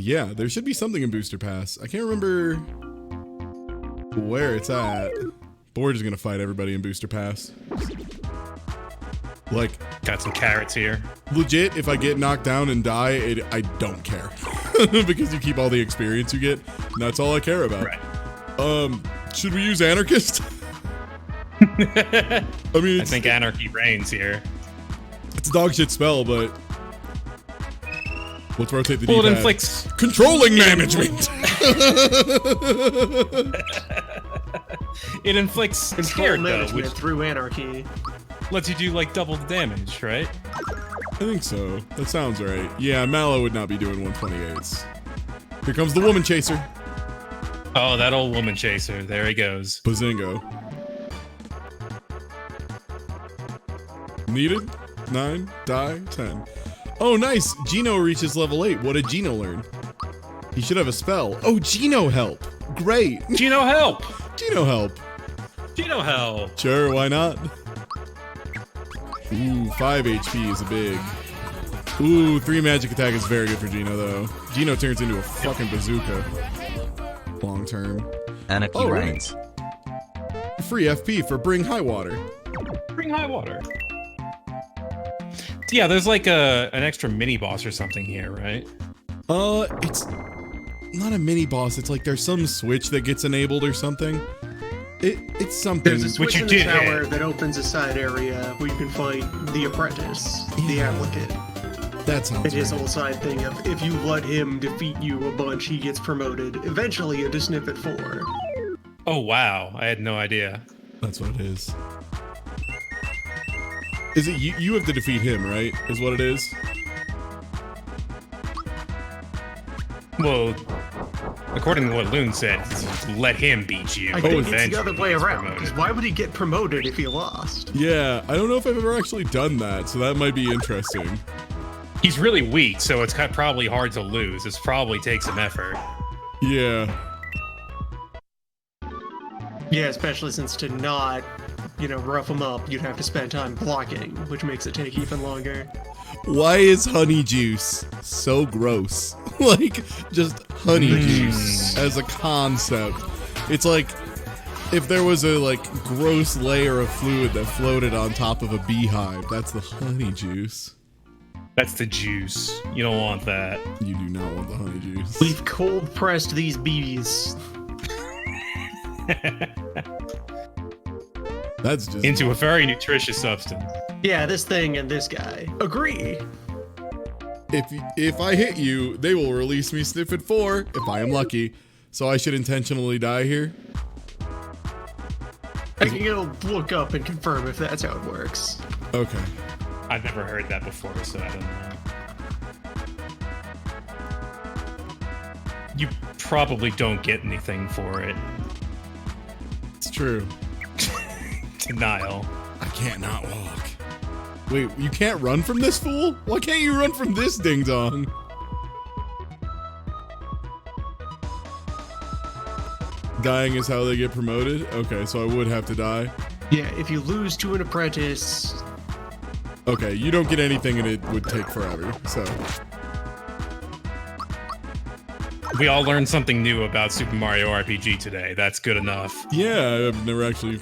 Yeah, there should be something in Booster Pass. I can't remember where it's at. But we're just gonna fight everybody in Booster Pass. Like, got some carrots here. Legit, if I get knocked down and die, I don't care. Because you keep all the experience you get, and that's all I care about. Right. Should we use Anarchist? I mean, I think Anarchy reigns here. It's a dog shit spell, but let's rotate the Well, D-pad. it inflicts Controlling management. It inflicts Control scared though, management which through anarchy. lets you do like double the damage, right? I think so. That sounds right. Yeah, Mallow would not be doing 128s. Here comes the woman chaser. Oh, that old woman chaser. There he goes. Bazingo. Needed? 9, die, 10. Oh, nice. Gino reaches level 8. What did Gino learn? He should have a spell. Oh, Gino help. Great. Gino help! Gino help. Gino help! Sure, why not? Ooh, 5 HP is a big. Ooh, 3 magic attack is very good for Gino, though. Gino turns into a fucking bazooka. Long term. Anarchy reigns. Free FP for Bring High Water. Bring high water. Yeah, there's like an extra mini boss or something here, right? It's not a mini boss. It's like there's some switch that gets enabled or something. It's something. There's a switch you in the did tower hit. that opens a side area where you can fight the apprentice, the applicant. That sounds And his right. whole side thing of if you let him defeat you a bunch, he gets promoted, eventually into Snippet 4. Oh wow, I had no idea. That's what it is. Is it you have to defeat him, right? Is what it is? Well, according to what Loon said, let him beat you. I think it's eventually the other way gets around, promoted. because why would he get promoted if he lost? Yeah, I don't know if I've ever actually done that, so that might be interesting. He's really weak, so it's probably hard to lose. This probably takes some effort. Yeah. Yeah, especially since to not, rough him up, you'd have to spend time blocking, which makes it take even longer. Why is honey juice so gross? Like, just honey juice as a concept. It's like if there was a gross layer of fluid that floated on top of a beehive. That's the honey juice. That's the juice. You don't want that. You do not want the honey juice. We've cold pressed these bees. That's just Into a very nutritious substance. Yeah, this thing and this guy. Agree. if I hit you, they will release me Snippet 4 if I am lucky. So I should intentionally die here. I can go look up and confirm if that's how it works. Okay. I've never heard that before, so I don't know. You probably don't get anything for it. It's true. Denial. I can't not walk. Wait, you can't run from this fool? Why can't you run from this ding dong? Dying is how they get promoted? Okay, so I would have to die. Yeah, if you lose to an apprentice, Okay, you don't get anything and it would take forever, so. We all learned something new about Super Mario RPG today. That's good enough. Yeah, I've never actually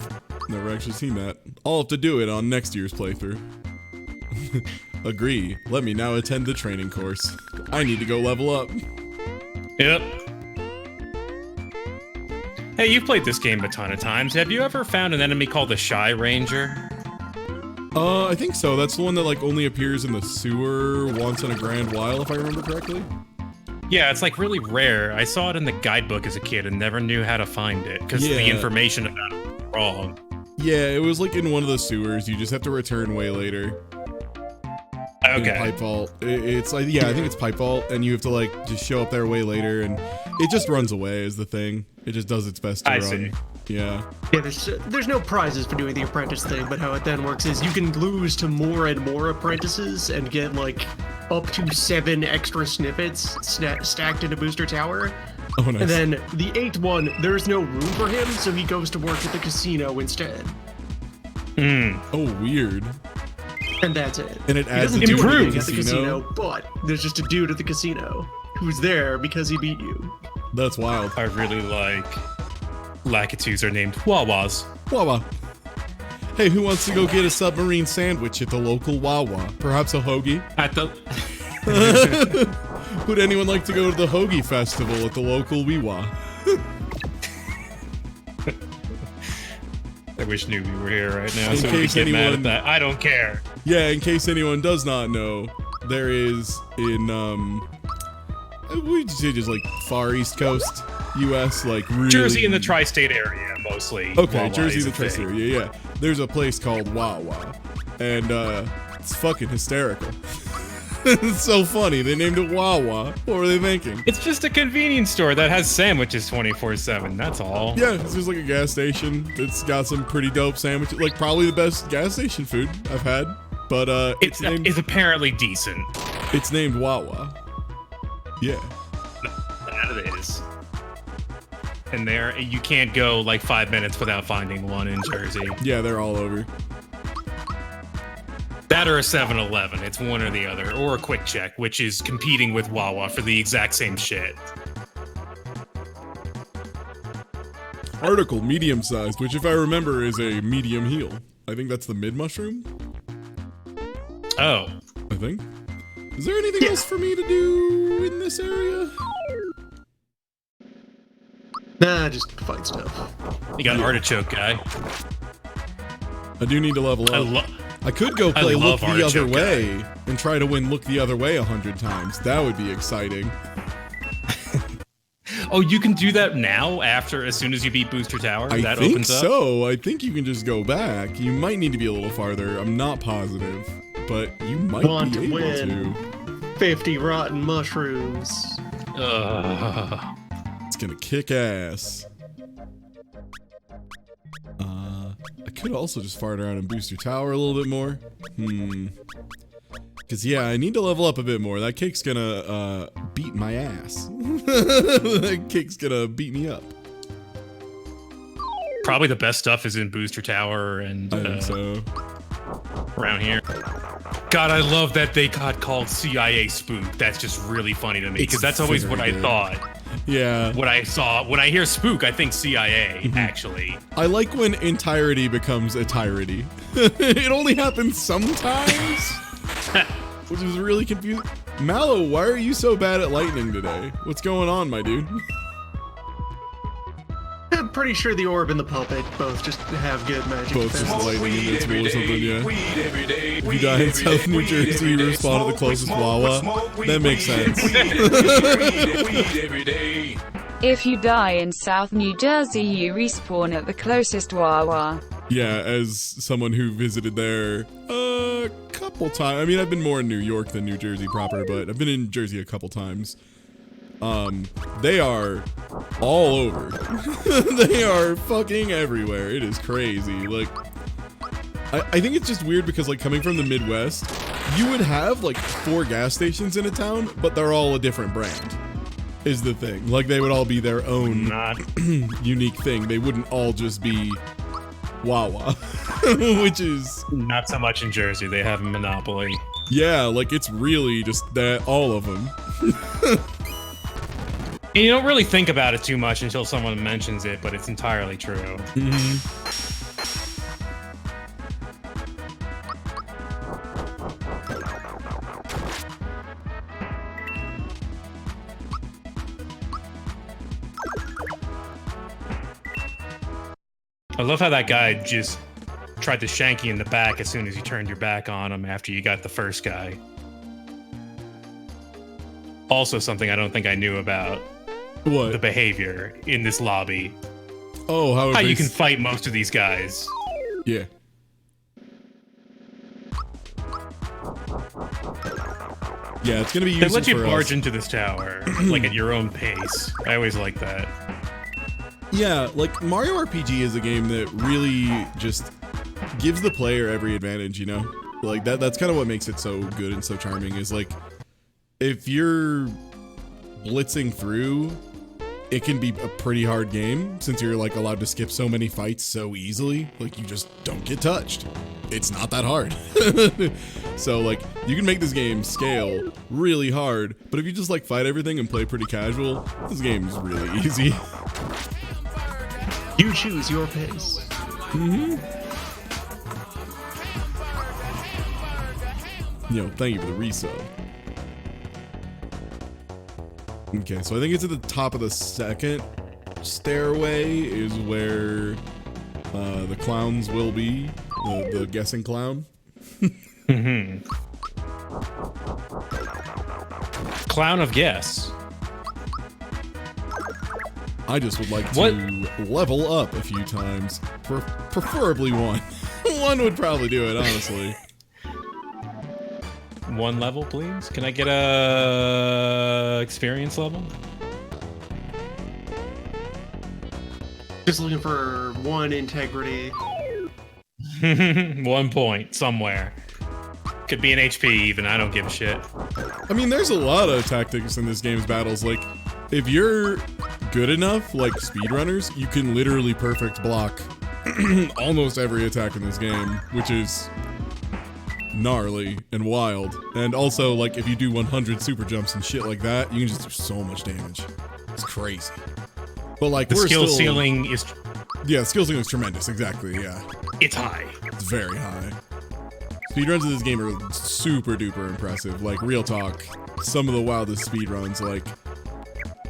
seen that. I'll have to do it on next year's playthrough. Agree. Let me now attend the training course. I need to go level up. Yep. Hey, you've played this game a ton of times. Have you ever found an enemy called the Shy Ranger? I think so. That's the one that only appears in the sewer once in a grand while, if I remember correctly. Yeah, it's really rare. I saw it in the guidebook as a kid and never knew how to find it because the information about it was wrong. Yeah, it was in one of the sewers. You just have to return way later. Okay. In Pipe Vault. It's I think it's Pipe Vault, and you have to just show up there way later, and it just runs away is the thing. It just does its best to I run. see. Yeah. yeah, there's no prizes for doing the apprentice thing, but how it then works is you can lose to more and more apprentices and get up to 7 extra snippets stacked in a booster tower. Oh, nice. And then the 8th one, there's no room for him, so he goes to work at the casino instead. Oh, weird. And that's it. And it He adds doesn't a do dude at the anything at the casino. casino, but there's just a dude at the casino. who's there because he beat you. That's wild. I really like Lakitus are named Wawas. Wawa. Hey, who wants to go get a submarine sandwich at the local Wawa? Perhaps a hoagie? At the Would anyone like to go to the hoagie festival at the local Weewa? I wish Newbie were here right now In so we could case get mad anyone- at that. I don't care. Yeah, in case anyone does not know, there is in we'd say just like far east coast US, like really Jersey in the tri-state area mostly. Okay, Wawa Jersey is the a thing. tri-state area, yeah. There's a place called Wawa, and it's fucking hysterical. It's so funny. They named it Wawa. What were they thinking? It's just a convenience store that has sandwiches 24/7. That's all. Yeah, it's just like a gas station that's got some pretty dope sandwiches. Like probably the best gas station food I've had. But It's apparently decent. it's named Wawa. Yeah. That it is. And there, you can't go like 5 minutes without finding one in Jersey. Yeah, they're all over. That or a 7-Eleven. It's one or the other. Or a Quick Check, which is competing with Wawa for the exact same shit. Article medium sized, which if I remember is a medium heel. I think that's the mid mushroom. Oh. I think. Is there anything else for me to do in this area? Nah, just fight stuff. You got an artichoke guy. I do need to level up. I could go play Look love the Other Artichoke Way and try to win Look the Other Way 100 times. That would be exciting. Oh, you can do that now as soon as you beat Booster Tower? I That think opens up? so. I think you can just go back. You might need to be a little farther. I'm not positive, but you might Want be to able win. to. 50 rotten mushrooms. It's gonna kick ass. I could also just fart around in Booster Tower a little bit more. Cause yeah, I need to level up a bit more. That cake's gonna beat my ass. That cake's gonna beat me up. Probably the best stuff is in Booster Tower and I think so. around here. God, I love that they got called CIA Spook. That's just really funny to me because that's always what I very good. thought. Yeah. What I saw when I hear Spook, I think CIA. Actually, I like when entirety becomes entirety. It only happens sometimes, which is really confusing. Mallow, why are you so bad at lightning today? What's going on, my dude? I'm pretty sure the orb and the puppet both just have good magic. Both just defense. lightning invincible or something, yeah. If you die in South New Jersey, you respawn to the closest Wawa. That makes sense. If you die in South New Jersey, you respawn at the closest Wawa. Yeah, as someone who visited there a couple times. I mean, I've been more in New York than New Jersey proper, but I've been in Jersey a couple times. They are all over. They are fucking everywhere. It is crazy. Like, I think it's just weird because, like, coming from the Midwest, you would have, like, 4 gas stations in a town, but they're all a different brand, is the thing. Like, they would all be their own unique thing. They wouldn't all just be Wawa, which is... not so much in Jersey. They have a monopoly. Yeah, like, it's really just that, all of them. And you don't really think about it too much until someone mentions it, but it's entirely true. I love how that guy just tried to shank you in the back as soon as you turned your back on him after you got the first guy. Also something I don't think I knew about. What? The behavior in this lobby. Oh, how you can fight most of these guys. Yeah. Yeah, it's gonna be useful They let you for barge us. into this tower, like at your own pace. I always like that. Yeah, like Mario RPG is a game that really just gives the player every advantage, you know? Like that's kind of what makes it so good and so charming is like if you're blitzing through, it can be a pretty hard game since you're like allowed to skip so many fights so easily. Like you just don't get touched. it's not that hard. So like you can make this game scale really hard, but if you just like fight everything and play pretty casual, this game is really easy. You choose your pace. Yo, thank you for the resub. Okay, so I think it's at the top of the second stairway is where the clowns will be. The guessing clown. Clown of guess. I just would like to level up a few times. Preferably one. One would probably do it, honestly. One level, please. Can I get a experience level? Just looking for one integrity. 1 point somewhere. Could be an HP even. I don't give a shit. I mean, there's a lot of tactics in this game's battles. Like, if you're good enough, like speedrunners, you can literally perfect block almost every attack in this game, which is gnarly and wild. And also, like, if you do 100 super jumps and shit like that, you can just do so much damage. It's crazy. But like, the skill ceiling is... Yeah, skill ceiling is tremendous, exactly, yeah. It's high. It's very high. Speedruns in this game are super duper impressive. Like, real talk, some of the wildest speedruns, like,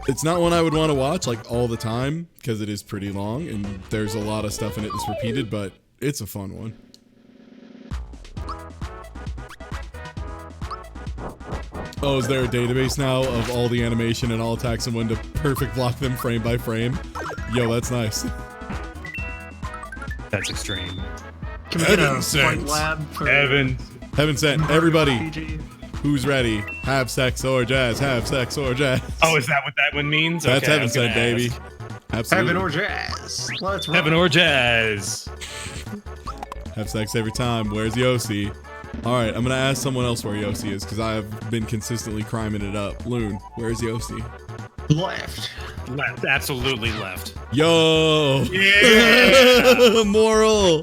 it's not one I would want to watch, like, all the time, because it is pretty long, and there's a lot of stuff in it that's repeated, but it's a fun one. Oh, is there a database now of all the animation and all attacks and when to perfect block them frame by frame? Yo, that's nice. That's extreme. Can we get a point lab for Heaven sent. Everybody who's ready, have sex or jazz, have sex or jazz. Oh, is that what that one means? That's okay, heaven sent, baby. Absolutely. Heaven or jazz. Let's rock. Heaven or jazz. Have sex every time. Where's Yossi? Alright, I'm gonna ask someone else where Yossi is, because I've been consistently criming it up. Loon, where's Yossi? Left. Left. Absolutely left. Yo! Yeah! Moral!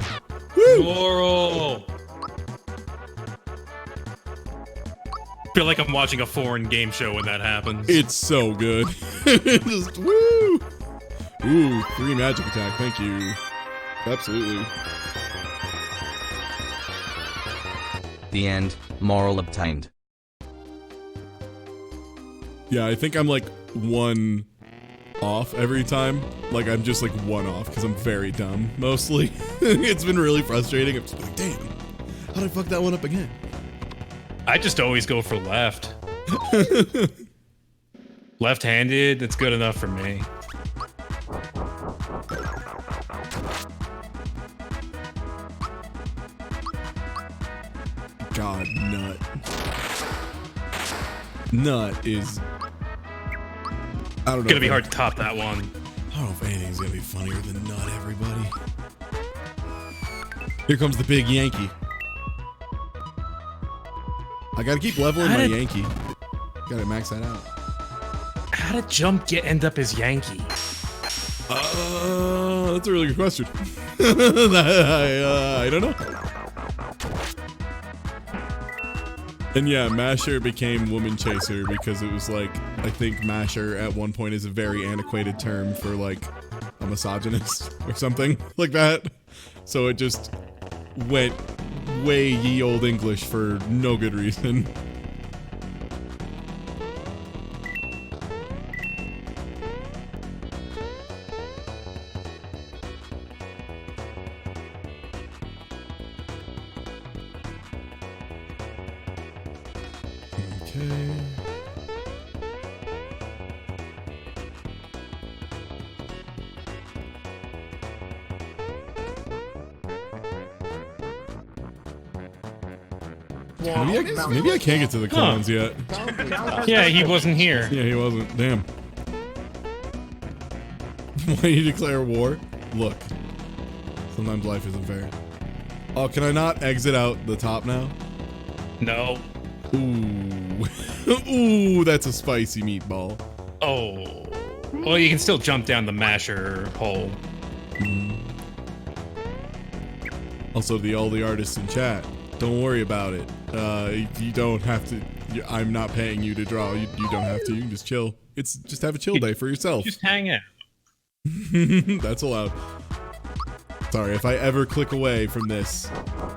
Woo! Moral! I feel like I'm watching a foreign game show when that happens. It's so good. Just woo! Ooh, 3 magic attack, thank you. Absolutely. The end. Moral obtained. Yeah, I think I'm like 1 off every time. Like, I'm just like 1 off because I'm very dumb, mostly. It's been really frustrating. I'm just like, damn, how did I fuck that one up again? I just always go for left. Left-handed, that's good enough for me. God, Nut. Nut is... I don't know. Gonna be hard to top that one. I don't know if anything's gonna be funnier than Nut, everybody. Here comes the big Yankee. I gotta keep leveling my Yankee. Gotta max that out. How did Jump end up as Yankee? That's a really good question. I don't know. And yeah, Masher became Woman Chaser because it was like, I think Masher at one point is a very antiquated term for like a misogynist or something like that. So it just went way ye old English for no good reason. Okay. Maybe I can't get to the clowns yet. Yeah, he wasn't here. Yeah, he wasn't. Damn. Why you declare war? Look. Sometimes life isn't fair. Oh, can I not exit out the top now? No. Ooh. Ooh, that's a spicy meatball. Oh. Well, you can still jump down the masher hole. Also, all the artists in chat, don't worry about it. You don't have to. I'm not paying you to draw. You don't have to. You can just chill. Just have a chill day for yourself. Just hang out. That's allowed. Sorry, if I ever click away from this,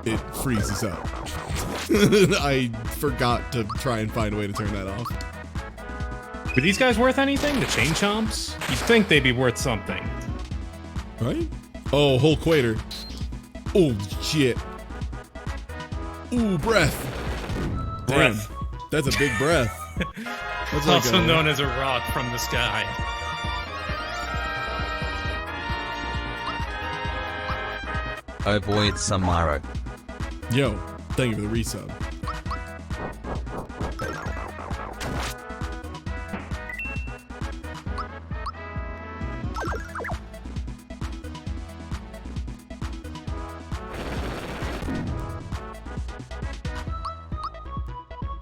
it freezes up. I forgot to try and find a way to turn that off. Were these guys worth anything? The chain chomps? You'd think they'd be worth something. Right? Oh, whole quater. Oh, shit. Ooh, breath. Damn. Breath. That's a big breath. That's Also known as a rock from the sky. Avoid Samaro. Yo, thank you for the resub.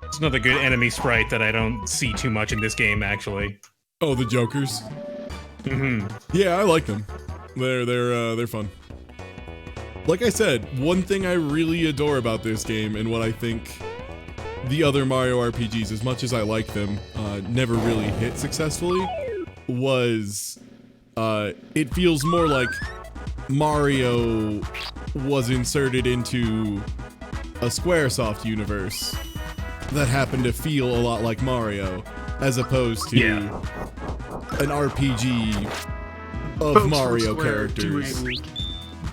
It's another good enemy sprite that I don't see too much in this game, actually. Oh, the Jokers. Yeah, I like them. They're fun. Like I said, one thing I really adore about this game, and what I think the other Mario RPGs, as much as I like them, never really hit successfully, was it feels more like Mario was inserted into a Squaresoft universe that happened to feel a lot like Mario, as opposed to an RPG of Folks Mario from Square characters.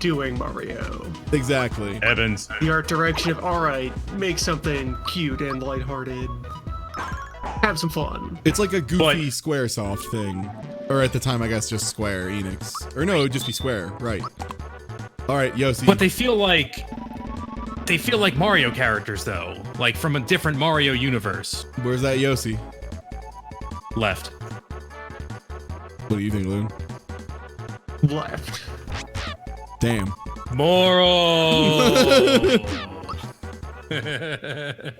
Doing Mario. Exactly. Evans. The art direction of, alright, make something cute and lighthearted. Have some fun. It's like a goofy Squaresoft thing. Or at the time, I guess, just Square Enix. Or no, it would just be Square, right. Alright, Yossi. But they feel like Mario characters, though. Like from a different Mario universe. Where's that Yossi? Left. What do you think, Loon? Left. Damn. Moral! I'm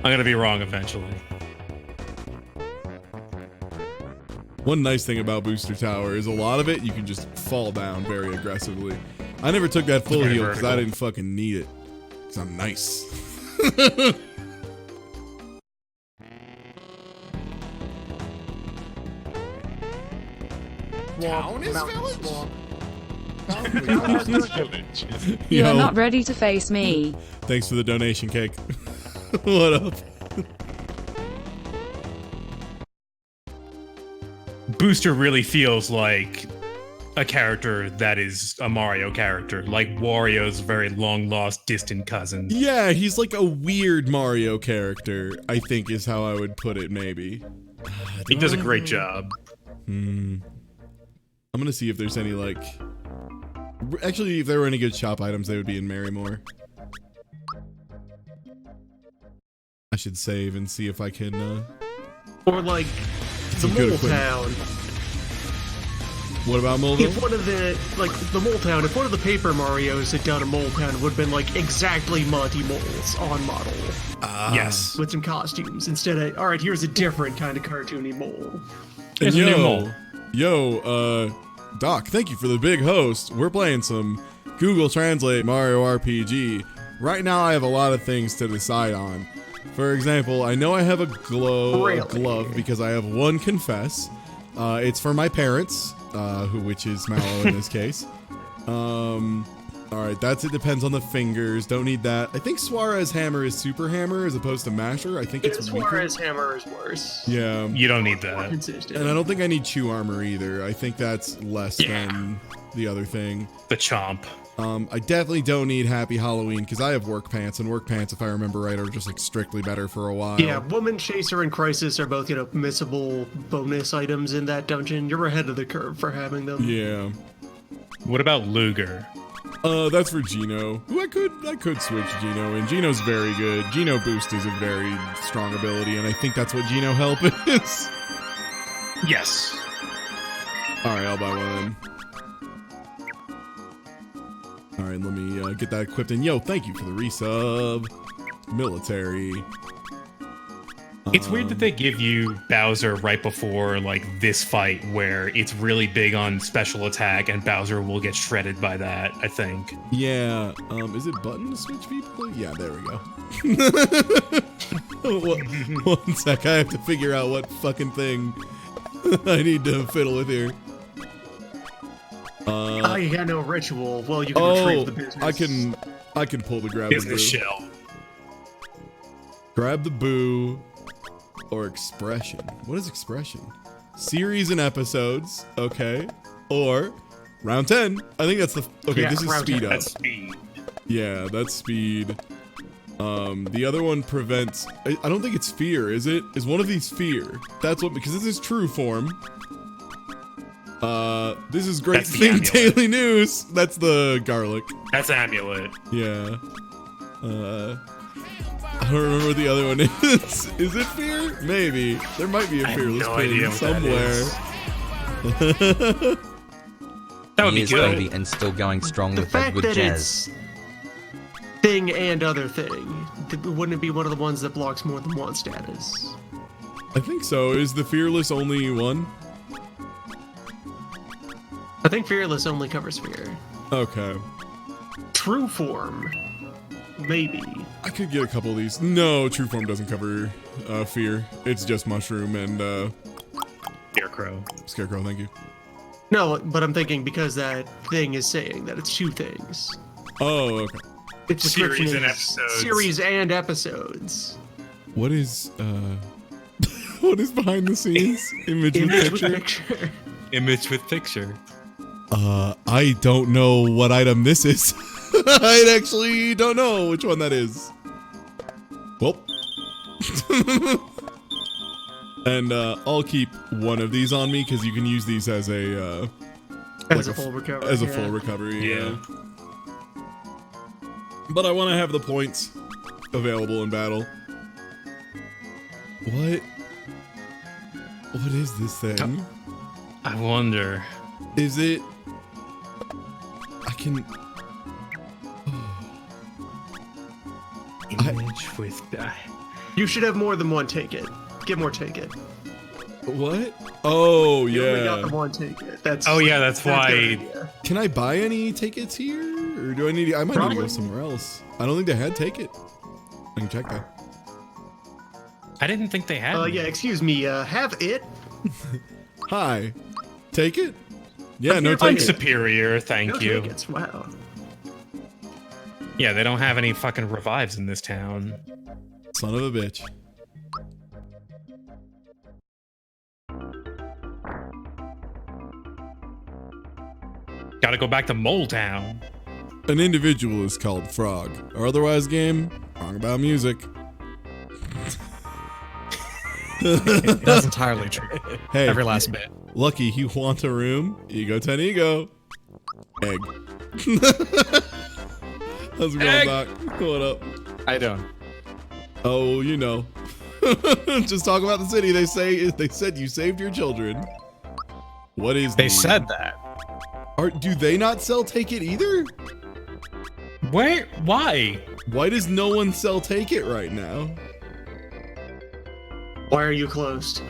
gonna be wrong eventually. One nice thing about Booster Tower is a lot of it, you can just fall down very aggressively. I never took that full Very heal because I vertical. didn't fucking need it. Because I'm nice. Town is village? You are Yo, not ready to face me. thanks for the donation, Cake. What up? Booster really feels like a character that is a Mario character, like Wario's very long lost distant cousin. Yeah, he's like a weird Mario character, I think is how I would put it, maybe. He does a great job. I'm gonna see if there's any, like... Actually, if there were any good shop items, they would be in Marrymore. I should save and see if I can, Or like the Good Mole equipment. Town. What about Moldo? If one of the the Mole Town, if one of the Paper Marios had done a Mole Town, it would have been like exactly Monty Moles on model Yes. with some costumes instead of all right. Here's a different kind of cartoony mole. There's a new mole. Doc, thank you for the big host. We're playing some Google Translate Mario RPG. Right now, I have a lot of things to decide on. For example, I know I have a glove because I have one confess. It's for my parents, which is Mallow in this case. Alright, it depends on the fingers. Don't need that. I think Suarez hammer is super hammer as opposed to masher. I think it's weaker. Suarez hammer is worse. Yeah. You don't need More that. consistent. And I don't think I need chew armor either. I think that's less than the other thing. The chomp. I definitely don't need Happy Halloween because I have work pants, and work pants, if I remember right, are just like strictly better for a while. Yeah, Woman Chaser and Crisis are both, missable bonus items in that dungeon. You're ahead of the curve for having them. Yeah. What about Luger? That's for Gino. Who I could switch Gino in. Gino's very good. Gino Boost is a very strong ability, and I think that's what Gino Help is. Yes. Alright, I'll buy one of them. Alright, let me get that equipped. And yo, thank you for the resub. Military. It's weird that they give you Bowser right before like this fight where it's really big on special attack and Bowser will get shredded by that, I think. Yeah. Is it button to switch people? Yeah, there we go. One sec, I have to figure out what fucking thing I need to fiddle with here. Oh, you got no ritual. Well, you can retrieve the business. I can pull the grab the boo. Business shell. Grab the boo or expression. What is expression? Series and episodes. Okay. Or round 10. I think that's the okay. Yeah, this is round speed 10. up. That's speed. Yeah, that's speed. The other one prevents. I don't think it's fear. Is it? Is one of these fear? That's what, because this is true form. This is great That's the thing amulet. daily news. That's the garlic. That's amulet. Yeah. I don't remember what the other one is. Is it fear? Maybe. There might be a I have fearless no pin idea what that somewhere. That would He be is good. baby and still going strong The with that fact good that jazz. it's thing and other thing, wouldn't it be one of the ones that blocks more than one status? I think so. Is the fearless only one? I think fearless only covers fear. Okay. True form, maybe. I could get a couple of these. No, true form doesn't cover fear. It's just mushroom and Scarecrow. scarecrow. Thank you. No, but I'm thinking because that thing is saying that it's two things. Oh, okay. Its description Series and is episodes. Series and episodes. What is what is behind the scenes? Image with Image with picture. picture. Image with picture. I don't know what item this is. I actually don't know which one that is. Well. And I'll keep one of these on me because you can use these as a As a full recovery. as a yeah. full recovery. Yeah. But I want to have the points available in battle. What is this thing? I wonder. Is it? I can. Image with You should have more than one ticket. Get more ticket. What? Oh You only got yeah. the one ticket. That's. Oh, yeah, that's a good why- idea. Can I buy any tickets here, or do I need? I might need to Probably. go somewhere else. I don't think they had take it. I can check that. I didn't think they had. Yeah, excuse me. Have it. Hi, take it. Yeah, no here take I'm it. superior, thank No you. tickets. Wow. Yeah, they don't have any fucking revives in this town. Son of a bitch. Gotta go back to Mole Town. An individual is called Frog, or otherwise game, wrong about music. That's entirely true. Hey, Every last bit. Lucky, you want a room? Ego 10 ego. Egg. How's it going, Egg. Doc? What up? I don't. Oh, you know. Just talk about the city. They said you saved your children. What is They the- said that. Do they not sell Take It either? Where? Why? Why does no one sell Take It right now? Why are you closed?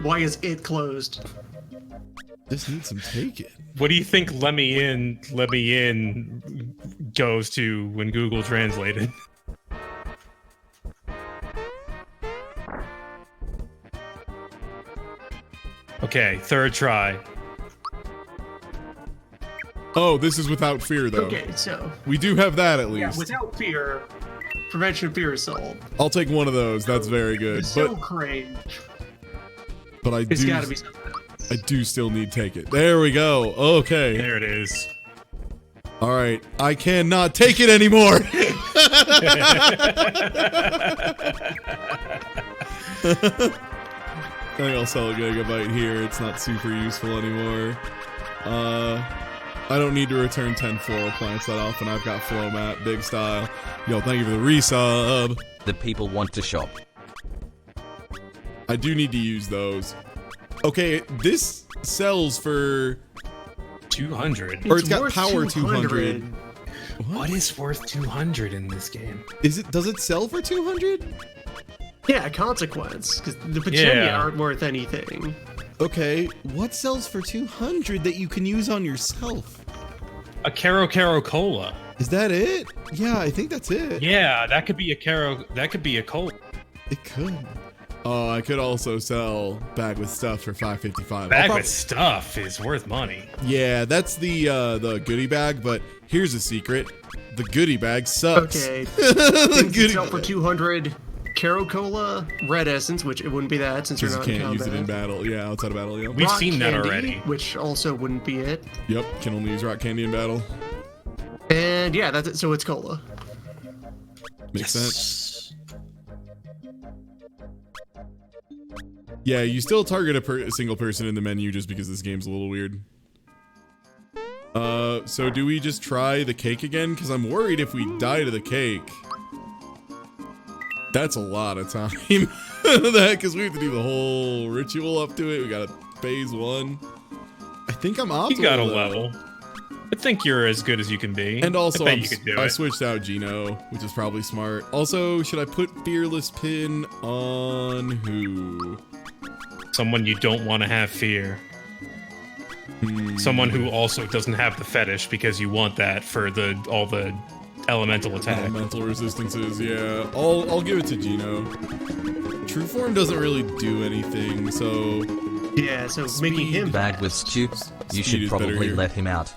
Why is it closed? Just need some Take It. What do you think let me in goes to when Google translated? Okay, third try. Oh, this is without fear, though. Okay, so We do have that at yeah, least. without fear, prevention of fear assault. I'll take one of those. That's very The good. Soul Crane. But I It's do. gotta be something else. I do still need Take It. There we go. Okay. There it is. All right. I cannot take it anymore. I think I'll sell a gigabyte here. It's not super useful anymore. I don't need to return 10 floral plants that often. I've got flow mat, big style. Yo, thank you for the resub. The people want to shop. I do need to use those. Okay, this sells for, 200. or it's got worth power 200. What is worth 200 in this game? Is it? Does it sell for 200? Yeah, consequence, because the Pachenia Yeah. aren't worth anything. Okay, what sells for 200 that you can use on yourself? A Caro Cola. Is that it? Yeah, I think that's it. Yeah, that could be a Caro. That could be a cola. It could. Oh, I could also sell bag with stuff for $5.55. Bag with stuff is worth money. Yeah, that's the goodie bag, but here's a secret. The goodie bag sucks. Okay, The things that goodie sell for bag. 200. Caro Cola, Red Essence, which it wouldn't be that since you're Just not in can't use combat. it in battle. Yeah, outside of battle, yeah. We've Rock seen that candy, already. which also wouldn't be it. Yep, can only use rock candy in battle. And yeah, that's it. So it's Cola. Makes sense. Yeah, you still target a single person in the menu just because this game's a little weird. So do we just try the cake again? Because I'm worried if we die to the cake. That's a lot of time. Because we have to do the whole ritual up to it. We got phase 1. I think I'm optimal. You got a though. level. I think you're as good as you can be. And also, I bet you could do I it. switched out Gino, which is probably smart. Also, should I put Fearless Pin on who? Someone you don't want to have fear. Someone who also doesn't have the fetish because you want that for all the elemental attack. Elemental resistances, yeah. I'll give it to Gino. True Form doesn't really do anything, so Yeah, so making him Bag with stew. Speed You should is better probably here. let him out.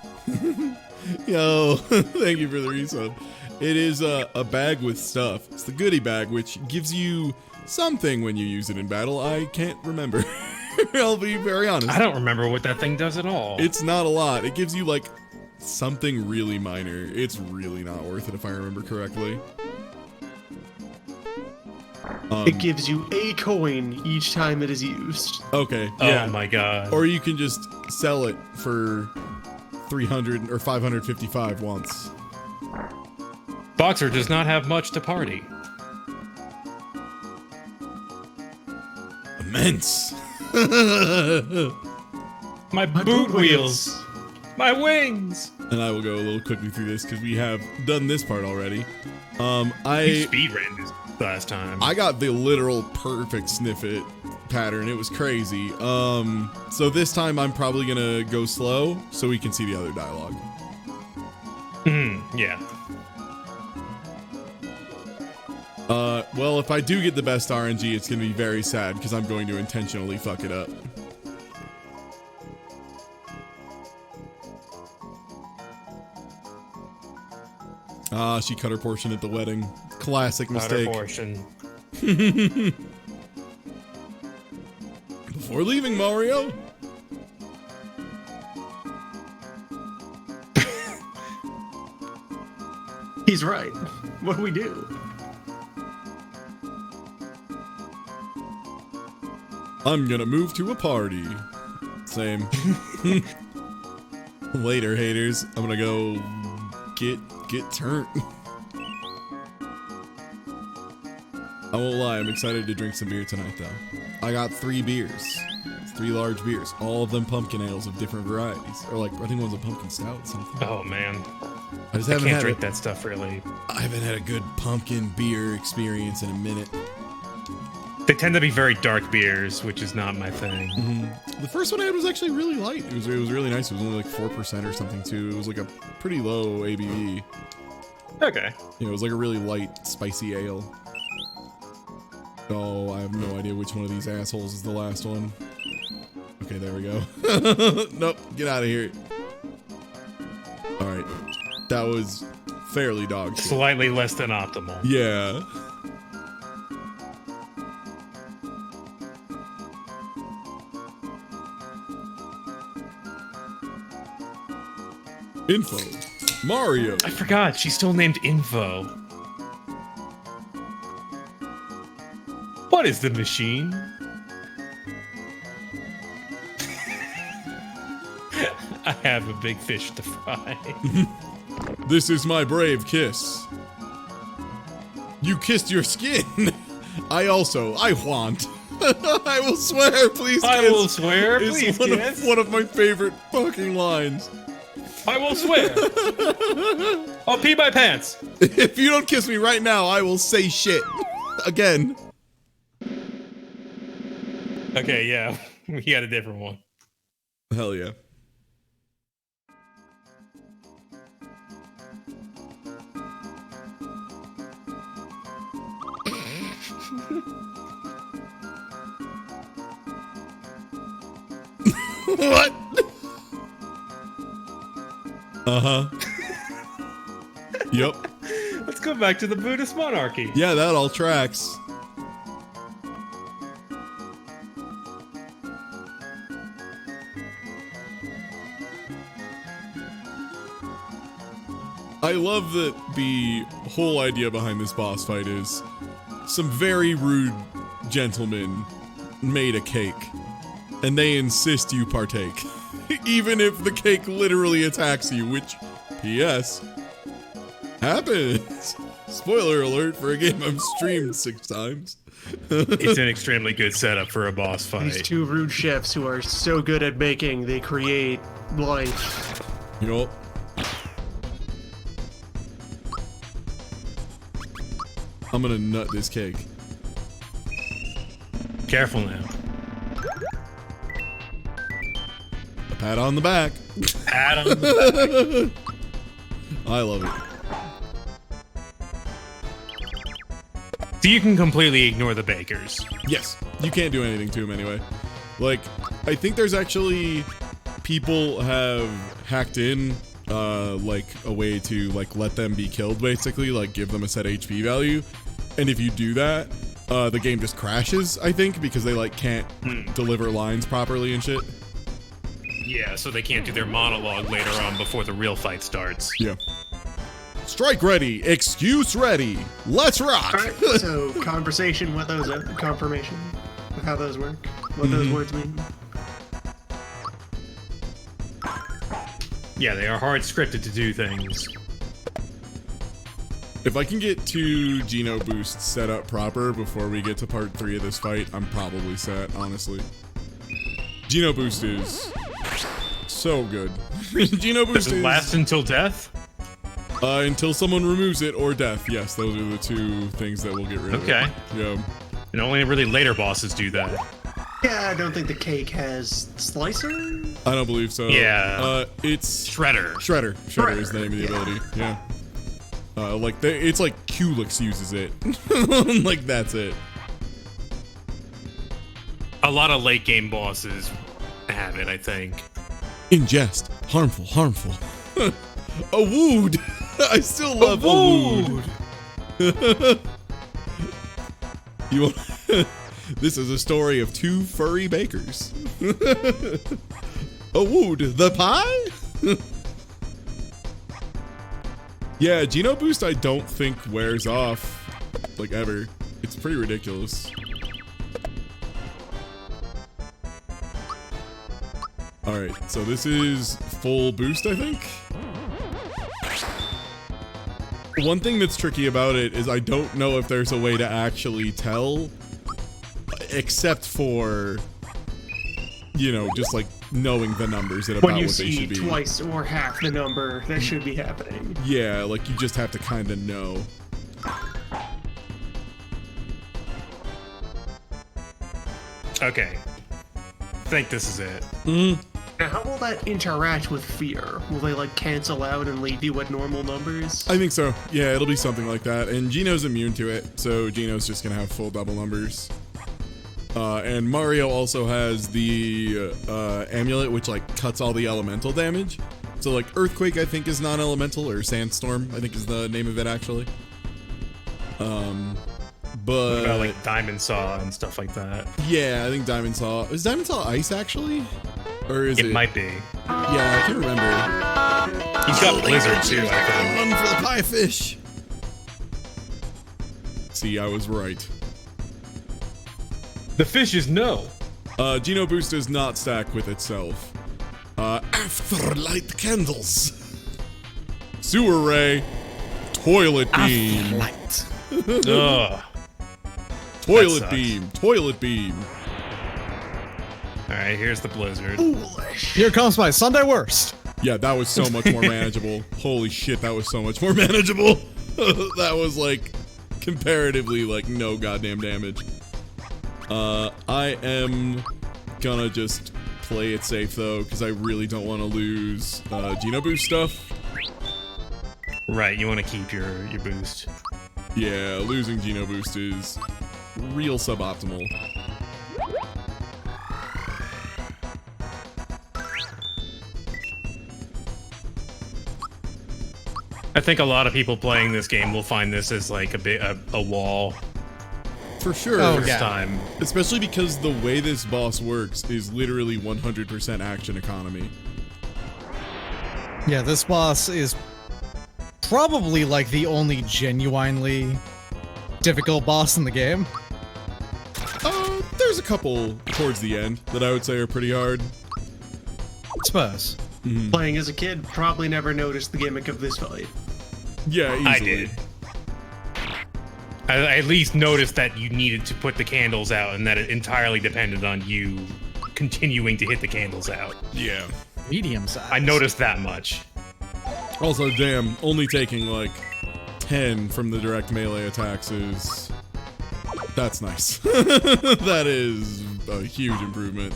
yo, thank you for the resub. It is a bag with stuff. It's the goodie bag, which gives you something when you use it in battle. I can't remember. I'll be very honest. I don't remember what that thing does at all. It's not a lot. It gives you like something really minor. It's really not worth it if I remember correctly. it gives you a coin each time it is used. Okay. Oh Yeah. my god. Or you can just sell it for 300 or 555 once. Boxer does not have much to party. Immense. My boot wheels. My wings. And I will go a little quickly through this because we have done this part already. You I speed ran this last time. got the literal perfect sniff it pattern. It was crazy. So this time I'm probably gonna go slow so we can see the other dialogue. Yeah. Well, if I do get the best RNG, it's gonna be very sad because I'm going to intentionally fuck it up. Ah, she cut her portion at the wedding. Classic Outer mistake. portion. Before leaving, Mario. He's right. What do we do? I'm gonna move to a party. Same. Later, haters. I'm gonna go get turned. I won't lie, I'm excited to drink some beer tonight, though. I got 3 beers. 3 large beers. All of them pumpkin ales of different varieties. Or like, I think one's a pumpkin stout or something. Oh man. I just I haven't can't had drink it. that stuff really. I haven't had a good pumpkin beer experience in a minute. They tend to be very dark beers, which is not my thing. The first one I had was actually really light. It was really nice. It was only like 4% or something too. It was like a pretty low ABV. Okay. Yeah, it was like a really light, spicy ale. Oh, I have no idea which one of these assholes is the last one. Okay, there we go. Nope, get out of here. Alright. That was fairly dog shit. Slightly less than optimal. Yeah. Info. Mario. I forgot, she's still named Info. What is the machine? I have a big fish to fry. This is my brave kiss. You kissed your skin. I want. I will swear, please kiss. I will swear, It's please one kiss. of my favorite fucking lines. I will swear. I'll pee my pants. If you don't kiss me right now, I will say shit. Again. Okay, yeah. We got a different one. Hell yeah. What? Uh-huh. Yep. Let's go back to the Buddhist monarchy. Yeah, that all tracks. I love that the whole idea behind this boss fight is some very rude gentlemen made a cake, and they insist you partake, even if the cake literally attacks you, which, P.S., happens. Spoiler alert for a game I've streamed 6 times. It's an extremely good setup for a boss fight. These two rude chefs who are so good at baking, they create life. You know, I'm gonna nut this cake. Careful now. A pat on the back. Pat on the back. I love it. So you can completely ignore the bakers. Yes, you can't do anything to him anyway. Like, I think there's actually people have hacked in, like a way to like let them be killed, basically, like give them a set HP value. And if you do that, the game just crashes, I think, because they like can't deliver lines properly and shit. Yeah, so they can't do their monologue later on before the real fight starts. Yeah. Strike ready, excuse ready, let's rock. All right, so conversation, what those are, confirmation of how those work, what those words mean. Yeah, they are hard scripted to do things. If I can get 2 Geno boosts set up proper before we get to part 3 of this fight, I'm probably set, honestly. Geno boost is so good. Geno boost Does it last until death? Until someone removes it or death. Yes, those are the 2 things that we'll get rid of. Okay. Yeah. And only really later bosses do that. Yeah, I don't think the cake has slicer. I don't believe so. Yeah. It's Shredder. Shredder is the name of the ability. Yeah. Like it's like Culex uses it. Like that's it. A lot of late game bosses have it, I think. Ingest. Harmful. A wood. I still love a wood. You want? This is a story of 2 furry bakers. A wood, the pie? Yeah, Geno boost I don't think wears off, like, ever. It's pretty ridiculous. Alright, so this is full boost, I think? One thing that's tricky about it is I don't know if there's a way to actually tell, except for, you know, just like knowing the numbers and about When you what they see should be. twice or half the number, that should be happening. Yeah, like you just have to kind of know. Okay. I think this is it. Now, how will that interact with fear? Will they like cancel out and leave you at normal numbers? I think so. Yeah, it'll be something like that. And Geno's immune to it, so Geno's just gonna have full double numbers. And Mario also has the amulet, which like cuts all the elemental damage. So like Earthquake, I think, is non-elemental, or Sandstorm, I think is the name of it actually. But What about like Diamond Saw and stuff like that? yeah, I think Diamond Saw is Diamond Saw ice actually, or is it? It might be. Yeah, I can't remember. He's got Blizzard too, I think. Run for the pie fish. See, I was right. The fish is no. Geno boost does not stack with itself. After light candles. Sewer ray. Toilet beam. Ugh. Toilet sucks. beam. Toilet beam. Alright, here's the Blizzard. Foolish. Here comes my Sunday worst. Yeah, that was so much more manageable. Holy shit, that was so much more manageable. That was like comparatively like no goddamn damage. I am gonna just play it safe though, because I really don't want to lose Geno boost stuff. Right, you want to keep your boost. Yeah, losing Geno boost is real suboptimal. I think a lot of people playing this game will find this as like a wall. For sure. First time. Especially because the way this boss works is literally 100% action economy. Yeah, this boss is probably like the only genuinely difficult boss in the game. There's a couple towards the end that I would say are pretty hard. I suppose. Playing as a kid, probably never noticed the gimmick of this fight. Yeah, easily. I did. I at least noticed that you needed to put the candles out and that it entirely depended on you continuing to hit the candles out. Yeah. Medium size. I noticed that much. Also, damn, only taking like 10 from the direct melee attacks is... That's nice. That is a huge improvement.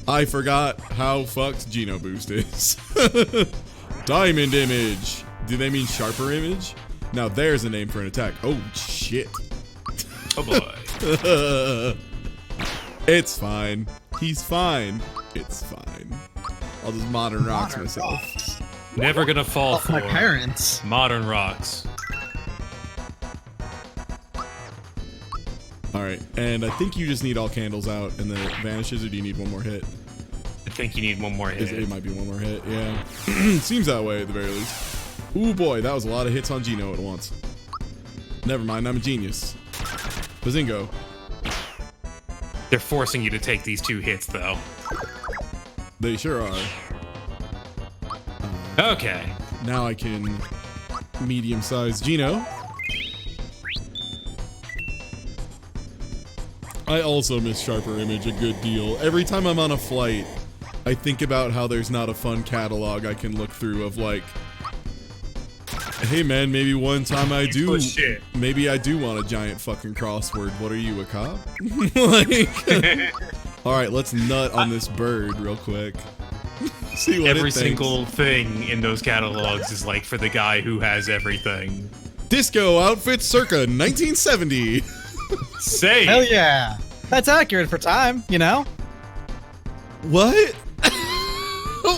I forgot how fucked Geno boost is. Diamond image. Do they mean sharper image? Now there's a name for an attack. Oh shit. Oh boy. It's fine. He's fine. It's fine. I'll just modern rocks myself. Never gonna fall for my parents. modern rocks. Alright, and I think you just need all candles out and then it vanishes, or do you need one more hit? I think you need one more hit. It might be one more hit, yeah. Seems that way at the very least. Ooh boy, that was a lot of hits on Geno at once. Never mind, I'm a genius. Bazingo. They're forcing you to take these 2 hits, though. They sure are. Okay. Now I can medium-sized Geno. I also miss sharper image a good deal. Every time I'm on a flight, I think about how there's not a fun catalog I can look through of like, hey man, maybe one time I do, maybe I do want a giant fucking crossword. What are you, a cop? Like, all right, let's nut on this bird real quick. See what Every it thinks. single thing in those catalogs is like for the guy who has everything. Disco outfits circa 1970. Say. Hell yeah. That's accurate for time, you know? What?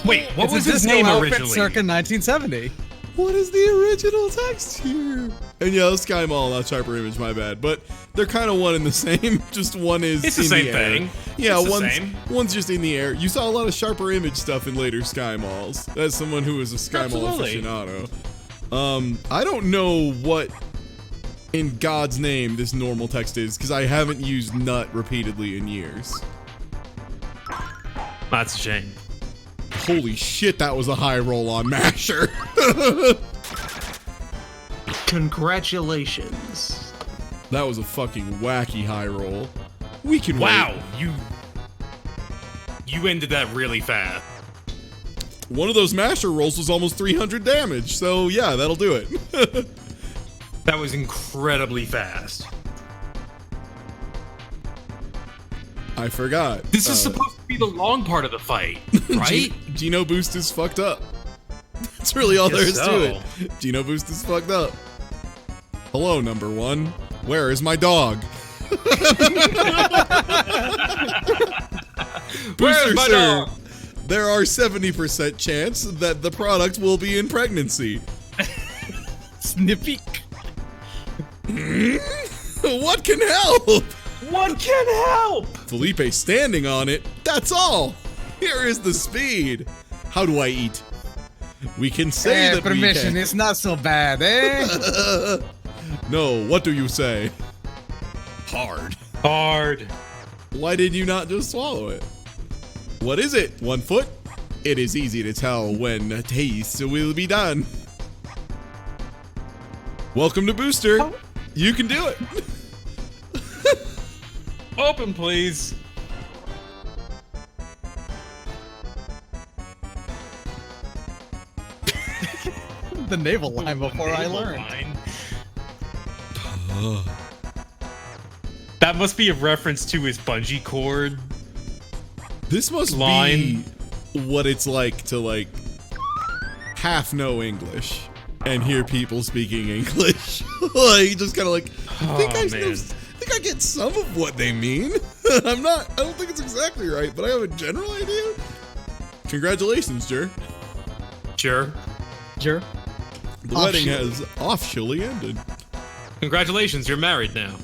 Wait, what It's was a his disco name outfit originally? Circa 1970. What is the original text here? And yeah, Sky Mall, not Sharper Image, my bad. But they're kind of one and the same. Just one is It's the in same the air. thing. Yeah, It's the same. one's just in the air. You saw a lot of Sharper Image stuff in later Sky Malls. As someone who is a Sky Mall Absolutely. aficionado. I don't know what in God's name this normal text is, because I haven't used nut repeatedly in years. That's a shame. Holy shit, that was a high roll on Masher. Congratulations. That was a fucking wacky high roll. We can Wow, wait. you ended that really fast. One of those Masher rolls was almost 300 damage, so yeah, that'll do it. That was incredibly fast. I forgot. This is supposed to be the long part of the fight, right? Geno boost is fucked up. That's really all there is Guess to it. Geno boost is fucked up. Hello, number one. Where is my dog? Booster my sir, dog? there are 70% chance that the product will be in pregnancy. Snippy. What can help? What can help? Felipe standing on it, that's all. Here is the speed. How do I eat? We can say that we permission, can. it's not so bad, eh? No, what do you say? Hard. Hard. Why did you not just swallow it? What is it? 1 foot? It is easy to tell when a taste will be done. Welcome to Booster. You can do it. Open, please. The naval line before I learned. That must be a reference to his bungee cord. This must line. be what it's like to like half know English and hear people speaking English. Like just kind of like, I think I get some of what they mean. I don't think it's exactly right, but I have a general idea. Congratulations, Jer. Sure. Sure. The wedding has officially ended. Congratulations, you're married now.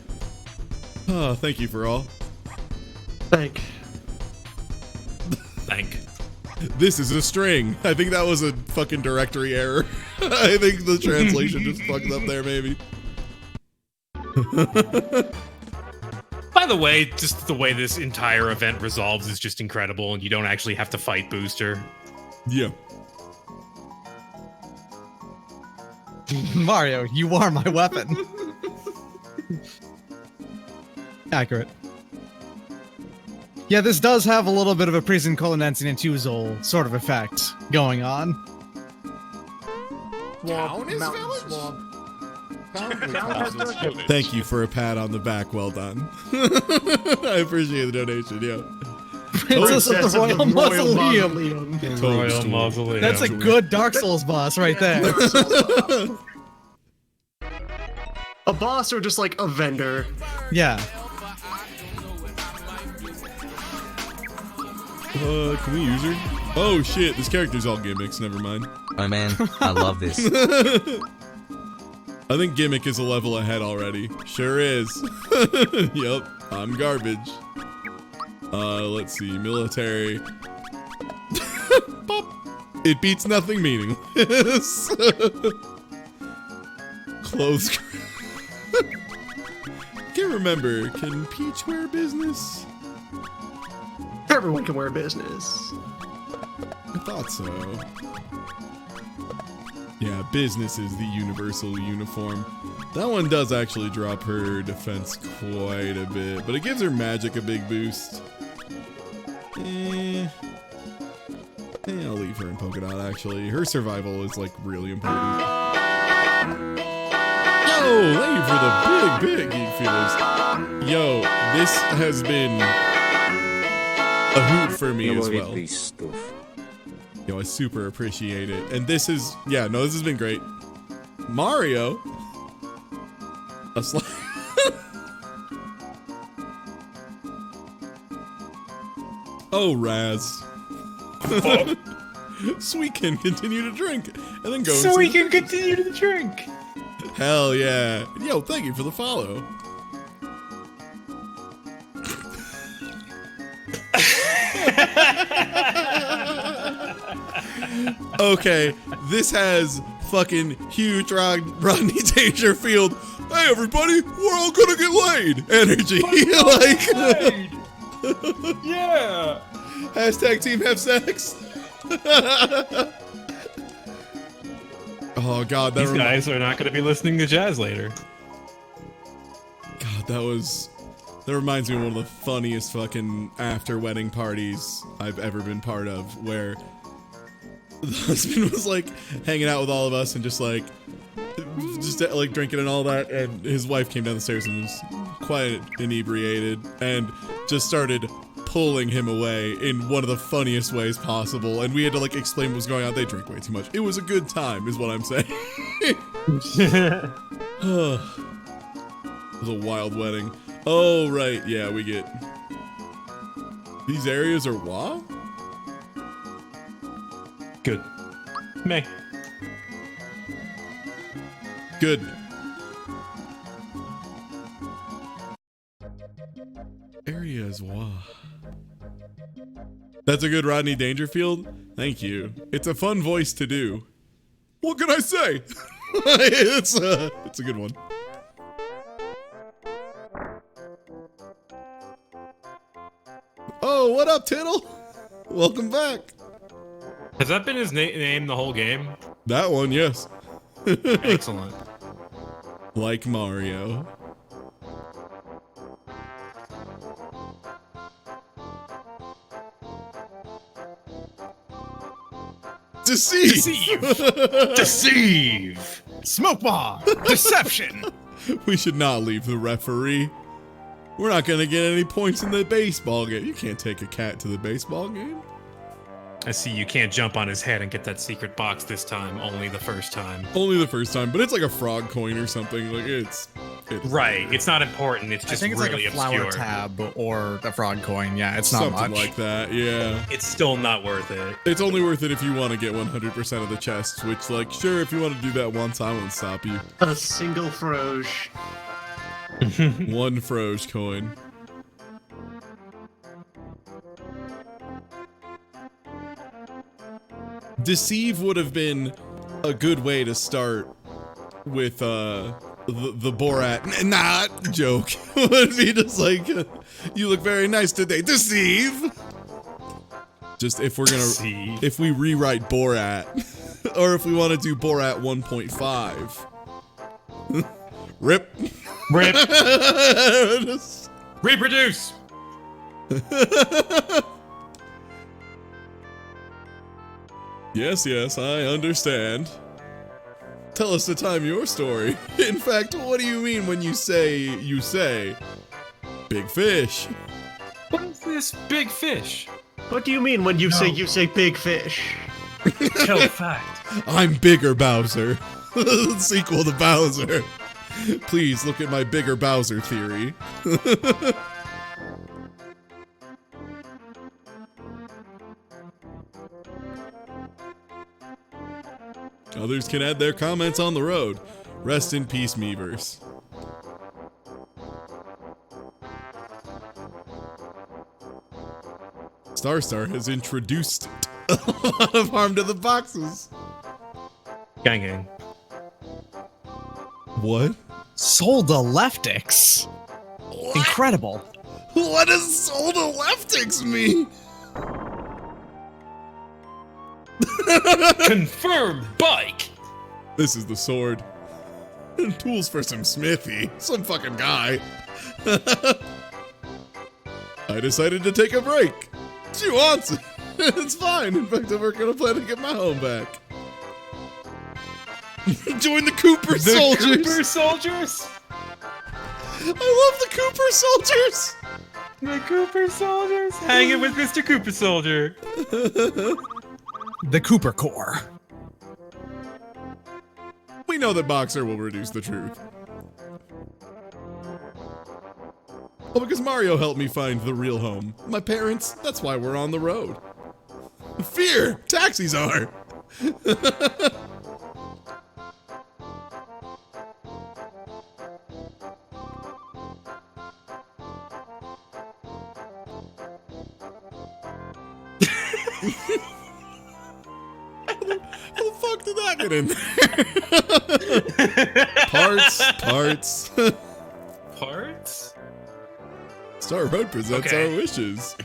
Oh, thank you for all. Thank. This is a string. I think that was a fucking directory error. I think the translation just fucked up there, maybe. By the way, just the way this entire event resolves is just incredible, and you don't actually have to fight Booster. Yeah. Mario, you are my weapon. Accurate. Yeah, this does have a little bit of a prison colonensin and Tuzol sort of effect going on. Town is village? Thank you for a pat on the back. Well done. I appreciate the donation, yeah. Princess of the Royal Mausoleum. Royal Mausoleum. That's a good Dark Souls boss right there. A boss or just like a vendor? Yeah. Can we use her? Oh shit, this character's all gimmicks, never mind. Oh man, I love this. I think gimmick is a level ahead already. Sure is. Yup, I'm garbage. Let's see, military. Pop. It beats nothing meaningless. Clothes. Can't remember, can Peach wear business? Everyone can wear business. I thought so. Yeah, business is the universal uniform. That one does actually drop her defense quite a bit, but it gives her magic a big boost. I'll leave her in Polka Dot, actually. Her survival is, like, really important. Yo, thank you for the big Geek Feelers. Yo, this has been a hoot for me as well. Yo, I super appreciate it. And this is, this has been great. Mario. Oh, Raz. So we can continue to drink and then go. So we can continue to drink. Hell yeah. Yo, thank you for the follow. Okay, this has fucking huge Rodney Dangerfield. Hey everybody, we're all gonna get laid energy. Like, Yeah. Hashtag team have sex. Oh god, These guys are not going to be listening to jazz later. God, that reminds me of one of the funniest fucking after wedding parties I've ever been part of, where the husband was like hanging out with all of us and just like drinking and all that, and his wife came down the stairs and was quite inebriated and just started pulling him away in one of the funniest ways possible, and we had to like explain what was going on. They drink way too much. It was a good time is what I'm saying. It was a wild wedding. Oh right, yeah, we get these areas are WoW? Good. Meh. Good. Areas WoW. That's a good Rodney Dangerfield. Thank you. It's a fun voice to do. What can I say? It's a good one. Oh, what up, Tittle? Welcome back. Has that been his name the whole game? That one, yes. Excellent. Like Mario. Deceive! Deceive! Smoke bomb! Deception! We should not leave the referee. We're not gonna get any points in the baseball game. You can't take a cat to the baseball game. I see you can't jump on his head and get that secret box this time, only the first time. Only the first time, but it's like a frog coin or something. Like it's right. It's not important. It's just I think it's really like a flower obscure. tab or a frog coin. Yeah, it's not something much. like that. Yeah. It's still not worth it. It's only worth it if you want to get 100% of the chests, which, like, sure, if you want to do that once, I won't stop you. A single froge. One froge coin. Deceive would have been a good way to start with the Borat joke. Would be just like, you look very nice today. Deceive. Just if we're gonna, Deceive. if we rewrite Borat, or if we want to do Borat 1.5. Rip. Rip. Just- Reproduce. Yes, I understand. Tell us the time your story. In fact, what do you mean when you say, big fish? What is this big fish? What do you mean when you say big fish? Tell fact. I'm Bigger Bowser. Sequel to Bowser. Please look at my Bigger Bowser theory. Others can add their comments on the road. Rest in peace, Meavers. Starstar has introduced a lot of harm to the boxes. Gang. What? Soldaleptics. Incredible. What does Soldaleptics mean? Confirmed bike. This is the sword. And tools for some smithy. Some fucking guy. I decided to take a break. She wants it. It's fine. In fact, I'm gonna plan to get my home back. Join the Cooper Soldiers. Cooper Soldiers. I love the Cooper Soldiers. The Cooper Soldiers. Hanging with Mr. Cooper Soldier. The Cooper Core. We know that Boxer will reduce the truth. Oh, because Mario helped me find the real home. My parents, that's why we're on the road. Fear! Taxis are! How the fuck did that get in there? Parts. Parts? Star Road presents Okay. our wishes.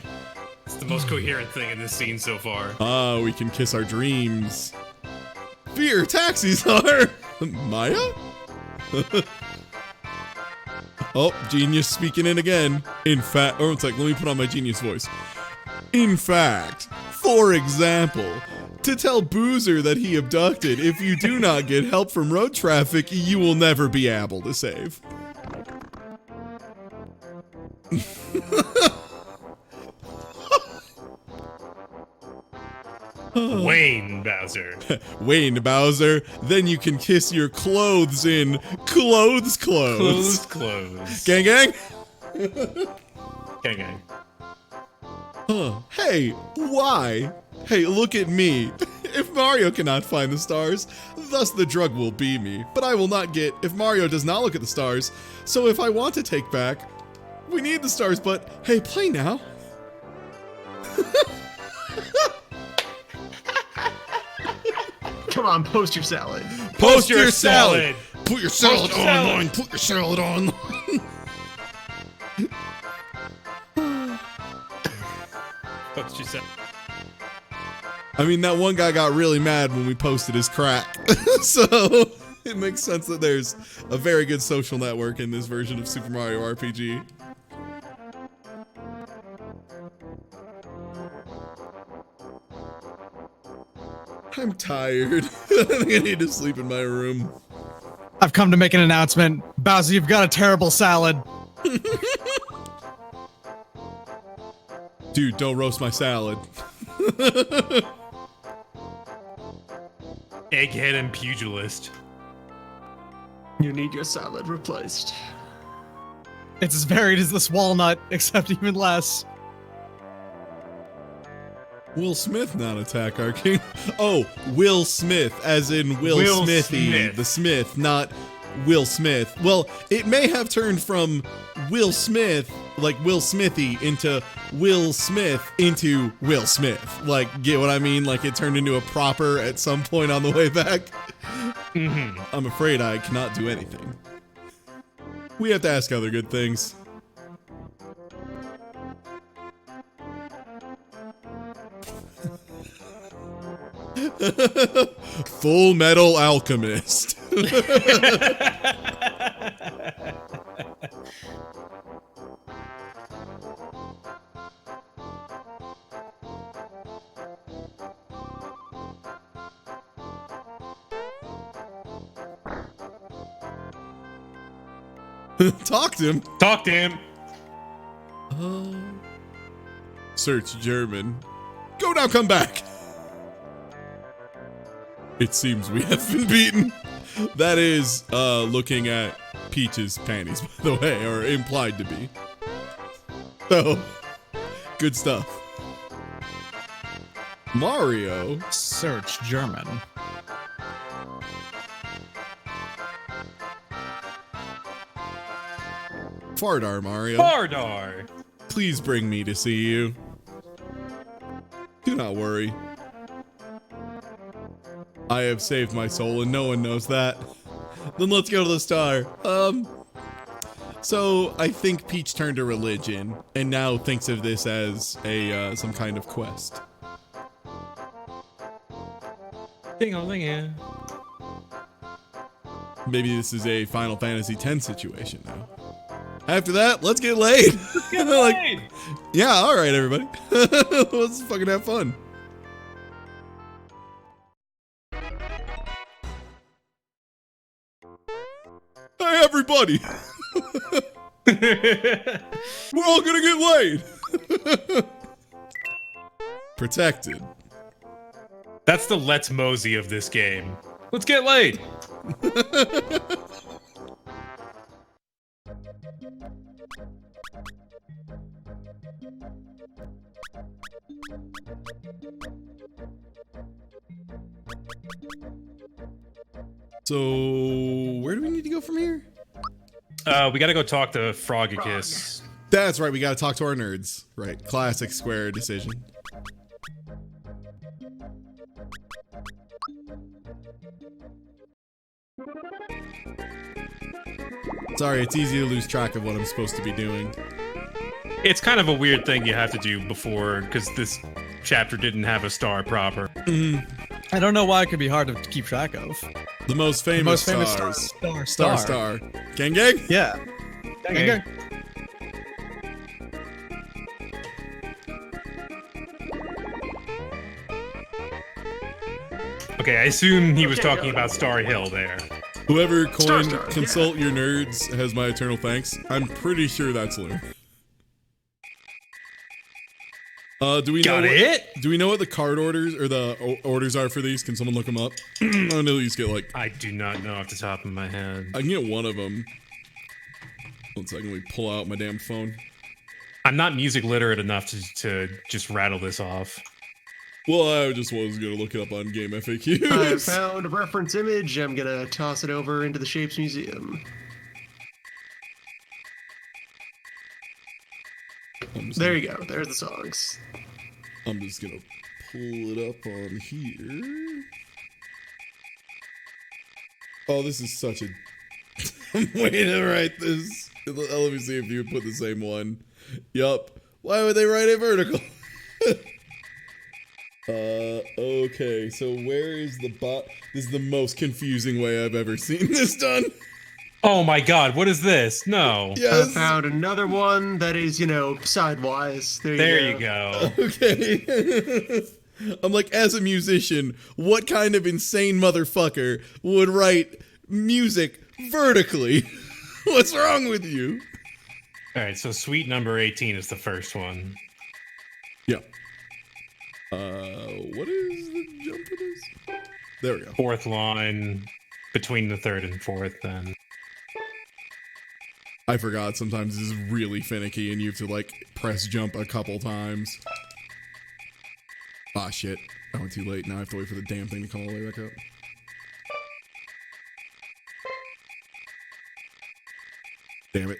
It's the most coherent thing in this scene so far. Ah, we can kiss our dreams. Fear, taxis are... Maya? Oh, genius speaking in again. In fact, oh, it's like, let me put on my genius voice. In fact, for example, to tell Boozer that he abducted, if you do not get help from road traffic, you will never be able to save. Wayne Bowser. Wayne Bowser, then you can kiss your clothes in clothes. Clothes. Gang gang? Gang. Huh. Hey, why? Hey, look at me. If Mario cannot find the stars, thus the drug will be me. But I will not get if Mario does not look at the stars. So if I want to take back, we need the stars, but hey, play now. Come on, post your salad. Post your salad. Put your salad Post your salad. online. Put your salad online. Post your salad. I mean, that one guy got really mad when we posted his crack. So it makes sense that there's a very good social network in this version of Super Mario RPG. I'm tired. I think I need to sleep in my room. I've come to make an announcement. Bowser, you've got a terrible salad. Dude, don't roast my salad. Egghead and pugilist. You need your salad replaced. It's as varied as this walnut, except even less. Will Smith not attack our king? Oh, Will Smith, as in Will Smithy, Smith. the Smith, not Will Smith. Well, it may have turned from Will Smith, like Will Smithy, into Will Smith into Will Smith. Like, get what I mean? Like, it turned into a proper at some point on the way back. Mm-hmm. I'm afraid I cannot do anything. We have to ask other good things. Full Metal Alchemist. Talk to him. Talk to him. Search German. Go now, come back. It seems we have been beaten. That is looking at Peach's panties, by the way, or implied to be. So, good stuff. Mario. Search German. Fardar, Mario. Bardar. Please bring me to see you. Do not worry. I have saved my soul and no one knows that. Then let's go to the star. So I think Peach turned to religion and now thinks of this as a some kind of quest. Ding-a-ling-a. Maybe this is a Final Fantasy X situation now. After that, let's get laid. Like, yeah, all right, everybody. Let's fucking have fun. Hey, everybody. We're all gonna get laid. Protected. That's the Let's Mosey of this game. Let's get laid. So, where do we need to go from here? We gotta go talk to Frogicus. That's right, we gotta talk to our nerds. Right, classic Square decision. Sorry, it's easy to lose track of what I'm supposed to be doing. It's kind of a weird thing you have to do before, because this chapter didn't have a star proper. I don't know why it could be hard to keep track of. The most famous, stars. Star. Gang gang? Yeah. Okay. Okay, I assume he was talking about Star Hill there. Whoever coined Star, consult your nerds has my eternal thanks. I'm pretty sure that's Loon. Do we know do we know what the card orders or the orders are for these? Can someone look them up? I'm gonna at least get like I do not know off the top of my head. I can get one of them. 1 second, let me pull out my damn phone. I'm not music literate enough to just rattle this off. Well, I just was gonna look it up on Game I FAQs. found a reference image. I'm gonna toss it over into the Shapes Museum. There you go. There's the songs. I'm just gonna pull it up on here. Oh, this is such a. I'm waiting to write this. Let me see if you would put the same one. Yup. Why would they write it vertical? Okay, so where is the bot? This is the most confusing way I've ever seen this done. Oh my god, what is this? No. Yes. I found another one that is, you know, sidewise. There you go. Okay. I'm like, as a musician, what kind of insane motherfucker would write music vertically? What's wrong with you? Alright, so suite number 18 is the first one. Yeah. What is the jump for this? There we go. Fourth line between the third and fourth, then. I forgot sometimes this is really finicky and you have to like press jump a couple times. Ah, shit. I went too late. Now I have to wait for the damn thing to come all the way back up. Damn it.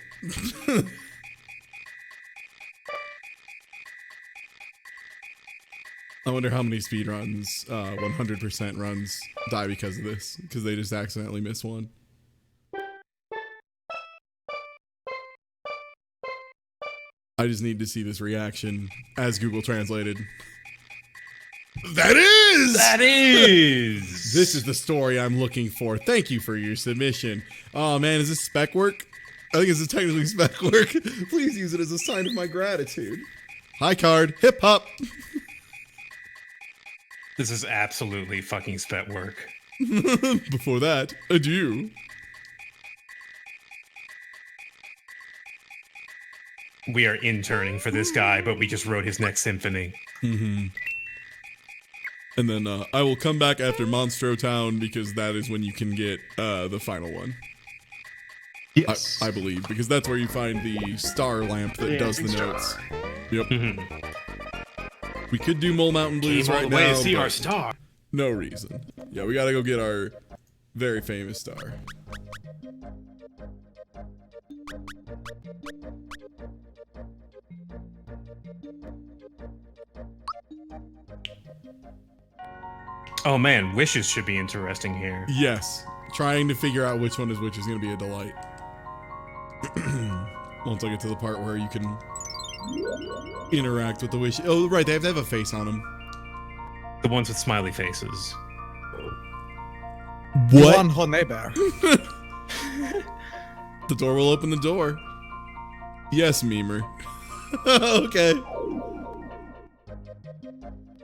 I wonder how many speedruns, 100% runs die because of this. Because they just accidentally miss one. I just need to see this reaction as Google translated. That is! That is! This is the story I'm looking for. Thank you for your submission. Oh man, is this spec work? I think this is technically spec work. Please use it as a sign of my gratitude. Hi card, hip hop. This is absolutely fucking spec work. Before that, adieu. We are interning for this guy, but we just wrote his next symphony. Mm-hmm. And then I will come back after Monstro Town because that is when you can get the final one. Yes. I believe, because that's where you find the star lamp that does the notes. Yep. Mm-hmm. We could do Mole Mountain Blues Came all right the way now, to see but our star. no reason. Yeah, we gotta go get our very famous star. Oh man, wishes should be interesting here. Yes, trying to figure out which one is which is gonna be a delight. Once I get to the part where you can interact with the wish. Oh, right, they have to have a face on them. The ones with smiley faces. One Honeber. The door will open the door. Yes, memer. Okay.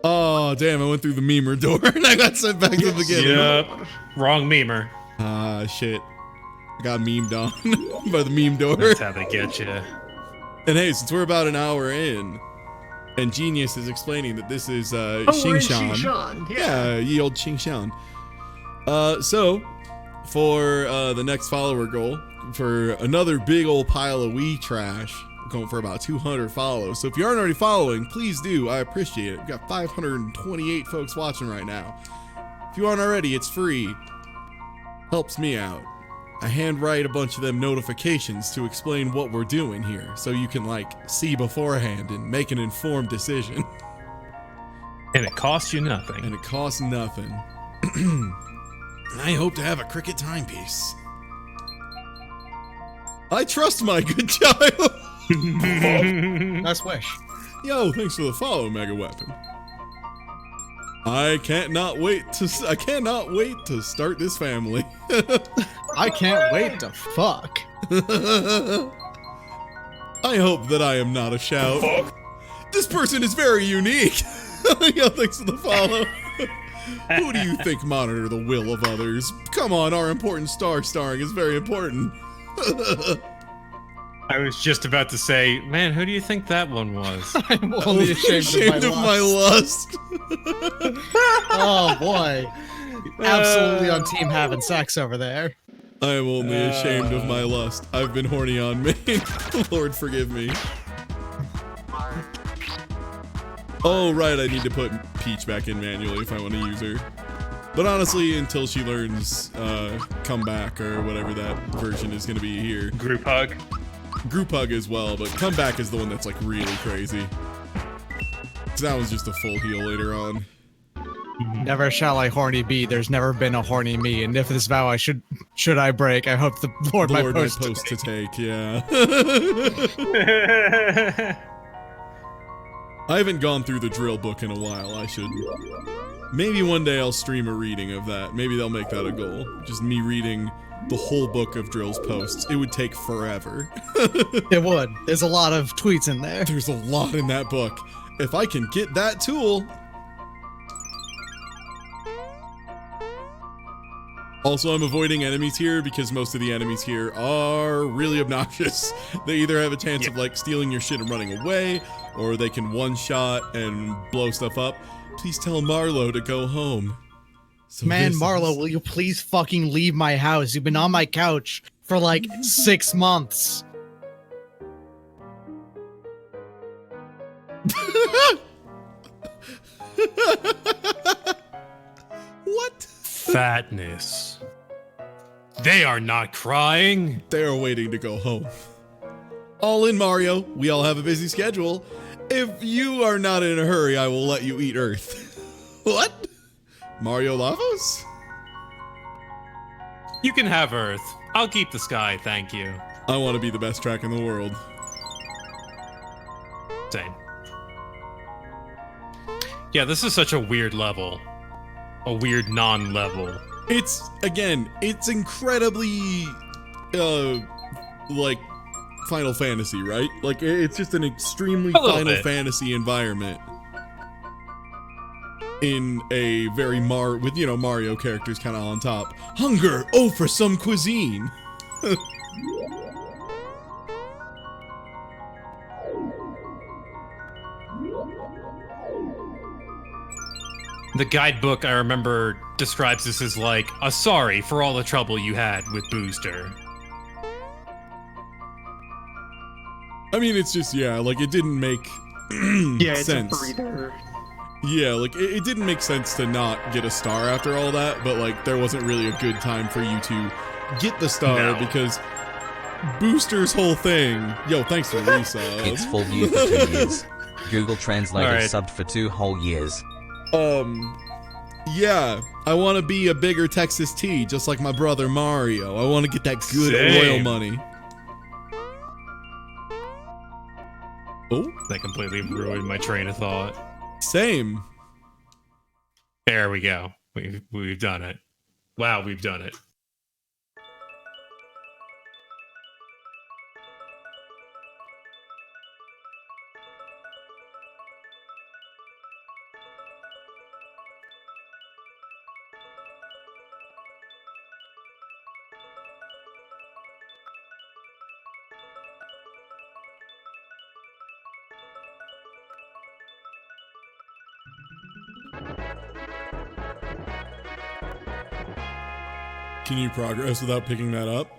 Oh, damn, I went through the memer door and I got sent back to the beginning. Yep. Wrong memer. Ah, shit. I got memed on by the meme door. That's how they get you. And hey, since we're about an hour in, and Genius is explaining that this is we're in Xingshan. Yeah, ye old Xingshan. So, for the next follower goal, for another big old pile of wee trash, we're going for about 200 follows. So if you aren't already following, please do. I appreciate it. We've got 528 folks watching right now. If you aren't already, it's free. Helps me out. I handwrite a bunch of them notifications to explain what we're doing here, so you can like see beforehand and make an informed decision. And it costs you nothing. And it costs nothing. I hope to have a cricket timepiece. I trust my good child. Nice wish. Yo, thanks for the follow, Mega Weapon. I cannot wait to start this family. I can't wait to fuck. I hope that I am not a shout. This person is very unique. Yo, thanks for the follow. Who do you think monitor the will of others? Come on, our important star starring is very important. I was just about to say, man, who do you think that one was? I'm only ashamed of my lust. Oh boy. Absolutely on team having sex over there. I am only ashamed of my lust. I've been horny on me. Lord forgive me. Oh right, I need to put Peach back in manually if I want to use her. But honestly, until she learns comeback or whatever that version is going to be here. Group hug. Group hug as well, but comeback is the one that's like really crazy. So that was just a full heal later on. Never shall I horny be, there's never been a horny me, and if this vow I should I break, I hope the Lord my post to take, yeah. I haven't gone through the drill book in a while, I should. Maybe one day I'll stream a reading of that. Maybe they'll make that a goal. Just me reading the whole book of Drill's posts. It would take forever. It would. There's a lot of tweets in there. There's a lot in that book. If I can get that tool. Also, I'm avoiding enemies here because most of the enemies here are really obnoxious. They either have a chance of like stealing your shit and running away, or they can one-shot and blow stuff up. Please tell Marlo to go home. So Man, Marlo, will you please fucking leave my house? You've been on my couch for like 6 months. What? Fatness. They are not crying. They're waiting to go home. All in, Mario. We all have a busy schedule. If you are not in a hurry, I will let you eat Earth. What? Mario Lavos? You can have Earth. I'll keep the sky, thank you. I want to be the best track in the world. Same. Yeah, this is such a weird level. A weird non-level. It's incredibly, like, Final Fantasy, right? Like, it's just an extremely Final Fantasy environment. In a very with, you know, Mario characters kind of on top. Hunger! Oh, for some cuisine! The guidebook, I remember, describes this as like a sorry for all the trouble you had with Booster. I mean, it's just, yeah, like, it didn't make It's sense. a breather. Yeah, like, it didn't make sense to not get a star after all that, but, like, there wasn't really a good time for you to get the star because Booster's whole thing... Yo, thanks for resub. It's full view for 2 years. Google Translator subbed for 2 whole years. Yeah, I want to be a bigger Texas T, just like my brother Mario. I want to get that good oil money. Oh, that completely ruined my train of thought. Same. There we go. We've done it. Wow, we've done it. Can you progress without picking that up?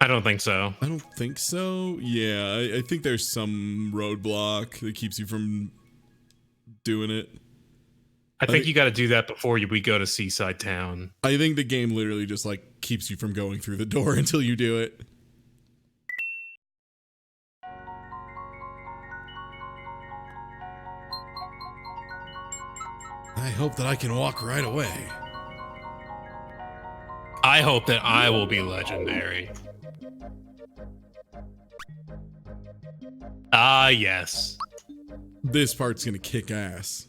I don't think so. I don't think so. Yeah, I think there's some roadblock that keeps you from doing it. I think you got to do that before we go to Seaside Town. I think the game literally just like keeps you from going through the door until you do it. I hope that I can walk right away. I hope that I will be legendary. Ah, yes. This part's gonna kick ass.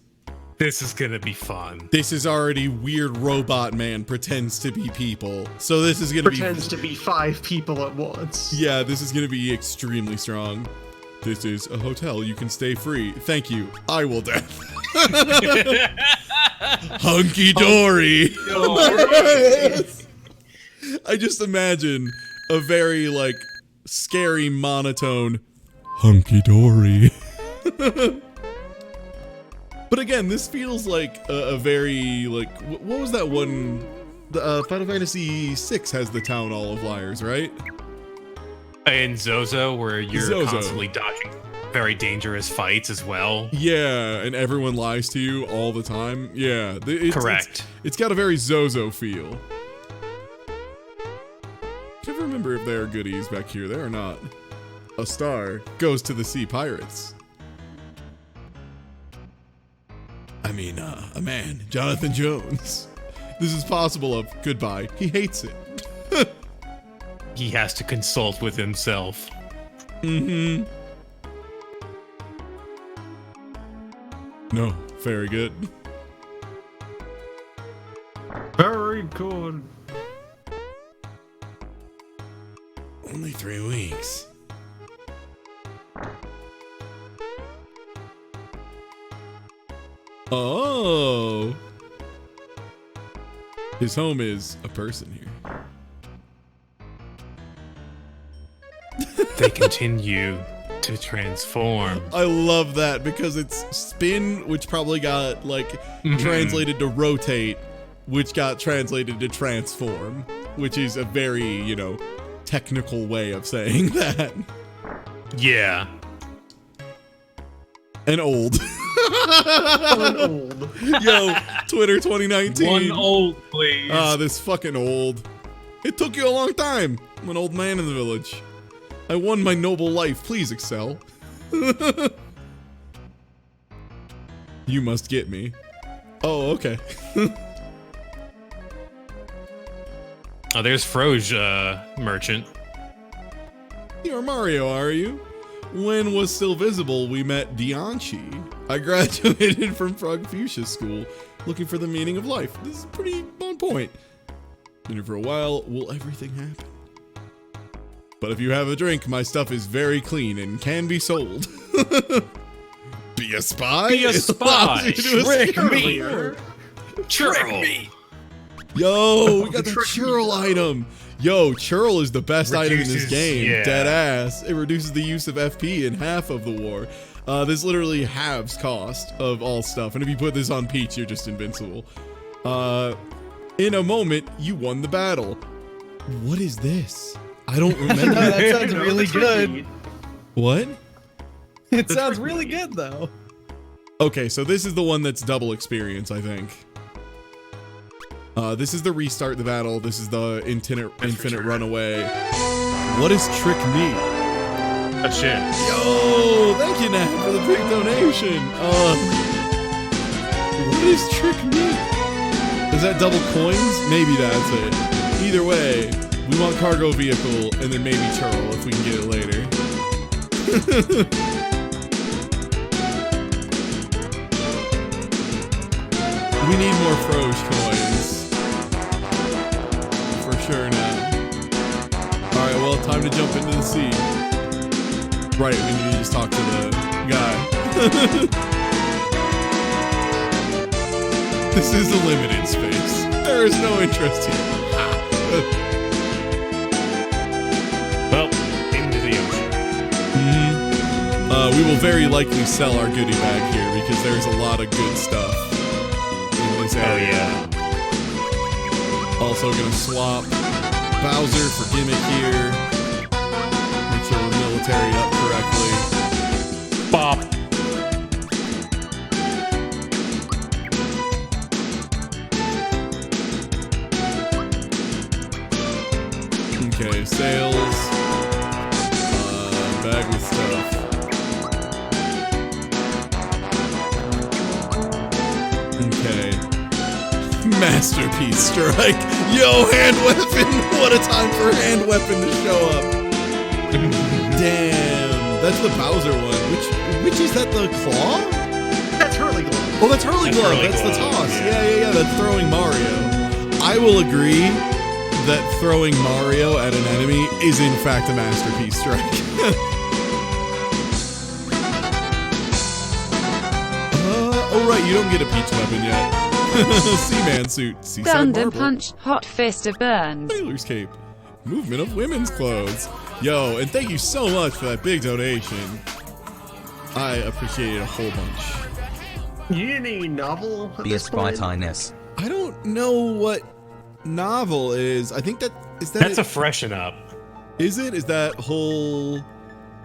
This is gonna be fun. This is already weird robot man pretends to be people. So this is gonna pretends to be 5 people at once. Yeah, this is gonna be extremely strong. This is a hotel. You can stay free. Thank you. I will death. Hunky dory. I just imagine a very like scary monotone hunky dory. But again, this feels like a very like what was that one? The Final Fantasy VI has the town hall of liars, right? In Zozo, where you're constantly dodging very dangerous fights as well. Yeah, and everyone lies to you all the time. Yeah, correct. It's got a very Zozo feel. Can't remember if there are goodies back here. There are not. A star goes to the Sea Pirates. I mean, a man, Jonathan Jones. This is possible of goodbye. He hates it. He has to consult with himself. Mm-hmm. No, very good. Very good. Only 3 weeks. Oh. His home is a person here. They continue To transform. I love that because it's spin, which probably got like translated to rotate, which got translated to transform, which is a very, you know, technical way of saying that. Yeah. And old. Old. Yo, Twitter 2019. One old, please. This fucking old. It took you a long time. I'm an old man in the village. I won my noble life. Please excel. You must get me. Oh, okay. Oh, there's Froge, merchant. You're Mario, are you? When was still visible, we met Dianchi. I graduated from Frog Fuchsia School, looking for the meaning of life. This is pretty on point. Been here for a while. Will everything happen? But if you have a drink, my stuff is very clean and can be sold. Be a spy? Be a spy. Trick me. Trick me. Yo, we got the churl item. Yo, churl is the best item in this game. Yeah. Dead ass. It reduces the use of FP in half of the war. This literally halves cost of all stuff. And if you put this on Peach, you're just invincible. In a moment, you won the battle. What is this? I don't remember. That sounds really good. What? It sounds really good though. Okay, so this is the one that's double experience, I think. This is the restart the battle. This is the infinite runaway. What is Trick Me? Oh shit. Yo, thank you, Nat, for the big donation. What is Trick Me? Is that double coins? Maybe that's it. Either way, we want cargo vehicle and then maybe churl if we can get it later. We need more Froge coins. For sure now. Alright, well, time to jump into the sea. Right, we need to just talk to the guy. This is a limited space. There is no interest here. Well, into the ocean. We will very likely sell our goodie bag here because there's a lot of good stuff in this Oh area. yeah. Also gonna swap Bowser for Gimmick here. Make sure we're military up correctly. Bop. Okay, sales. Bag with stuff. Okay. Masterpiece strike. Yo, hand weapon. What a time for hand weapon to show up. Damn. That's the Bowser one. Which is that, the claw? That's Hurley Glove. Oh, that's Hurley Glove. Hurley That's the Glove, toss. yeah. Yeah. That's throwing Mario. I will agree that throwing Mario at an enemy is in fact a masterpiece strike. Oh right, you don't get a Peach weapon yet. Seaman suit, seaside Thunder marble, punch, hot fist of burns. sailor's cape, movement of women's clothes. Yo, and thank you so much for that big donation. I appreciate it a whole bunch. You need any novel at Be a this point? spry-tiness. I don't know what novel is. I think That's it? a freshen up. Is it? Is that whole?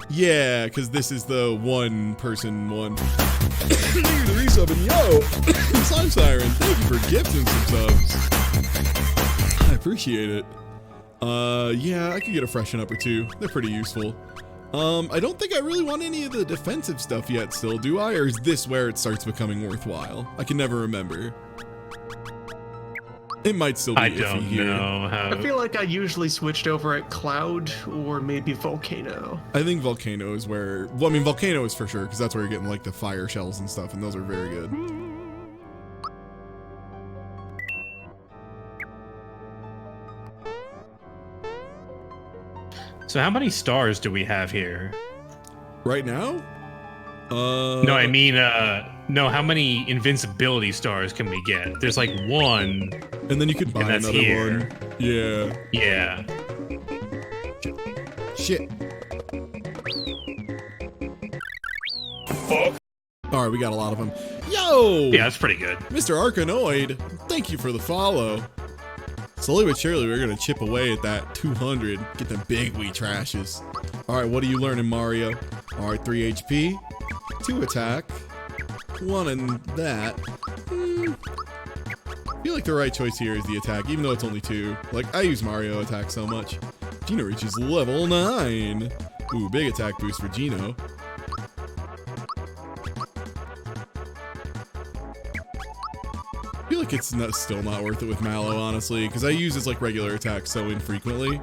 Yeah, because this is the one person one. Thank you for the resub and yo, Slime Siren. Thank you for gifting some subs. I appreciate it. Yeah, I could get a freshen up or two. They're pretty useful. I don't think I really want any of the defensive stuff yet. Still, do I? Or is this where it starts becoming worthwhile? I can never remember. It might still be I iffy don't here. know how. I feel like I usually switched over at Cloud or maybe Volcano. I think Volcano is where, well, I mean, Volcano is for sure, because that's where you're getting like the fire shells and stuff, and those are very good. So how many stars do we have here? Right now? No, I mean, no, how many invincibility stars can we get? There's like one. And then you could buy that's another here. one. Yeah. Yeah. Shit. All right, we got a lot of them. Yo! Yeah, that's pretty good. Mr. Arkanoid, thank you for the follow. Slowly but surely, we're going to chip away at that 200. Get them big wee trashes. All right, what are you learning, Mario? All right, 3 HP, 2 attack, 1 in that. I feel like the right choice here is the attack, even though it's only 2. Like, I use Mario attack so much. Gino reaches level 9. Ooh, big attack boost for Gino. I feel like it's still not worth it with Mallow, honestly, because I use his like regular attack so infrequently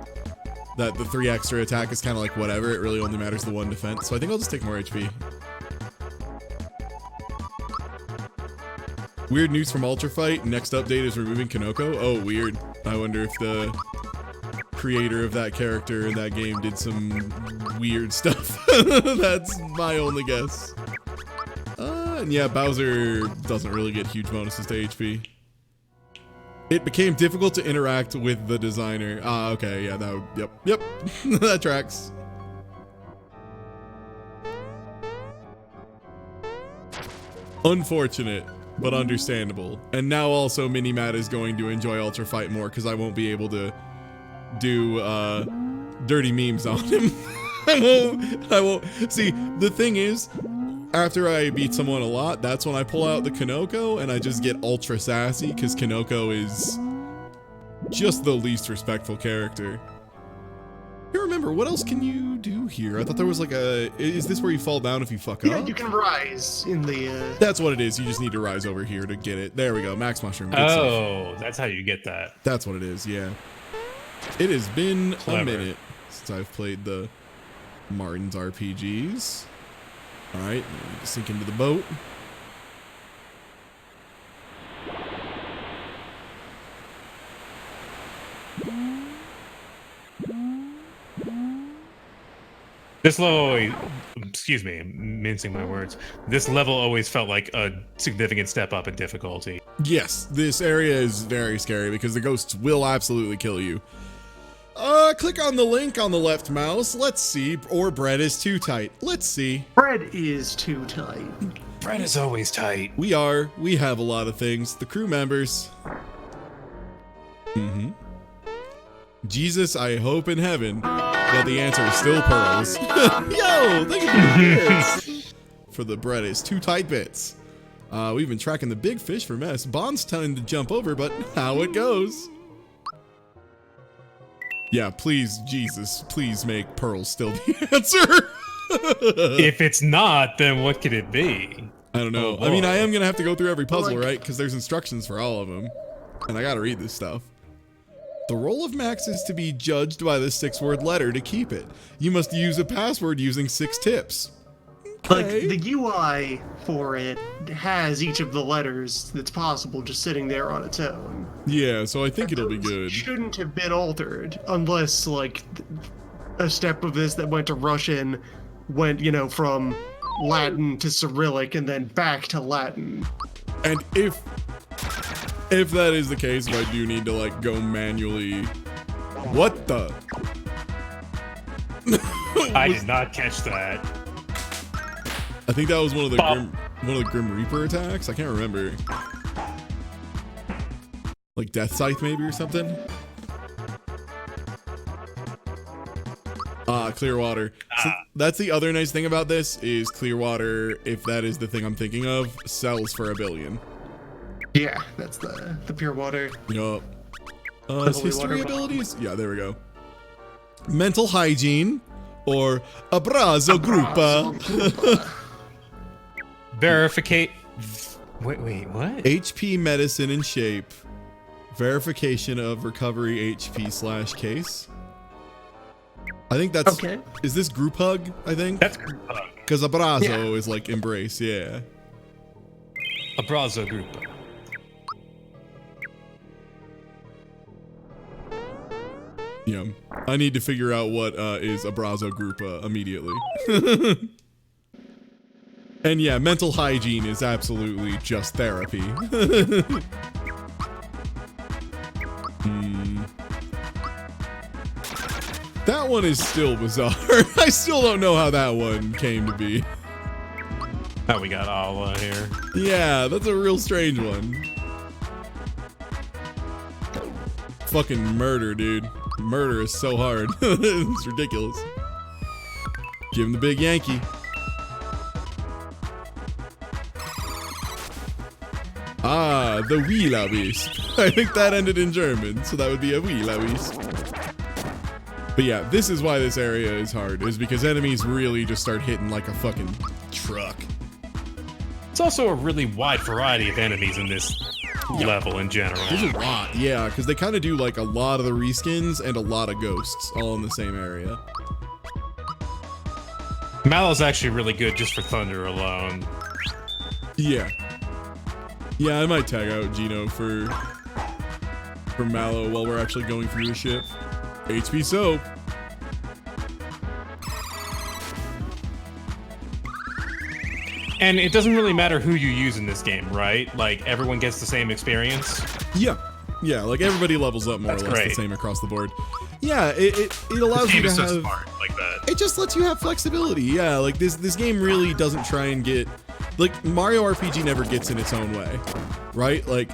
that the 3 extra attack is kind of like whatever. It really only matters the 1 defense. So I think I'll just take more HP. Weird news from Ultra Fight. Next update is removing Kanoko. Oh, weird. I wonder if the creator of that character in that game did some weird stuff. That's my only guess. And yeah, Bowser doesn't really get huge bonuses to HP. It became difficult to interact with the designer. Okay, yeah, that would, yep, that tracks. Unfortunate, but understandable. And now also Minimat is going to enjoy Ultra Fight more because I won't be able to do dirty memes on him. I won't. See, the thing is, after I beat someone a lot, that's when I pull out the Kanoko and I just get ultra sassy because Kanoko is just the least respectful character. I can't remember, what else can you do here? I thought there was like a, is this where you fall down if you fuck up? Yeah, you can rise in the... That's what it is, you just need to rise over here to get it. There we go, Max Mushroom. Good Oh, stuff. that's how you get that. That's what it is, yeah. It has been Clever. a minute since I've played the Martin's RPGs. All right, sink into the boat. This level always, excuse me, I'm mincing my words. This level always felt like a significant step up in difficulty. Yes, this area is very scary because the ghosts will absolutely kill you. Click on the link on the left mouse. Let's see. Or bread is too tight. Let's see. Bread is too tight. Bread is always tight. We have a lot of things. The crew members. Jesus, I hope in heaven that the answer is still pearls. Yo, thank you for the bits. For the bread is too tight bits. We've been tracking the big fish for mess. Bond's telling to jump over, but how it goes. Yeah, please, Jesus, please make pearls still the answer. If it's not, then what could it be? I don't know. Oh, I mean, boy. I am going to have to go through every puzzle, Like- right? Because there's instructions for all of them. And I got to read this stuff. The role of Max is to be judged by the 6-word letter to keep it. You must use a password using 6 tips. Like, Okay. the UI for it has each of the letters that's possible just sitting there on its own. Yeah, so I think it'll be good. Shouldn't have been altered unless, like, a step of this that went to Russian went, you know, from Latin to Cyrillic and then back to Latin. And if that is the case, if I do need to, like, go manually... What the? I did not catch that. I think that was one of the Bob. Grim Reaper attacks. I can't remember. Like Death Scythe maybe or something. Clearwater. So that's the other nice thing about this is Clearwater, if that is the thing I'm thinking of, sells for $1 billion. Yeah, that's the pure water. Yup. holy History water abilities? Yeah, there we go. Mental hygiene or abrazo gruppa. Verificate. Wait, what? HP medicine and shape. Verification of recovery HP / case. I think that's... Okay. Is this group hug, I think? That's group hug. Because abrazo Yeah. is like embrace, yeah. Abrazo group. Yeah. I need to figure out what is abrazo group immediately. And yeah, mental hygiene is absolutely just therapy. That one is still bizarre. I still don't know how that one came to be. Oh, we got Allah here. Yeah, that's a real strange one. Fucking murder, dude. Murder is so hard. It's ridiculous. Give him the big Yankee. Ah, the Wheelawisp. I think that ended in German, so that would be a Wheelawisp. But yeah, this is why this area is hard, is because enemies really just start hitting like a fucking truck. It's also a really wide variety of enemies in this level in general. There's a lot, yeah, because they kind of do like a lot of the reskins and a lot of ghosts all in the same area. Mallow's actually really good just for Thunder alone. Yeah. Yeah, I might tag out Gino for Mallow while we're actually going through the ship. HP soap. And it doesn't really matter who you use in this game, right? Like, everyone gets the same experience? Yeah. Yeah, like everybody levels up more or less the same across the board. Yeah, it allows you to have... so smart like that. It just lets you have flexibility. Yeah, like this game really doesn't try and get... Like, Mario RPG never gets in its own way, right? Like,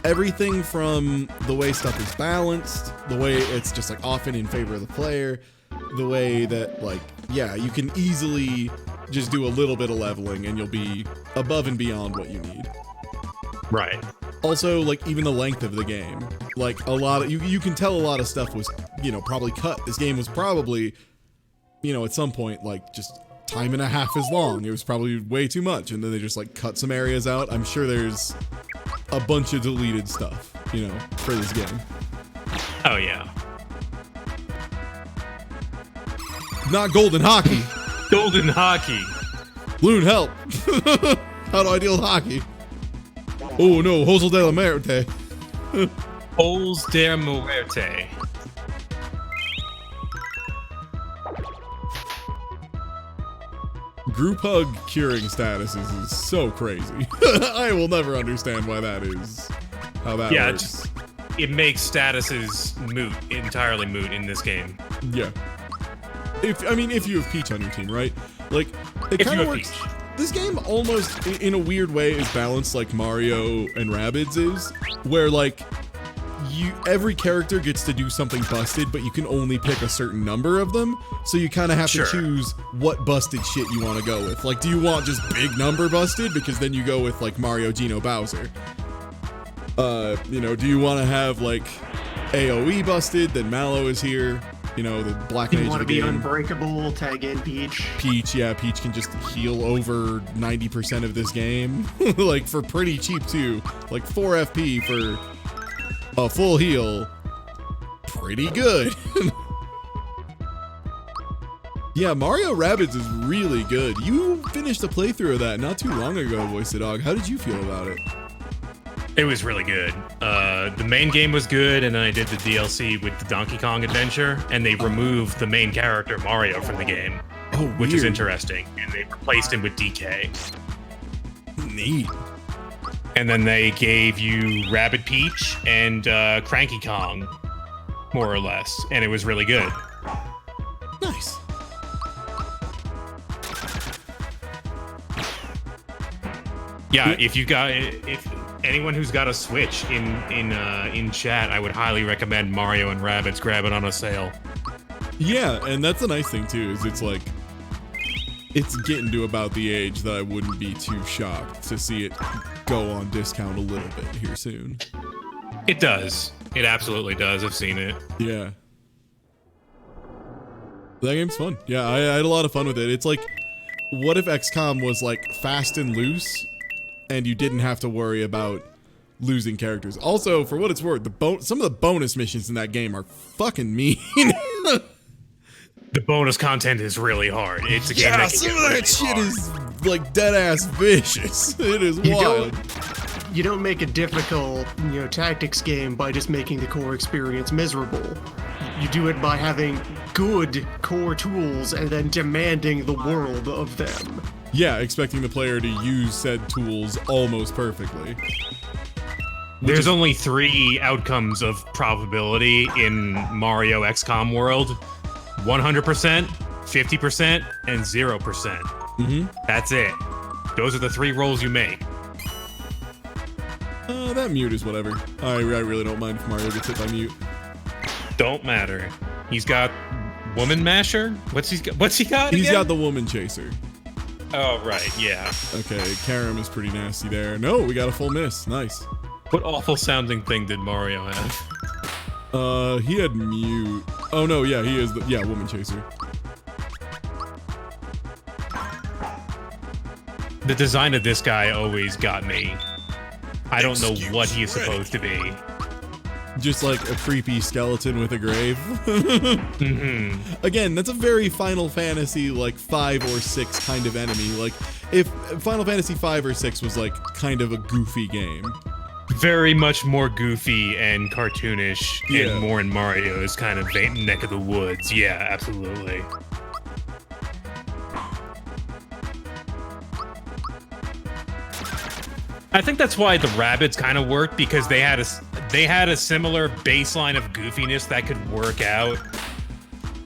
everything from the way stuff is balanced, the way it's just, like, often in favor of the player, the way that, like, yeah, you can easily just do a little bit of leveling and you'll be above and beyond what you need. Right. Also, like, even the length of the game. Like, a lot of... You can tell a lot of stuff was, you know, probably cut. This game was probably, you know, at some point, like, just... time and a half as long. It was probably way too much, and then they just like cut some areas out. I'm sure there's a bunch of deleted stuff, you know, for this game. Oh yeah. Not golden hockey. Golden hockey. Loon, help. How do I deal with hockey? Oh no, Hosel de la Muerte. Holes de Muerte. Group hug curing statuses is so crazy. I will never understand why that is. How that works. It makes statuses entirely moot in this game. Yeah. If you have Peach on your team, right? Like, it kind of works. Peach. This game almost, in a weird way, is balanced like Mario and Rabbids is, where like every character gets to do something busted, but you can only pick a certain number of them. So you kind of have to choose what busted shit you want to go with. Like, do you want just big number busted? Because then you go with like Mario, Geno, Bowser. You know, do you want to have like AoE busted? Then Mallow is here. You know, the Black Mage of the game. You want to be unbreakable, tag in Peach. Peach, yeah, Peach can just heal over 90% of this game. Like, for pretty cheap too. Like 4 FP for a full heal. Pretty good. Yeah, Mario Rabbids is really good. You finished a playthrough of that not too long ago, Voice the Dog. How did you feel about it? It was really good. The main game was good, and then I did the DLC with the Donkey Kong adventure, and they removed the main character, Mario, from the game. Oh, which is weird. interesting. And they replaced him with DK. Neat. And then they gave you Rabbid Peach and Cranky Kong, more or less. And it was really good. Nice. Yeah, if anyone who's got a Switch in chat, I would highly recommend Mario and Rabbids grab it on a sale. Yeah, and that's a nice thing too, is it's like, it's getting to about the age that I wouldn't be too shocked to see it go on discount a little bit here soon. It does. It absolutely does. I've seen it. Yeah. That game's fun. Yeah, I had a lot of fun with it. It's like, what if XCOM was like fast and loose, and you didn't have to worry about losing characters? Also, for what it's worth, some of the bonus missions in that game are fucking mean. The bonus content is really hard. It's a game that can some get of that really shit hard. is like dead ass vicious. It is wild. You don't make a difficult, tactics game by just making the core experience miserable. You do it by having good core tools and then demanding the world of them. Yeah, expecting the player to use said tools almost perfectly. There's only 3 outcomes of probability in Mario XCOM world. 100%, 50%, and 0%. Mm-hmm. That's it. Those are the 3 rolls you make. That mute is whatever. I really don't mind if Mario gets hit by mute. Don't matter. He's got Woman Masher? What's he got He's again? got the Woman Chaser. Oh, right, yeah. Okay, Karam is pretty nasty there. No, we got a full miss. Nice. What awful sounding thing did Mario have? He had mute. Oh no, yeah, he is Woman Chaser. The design of this guy always got me. I don't know what he is supposed to be. Just like a creepy skeleton with a grave. Again, that's a very Final Fantasy like 5 or 6 kind of enemy. Like if Final Fantasy 5 or 6 was like kind of a goofy game. Very much more goofy and cartoonish and more in Mario's kind of neck of the woods. Yeah, absolutely. I think that's why the rabbits kind of worked, because they had a similar baseline of goofiness that could work out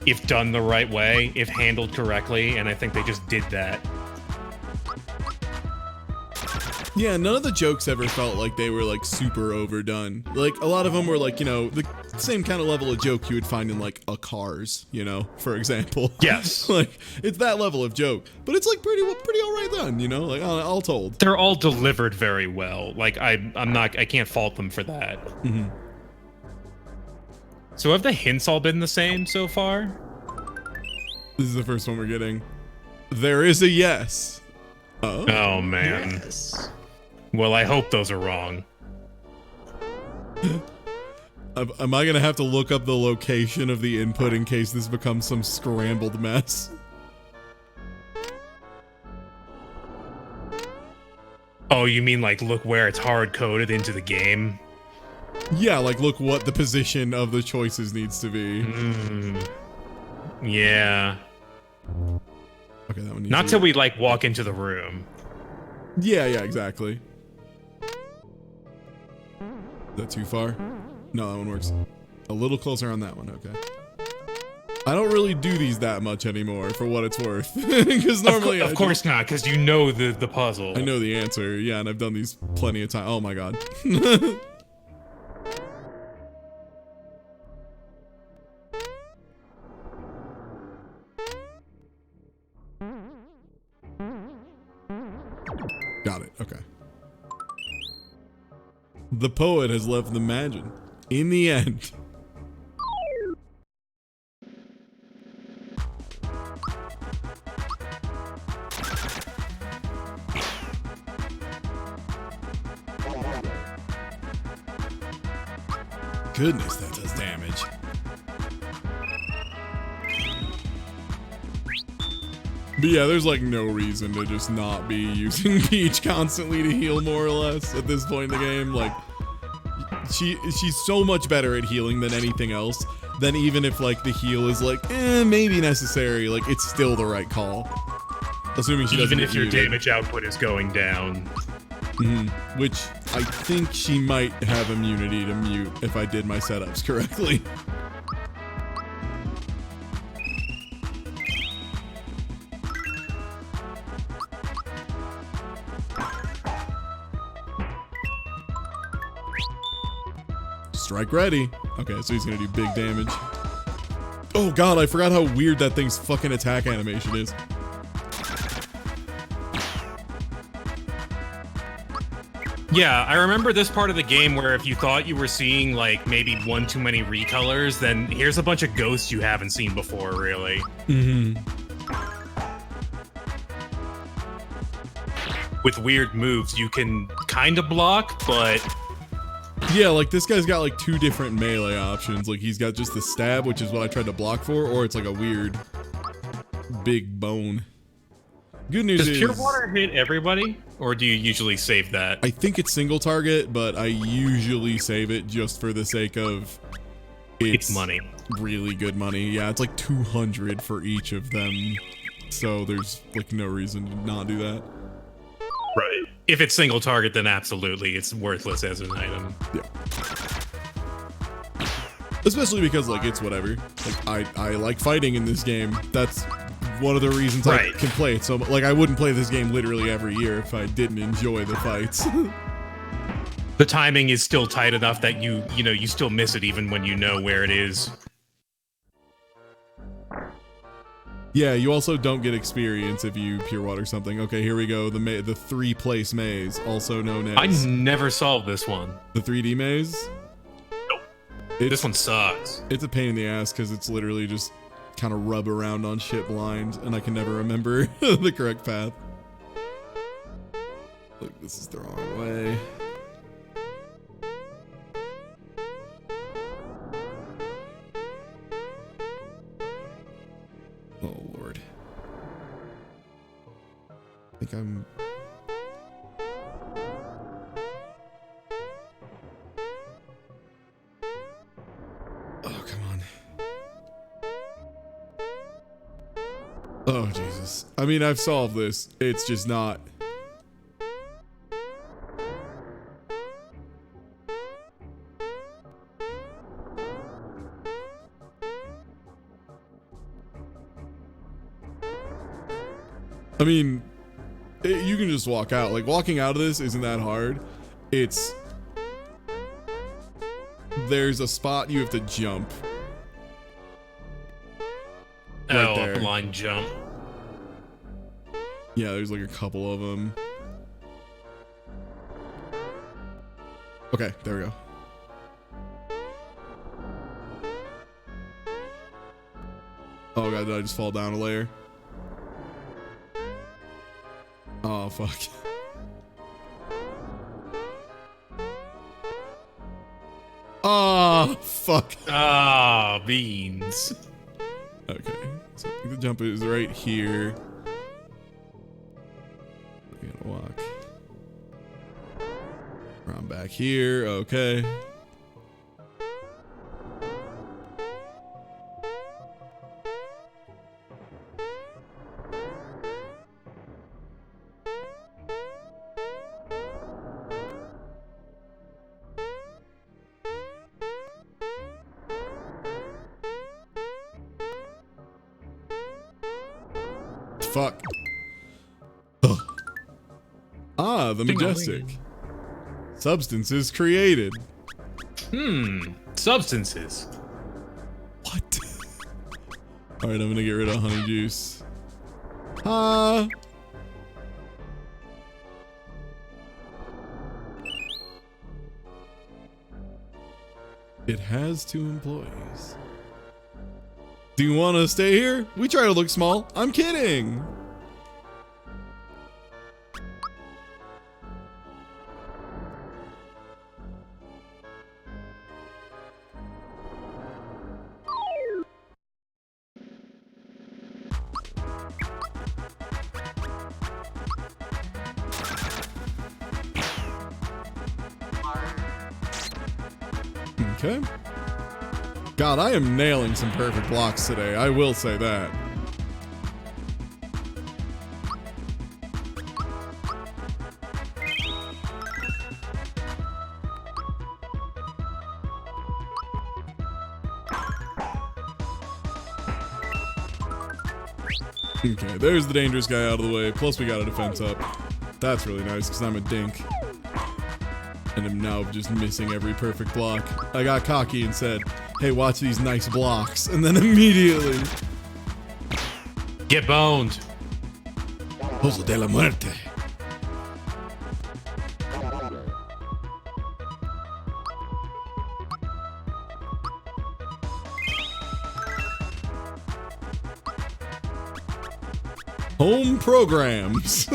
if done the right way, if handled correctly, and I think they just did that. Yeah, none of the jokes ever felt like they were like super overdone. Like a lot of them were like, you know, the same kind of level of joke you would find in like a Cars, you know, for example. Yes. Like it's that level of joke, but it's like pretty all right done, you know, like all told. They're all delivered very well. Like I can't fault them for that. So have the hints all been the same so far? This is the first one we're getting. There is a yes. Oh man. Yes. Well, I hope those are wrong. Am I gonna have to look up the location of the input in case this becomes some scrambled mess? Oh, you mean like look where it's hard coded into the game? Yeah, like look what the position of the choices needs to be. Yeah. Okay, that one needs Not to till we like walk into the room. Yeah, exactly. Is that too far? No, that one works. A little closer on that one, okay. I don't really do these that much anymore, for what it's worth. Because normally of course not, because you know the puzzle. I know the answer, yeah, and I've done these plenty of times. Oh my god. Got it, okay. The poet has left the mansion. In the end. Goodness, that does damage. But yeah, there's like no reason to just not be using Peach constantly to heal, more or less, at this point in the game. Like, she's so much better at healing than anything else, then even if like the heal is like, maybe necessary, like it's still the right call. Assuming she doesn't even if your muted. damage output is going down. Which I think she might have immunity to mute if I did my setups correctly. Strike ready. Okay, so he's gonna do big damage. Oh god, I forgot how weird that thing's fucking attack animation is. Yeah, I remember this part of the game where if you thought you were seeing like maybe one too many recolors, then here's a bunch of ghosts you haven't seen before, really. With weird moves you can kind of block, but Yeah, like this guy's got like 2 different melee options. Like he's got just the stab, which is what I tried to block for, or it's like a weird big bone. Good news does is Pure Water hit everybody, or do you usually save that? I think it's single target, but I usually save it just for the sake of It's money. Really good money. Yeah, it's like 200 for each of them. So there's like no reason to not do that. Right. If it's single target, then absolutely, it's worthless as an item. Yeah. Especially because like it's whatever. Like I like fighting in this game. That's one of the reasons I Right. can play it so much. Like, I wouldn't play this game literally every year if I didn't enjoy the fights. The timing is still tight enough that you still miss it even when you know where it is. Yeah, you also don't get experience if you pure water something. Okay, here we go. The 3-place maze, also known as... I never solved this one. The 3D maze? Nope. It's, This one sucks. It's a pain in the ass because it's literally just kind of rub around on shit blind, and I can never remember the correct path. Look, this is the wrong way. Oh, Lord. I think I'm... Oh, come on. Oh, Jesus. I mean, I've solved this. It's just not... I mean, you can just walk out. Like, walking out of this isn't that hard. It's... There's a spot you have to jump. Right there. A blind jump. Yeah, there's like a couple of them. Okay, there we go. Oh god, did I just fall down a layer? Oh, fuck. Oh, fuck. Ah, beans. Okay, so the jump is right here. I'm gonna walk around back here. Okay. Fuck. Ugh. Ah, the majestic. Substances created. Substances. What? Alright, I'm gonna get rid of honey juice. It has 2 employees. Do you want to stay here? We try to look small. I'm kidding. Okay. God, I am nailing some perfect blocks today. I will say that. Okay, there's the dangerous guy out of the way. Plus we got a defense up. That's really nice because I'm a dink. And I'm now just missing every perfect block. I got cocky and said, hey, watch these nice blocks. And then immediately... Get boned. Pozo de la muerte. Home programs.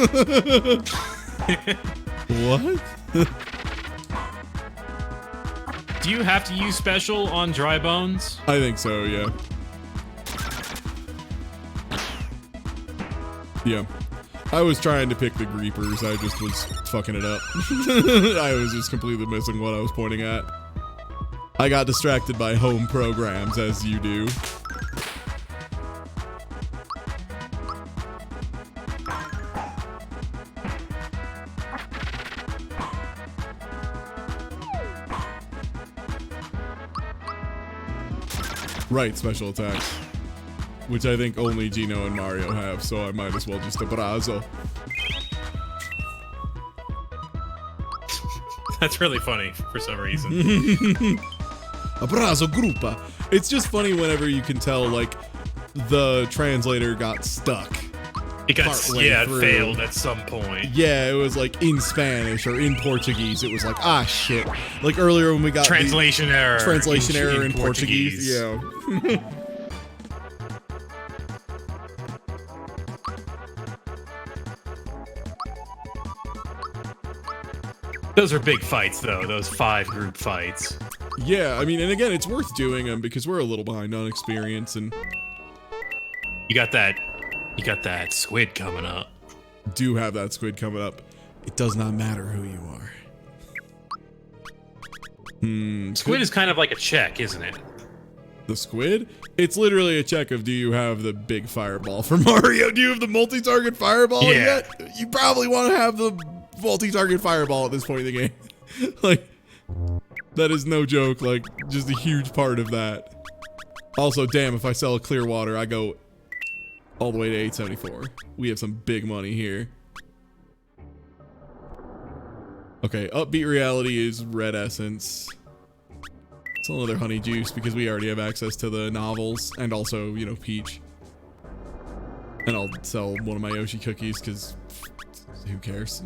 What? Do you have to use special on dry bones? I think so, yeah. Yeah. I was trying to pick the Greepers, I just was fucking it up. I was just completely missing what I was pointing at. I got distracted by home programs, as you do. Right, special attacks. which I think only Gino and Mario have, so I might as well just abrazo. That's really funny for some reason. Abrazo gruppa. It's just funny whenever you can tell, like, the translator got stuck. It failed at some point. Yeah, it was like in Spanish or in Portuguese. It was like, ah, shit. Like earlier when we got translation error. Translation error in Portuguese. Yeah. Those are big fights, though. Those 5 group fights. Yeah, I mean, and again, it's worth doing them because we're a little behind on experience, and you got that squid coming up. Do have that squid coming up. It does not matter who you are. Squid is kind of like a check, isn't it? The squid? It's literally a check of, do you have the big fireball for Mario? Do you have the multi-target fireball yet? You probably want to have the multi-target fireball at this point in the game. Like, that is no joke. Like, just a huge part of that. Also, damn, if I sell a clear water, I go all the way to 874. We have some big money here. Okay, upbeat reality is red essence. It's another honey juice because we already have access to the novels and also, you know, peach. And I'll sell one of my Yoshi cookies because who cares?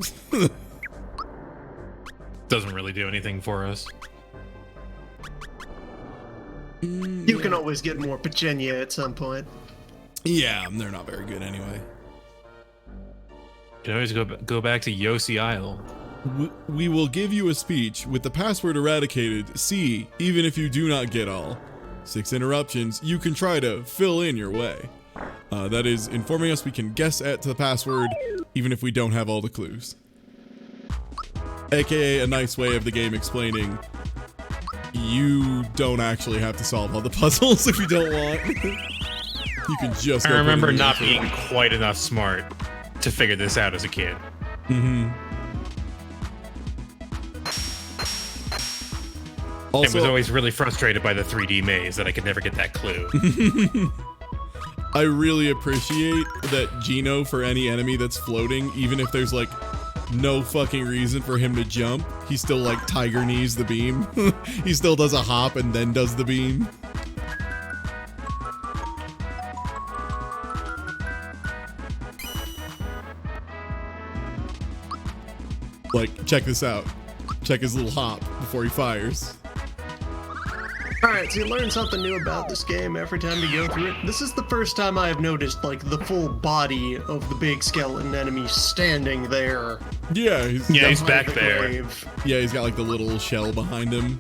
Doesn't really do anything for us. You can always get more Pechenia at some point. Yeah, they're not very good anyway. You can always go back to Yoshi Isle. We will give you a speech with the password eradicated. See, even if you do not get all 6 interruptions, you can try to fill in your way. That is informing us we can guess at the password even if we don't have all the clues. AKA a nice way of the game explaining you don't actually have to solve all the puzzles if you don't want. You can just go. I remember not being quite enough smart to figure this out as a kid. Also, I was always really frustrated by the 3D maze that I could never get that clue. I really appreciate that Gino, for any enemy that's floating, even if there's like no fucking reason for him to jump, he still like tiger knees the beam. He still does a hop and then does the beam. Like, check this out. Check his little hop before he fires. Alright, so you learn something new about this game every time you go through it. This is the first time I have noticed, like, the full body of the big skeleton enemy standing there. Yeah, he's back there. Yeah, he's got, like, the little shell behind him.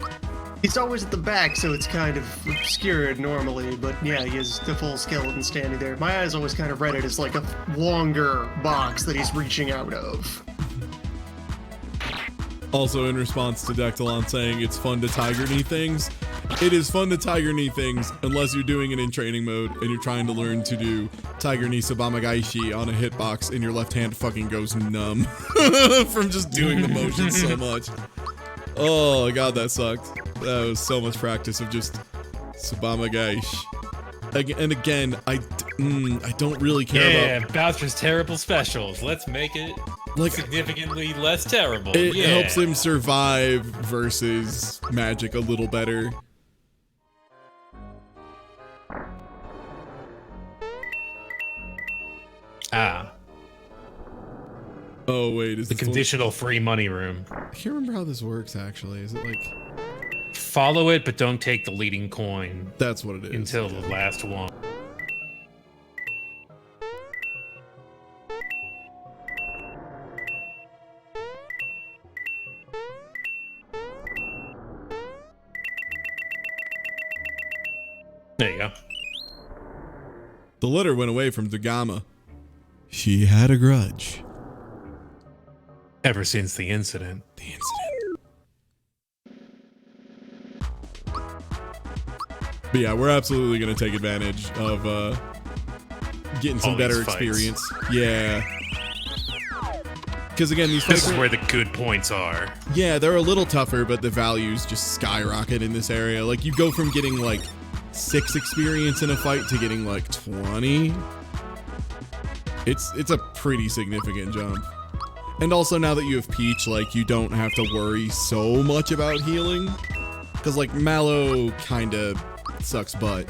He's always at the back, so it's kind of obscured normally, but yeah, he has the full skeleton standing there. My eyes always kind of read it as, like, a longer box that he's reaching out of. Also, in response to Dectalon saying it's fun to tiger knee things, it is fun to tiger knee things unless you're doing it in training mode and you're trying to learn to do tiger knee sabamagaishi on a hitbox and your left hand fucking goes numb from just doing the motion so much. Oh god, that sucked. That was so much practice of just sabamagaishi. And again, I don't really care about Bowser's terrible specials. Let's make it like significantly less terrible. It helps him survive versus magic a little better. Oh wait, is the conditional free money room? I can't remember how this works actually. Is it like follow it, but don't take the leading coin? That's what it is. Until the last one. There you go. The letter went away from Dagama. She had a grudge. Ever since the incident. But yeah, we're absolutely going to take advantage of getting some better experience. Yeah. Because again, these this is where the good points are. Yeah, they're a little tougher, but the values just skyrocket in this area. Like, you go from getting like 6 experience in a fight to getting like 20. It's a pretty significant jump. And also now that you have Peach, like you don't have to worry so much about healing. Cause like Mallow kinda sucks butt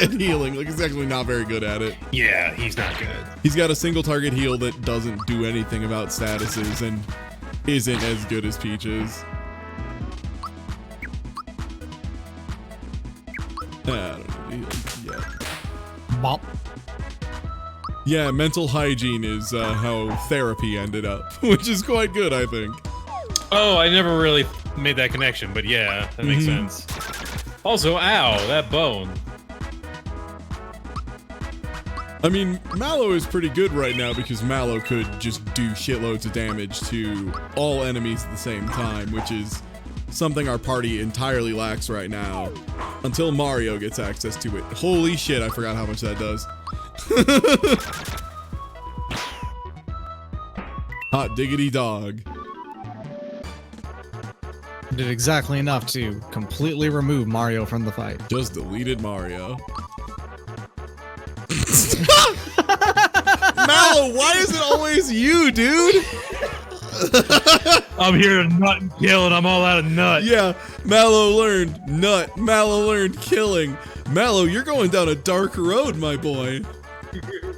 at healing. Like he's actually not very good at it. Yeah, he's not good. He's got a single target heal that doesn't do anything about statuses and isn't as good as Peach's. I don't know yet. Bop. Yeah, mental hygiene is how therapy ended up, which is quite good, I think. Oh, I never really made that connection, but yeah, that makes sense. Also, ow, that bone. I mean, Mallow is pretty good right now because Mallow could just do shitloads of damage to all enemies at the same time, which is something our party entirely lacks right now until Mario gets access to it. Holy shit, I forgot how much that does. Hot diggity dog. Did exactly enough to completely remove Mario from the fight. Just deleted Mario. Mallow, why is it always you, dude? I'm here to nut and kill, and I'm all out of nut. Yeah, Mallow learned nut. Mallow learned killing. Mallow, you're going down a dark road, my boy.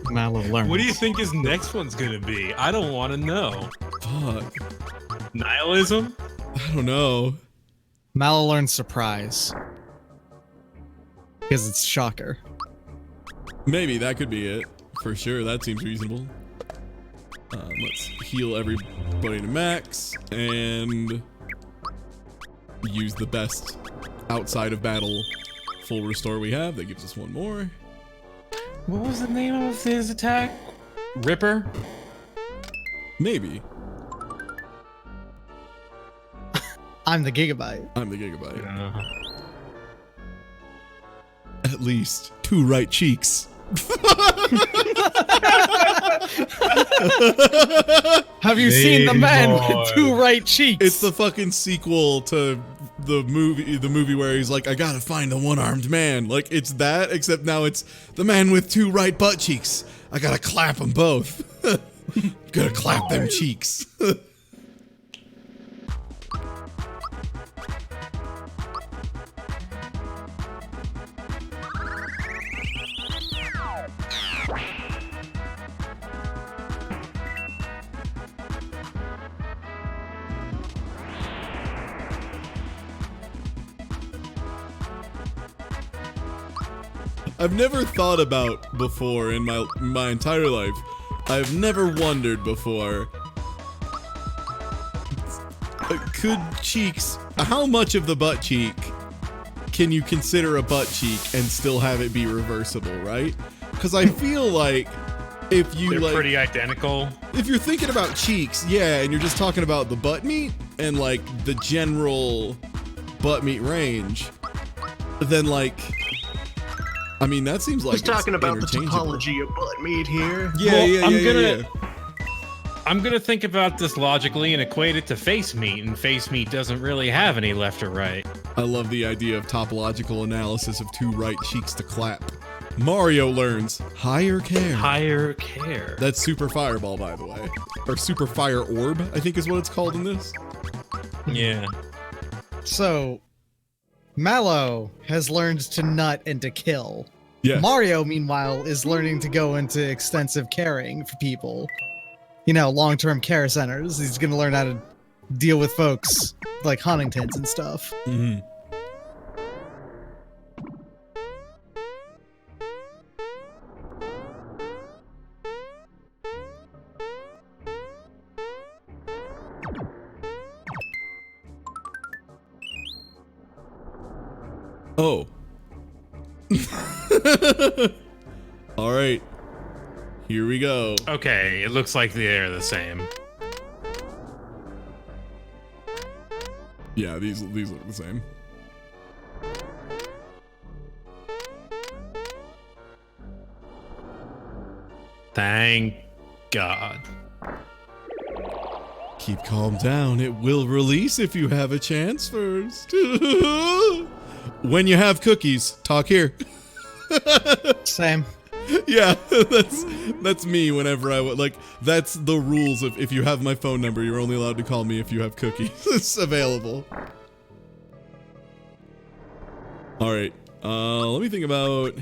Mallow learns. What do you think his next one's gonna be? I don't want to know. Fuck. Nihilism? I don't know. Mallow learns surprise. Because it's shocker. Maybe that could be it. For sure, that seems reasonable. Let's heal everybody to max and use the best outside of battle full restore we have. That gives us one more. What was the name of his attack? Ripper? Maybe. I'm the Gigabyte. I'm the Gigabyte. At least 2 right cheeks. Have you seen the man with 2 right cheeks? It's the fucking sequel to the movie where he's like, I gotta find the one-armed man. Like, it's that, except now it's the man with 2 right butt cheeks. I gotta clap them both. Gotta clap them cheeks. I've never thought about before in my entire life. I've never wondered before. Could cheeks? How much of the butt cheek can you consider a butt cheek and still have it be reversible, right? Because I feel like if you They're pretty identical. If you're thinking about cheeks, yeah, and you're just talking about the butt meat and like the general butt meat range, then like. I mean, that seems like He's talking about the interchangeable. topology of butt meat here. Yeah, I'm gonna think about this logically and equate it to face meat, and face meat doesn't really have any left or right. I love the idea of topological analysis of 2 right cheeks to clap. Mario learns higher care. Higher care. That's Super Fireball, by the way. Or Super Fire Orb, I think is what it's called in this. Yeah. So, Mallow has learned to nut and to kill. Yes. Mario, meanwhile, is learning to go into extensive caring for people. You know, long-term care centers. He's gonna learn how to deal with folks like Huntingtons and stuff. Mm-hmm. Oh. All right. Here we go. Okay, it looks like they're the same. Yeah, these look the same. Thank God. Keep calm down. It will release if you have a chance first. when you have cookies, talk here. Same. Yeah, that's me whenever I would, like, that's the rules of if you have my phone number, you're only allowed to call me if you have cookies available. Alright, let me think about,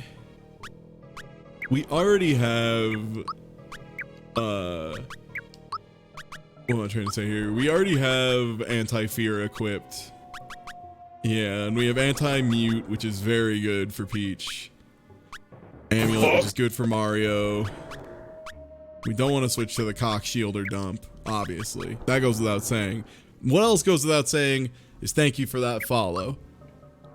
we already have, what am I trying to say here? We already have anti-fear equipped. Yeah, and we have anti-mute, which is very good for Peach. Amulet, which is good for Mario. We don't want to switch to the cock shield or dump, obviously. That goes without saying. What else goes without saying is thank you for that follow.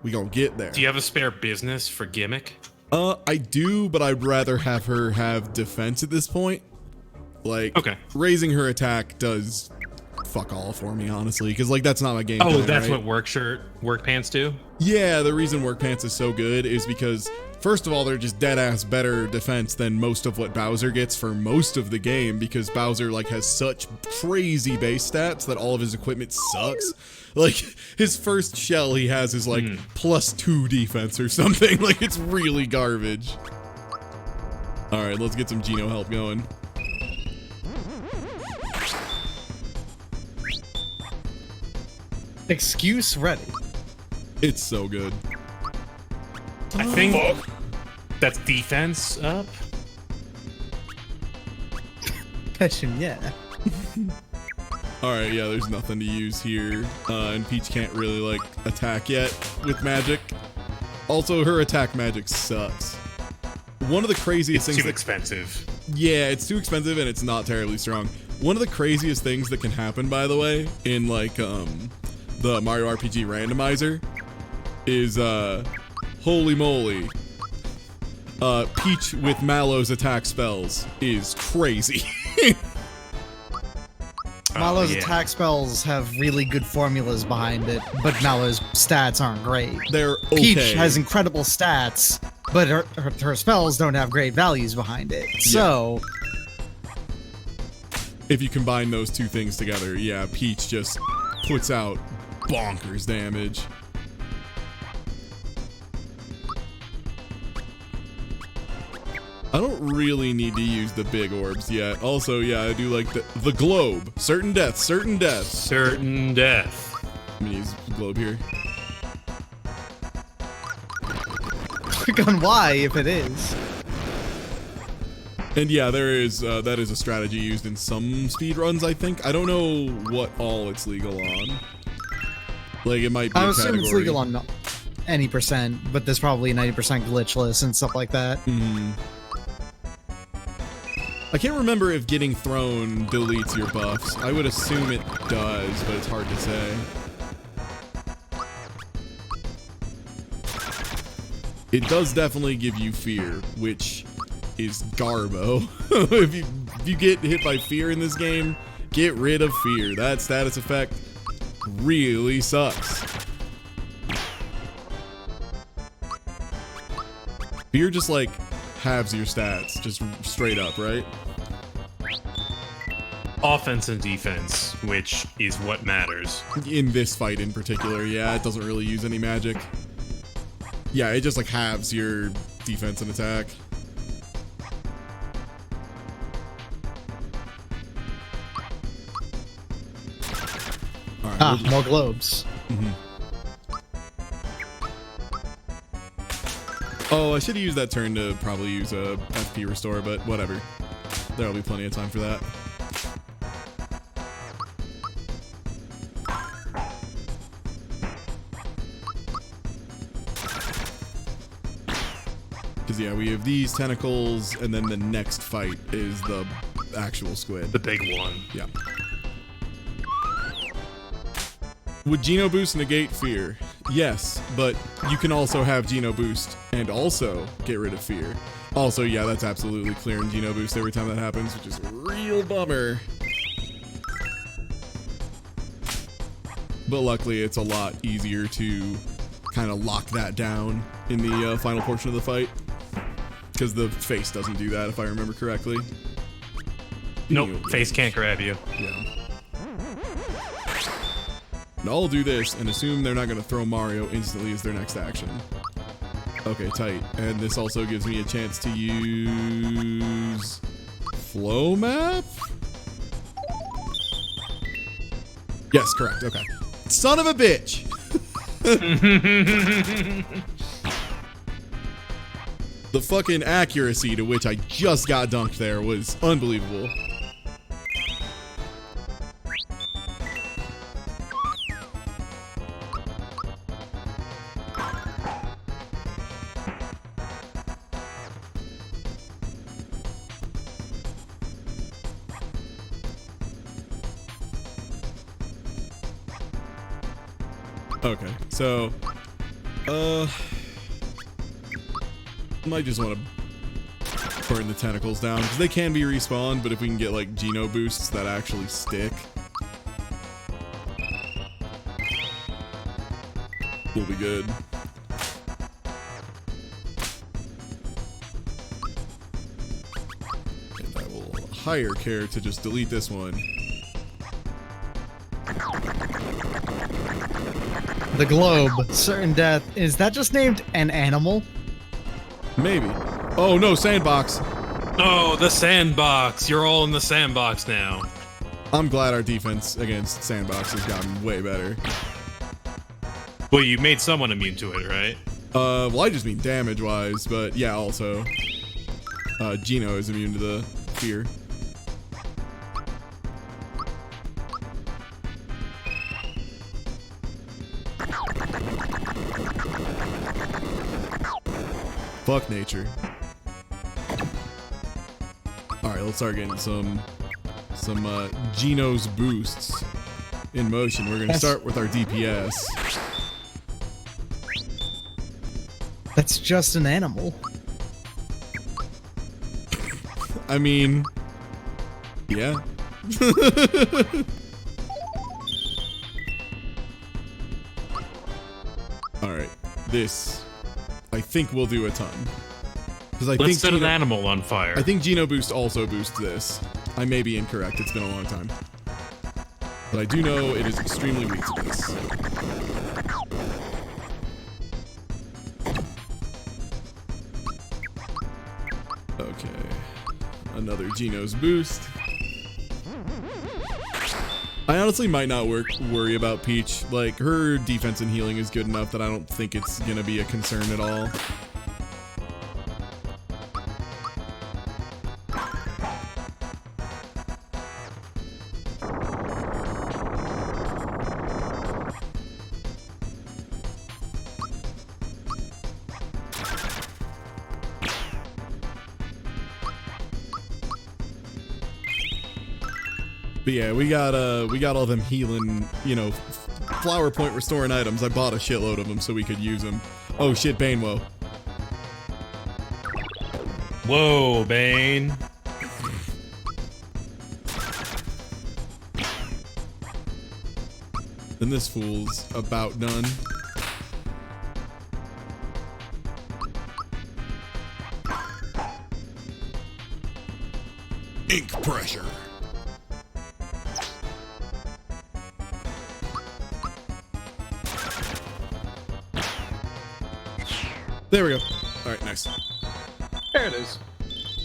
We gonna get there. Do you have a spare business for Gimmick? I do, but I'd rather have her have defense at this point. Like, okay. Raising her attack does fuck all for me, honestly, because, like, that's not my game. Oh, that's right? what work pants do? Yeah, the reason work pants is so good is because, first of all, they're just dead-ass better defense than most of what Bowser gets for most of the game, because Bowser, like, has such crazy base stats that all of his equipment sucks. Like, his first shell he has is, like, +2 defense or something. Like, it's really garbage. Alright, let's get some Geno help going. Excuse ready. It's so good. I think that's defense up. Question, yeah. Alright, yeah, there's nothing to use here. And Peach can't really, like, attack yet with magic. Also, her attack magic sucks. One of the craziest things— It's too expensive. Yeah, it's too expensive and it's not terribly strong. One of the craziest things that can happen, by the way, in, like, the Mario RPG randomizer is, holy moly. Peach with Mallow's attack spells is crazy. Mallow's attack spells have really good formulas behind it, but Mallow's stats aren't great. They're okay. Peach has incredible stats, but her spells don't have great values behind it. So, if you combine those two things together, yeah, Peach just puts out bonkers damage. I don't really need to use the big orbs yet. Also, yeah, I do like the globe. Certain death, certain death. Certain death. I'm gonna use the globe here. click on Y if it is. And yeah, there is that is a strategy used in some speedruns, I think. I don't know what all it's legal on. Like, it might be I assume it's legal on any percent, but there's probably 90% glitchless and stuff like that. Mm-hmm. I can't remember if getting thrown deletes your buffs. I would assume it does, but it's hard to say. It does definitely give you fear, which is garbo. If you get hit by fear in this game, get rid of fear. That status effect really sucks. Fear just like halves your stats, just straight up, right? Offense and defense, which is what matters. In this fight in particular, yeah, it doesn't really use any magic. Yeah, it just like halves your defense and attack. Right, more globes. Mm-hmm. Oh, I should have used that turn to probably use a FP restore, but whatever. There'll be plenty of time for that. Because yeah, we have these tentacles, and then the next fight is the actual squid. The big one. Yeah. Would Geno Boost negate fear? Yes, but you can also have Geno Boost and also get rid of fear. Also, yeah, that's absolutely clearing Geno Boost every time that happens, which is a real bummer. But luckily, it's a lot easier to kind of lock that down in the final portion of the fight. Because the face doesn't do that, if I remember correctly. Nope, face can't grab you. Yeah. And I'll do this and assume they're not going to throw Mario instantly as their next action. Okay, tight. And this also gives me a chance to use flow map? Yes, correct. Okay. Son of a bitch. The fucking accuracy to which I just got dunked there was unbelievable. Okay, so, might just want to burn the tentacles down, because they can be respawned, but if we can get, like, Geno boosts that actually stick, we'll be good. And I will hire care to just delete this one. The globe, certain death. Is that just named an animal? Maybe. Oh no, sandbox. Oh, the sandbox. You're all in the sandbox now. I'm glad our defense against sandbox has gotten way better. Well, you made someone immune to it, right? Well, I just mean damage-wise, but yeah, also. Geno is immune to the fear. Fuck nature. Alright, let's start getting some Geno's boosts in motion. We're gonna start with our DPS. That's just an animal. I mean, yeah. Alright, this I think we'll do a ton. Because Let's set an animal on fire. I think Geno Boost also boosts this. I may be incorrect, it's been a long time. But I do know it is extremely weak to this. Okay. Another Geno's boost. I honestly might not worry about Peach. Like, her defense and healing is good enough that I don't think it's gonna be a concern at all. But yeah, we got all them healing, you know, flower point restoring items. I bought a shitload of them so we could use them. Oh shit, Bane, whoa. Whoa, Bane. Then this fool's about done. Ink pressure. There we go. All right, nice. There it is.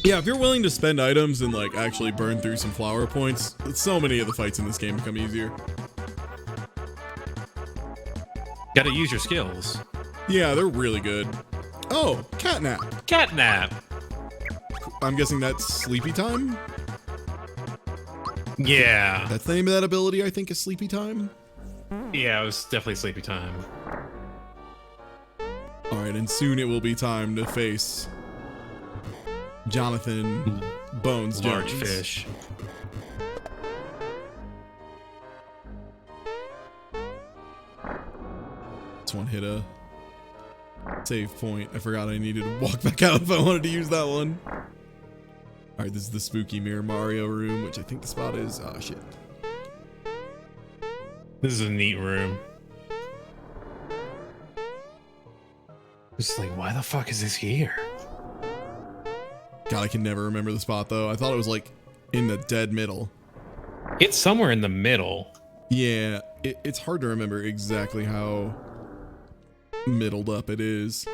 Yeah, if you're willing to spend items and like actually burn through some flower points, so many of the fights in this game become easier. Gotta use your skills. Yeah, they're really good. Oh, catnap. Catnap. I'm guessing that's sleepy time? Yeah. That's the name of that ability, I think, is sleepy time. Yeah, it was definitely sleepy time. Alright, and soon it will be time to face Jonathan Bones Large Jones. fish. This one hit a save point. I forgot I needed to walk back out if I wanted to use that one. Alright, this is the spooky Mirror Mario room, which I think the spot is... Oh, shit. This is a neat room. Just like, why the fuck is this here? God, I can never remember the spot, though. I thought it was, like, in the dead middle. It's somewhere in the middle. Yeah, it's hard to remember exactly how middled up it is.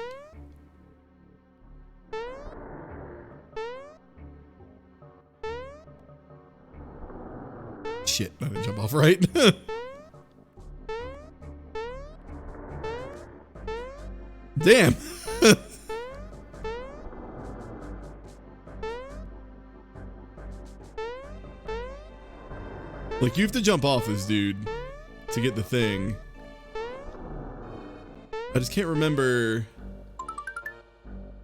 Shit, I didn't jump off right. Damn. Like, you have to jump off this dude to get the thing. I just can't remember.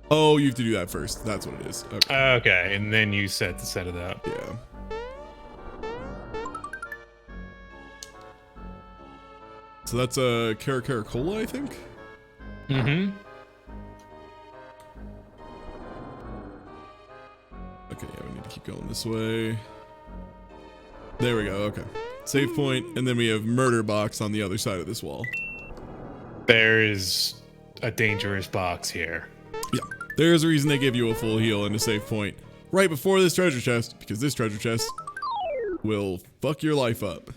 Oh, you have to do that first. That's what it is. Okay. Okay, and then you set it up. Yeah. So that's a Caracola, I think? Mm-hmm. Okay, yeah, we need to keep going this way. There we go, okay. Save point, and then we have Murder Box on the other side of this wall. There is a dangerous box here. Yeah, there's a reason they give you a full heal and a save point right before this treasure chest, because this treasure chest will fuck your life up.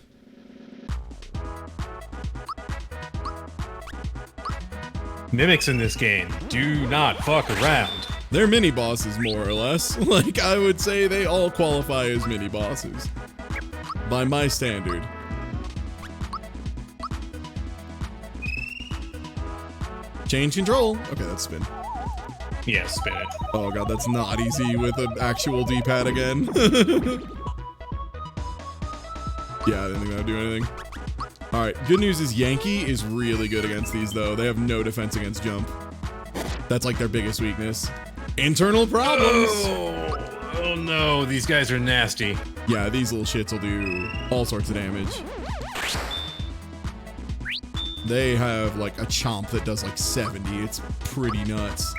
Mimics in this game do not fuck around. They're mini bosses, more or less. Like, I would say they all qualify as mini bosses. By my standard. Change control. Okay, that's spin. Yeah, spin it. Oh god, that's not easy with an actual D-pad again. Yeah, I didn't think that would do anything. Alright, good news is Yankee is really good against these, though. They have no defense against jump. That's like their biggest weakness. Internal problems! Oh no, these guys are nasty. Yeah, these little shits will do all sorts of damage. They have like a chomp that does like 70. It's pretty nuts.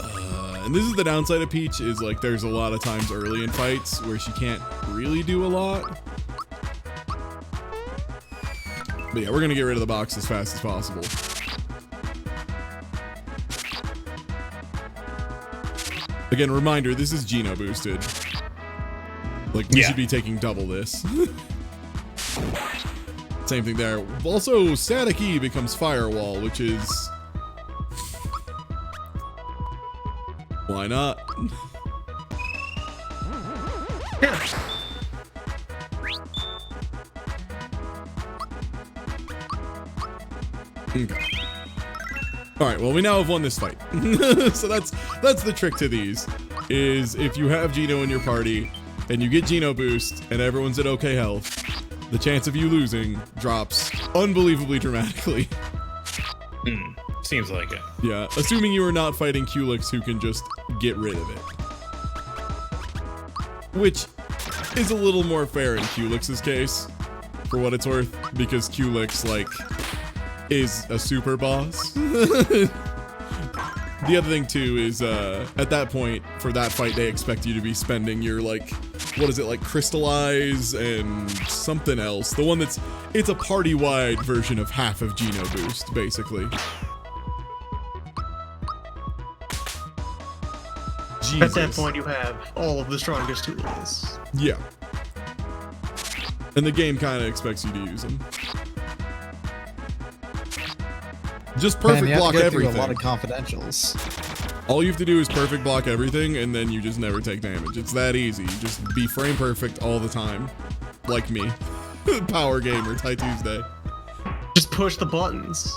And this is the downside of Peach, is like there's a lot of times early in fights where she can't really do a lot. But yeah, we're gonna get rid of the box as fast as possible. Again, reminder, this is Geno boosted. Like, we should be taking double this. Same thing there. Also, Static E becomes Firewall, which is... why not? Okay. All right, well, we now have won this fight. So that's the trick to these, is if you have Geno in your party and you get Geno boost and everyone's at okay health, the chance of you losing drops unbelievably dramatically. Seems like it. Yeah, assuming you are not fighting Culex, who can just get rid of it. Which is a little more fair in Culex's case, for what it's worth, because Culex, like, is a super boss. The other thing too is at that point, for that fight, they expect you to be spending your, like, what is it, like Crystallize and something else. The one that's, it's a party-wide version of half of Geno boost, basically. Jesus. At that point, you have all of the strongest tools. Yeah. And the game kind of expects you to use them. Just perfect block everything. A lot of confidentials. All you have to do is perfect block everything, and then you just never take damage. It's that easy. Just be frame perfect all the time. Like me. Power Gamer, Ty Tuesday. Just push the buttons.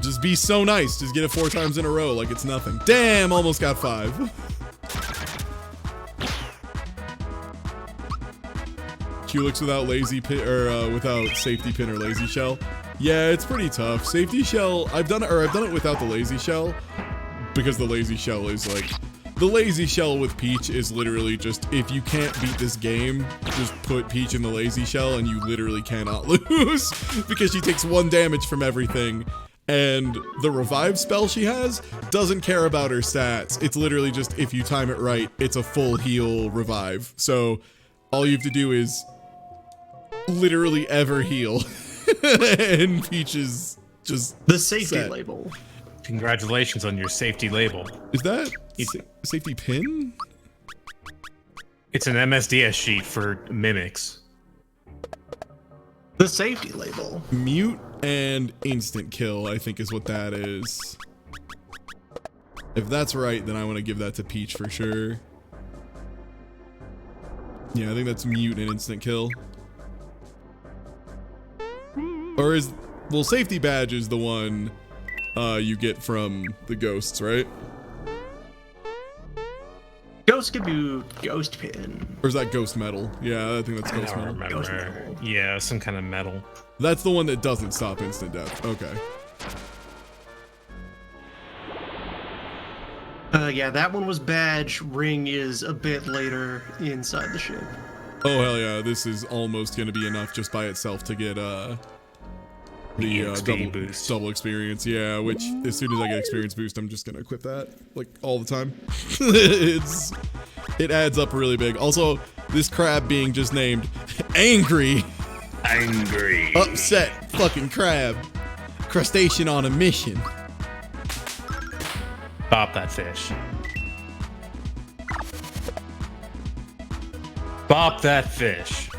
Just be so nice. Just get it 4 times in a row like it's nothing. Damn, almost got 5. Culex without lazy pin, or without safety pin or lazy shell. Yeah, it's pretty tough. Safety shell, I've done it without the lazy shell, because the lazy shell is like, the lazy shell with Peach is literally just, if you can't beat this game, just put Peach in the lazy shell and you literally cannot lose, because she takes 1 damage from everything, and the revive spell she has doesn't care about her stats. It's literally just, if you time it right, it's a full heal revive. So all you have to do is literally ever heal. And Peach is just the safety set. label. Congratulations on your safety label. Is that safety pin? It's an MSDS sheet for mimics. The safety label. Mute and instant kill, I think is what that is. If that's right, then I want to give that to Peach for sure. Yeah, I think that's mute and instant kill. Or is, well, safety badge is the one you get from the ghosts, right? Ghost could do ghost pin. Or is that ghost metal? Yeah, I think that's ghost metal. Ghost metal. Yeah, some kind of metal. That's the one that doesn't stop instant death. Okay. Yeah, that one was badge. Ring is a bit later inside the ship. Oh hell yeah, this is almost gonna be enough just by itself to get the double experience. Yeah, which as soon as I get experience boost, I'm just gonna equip that like all the time. It adds up really big. Also, this crab being just named Angry, upset fucking crab, crustacean on a mission. Bop that fish. Bop that fish.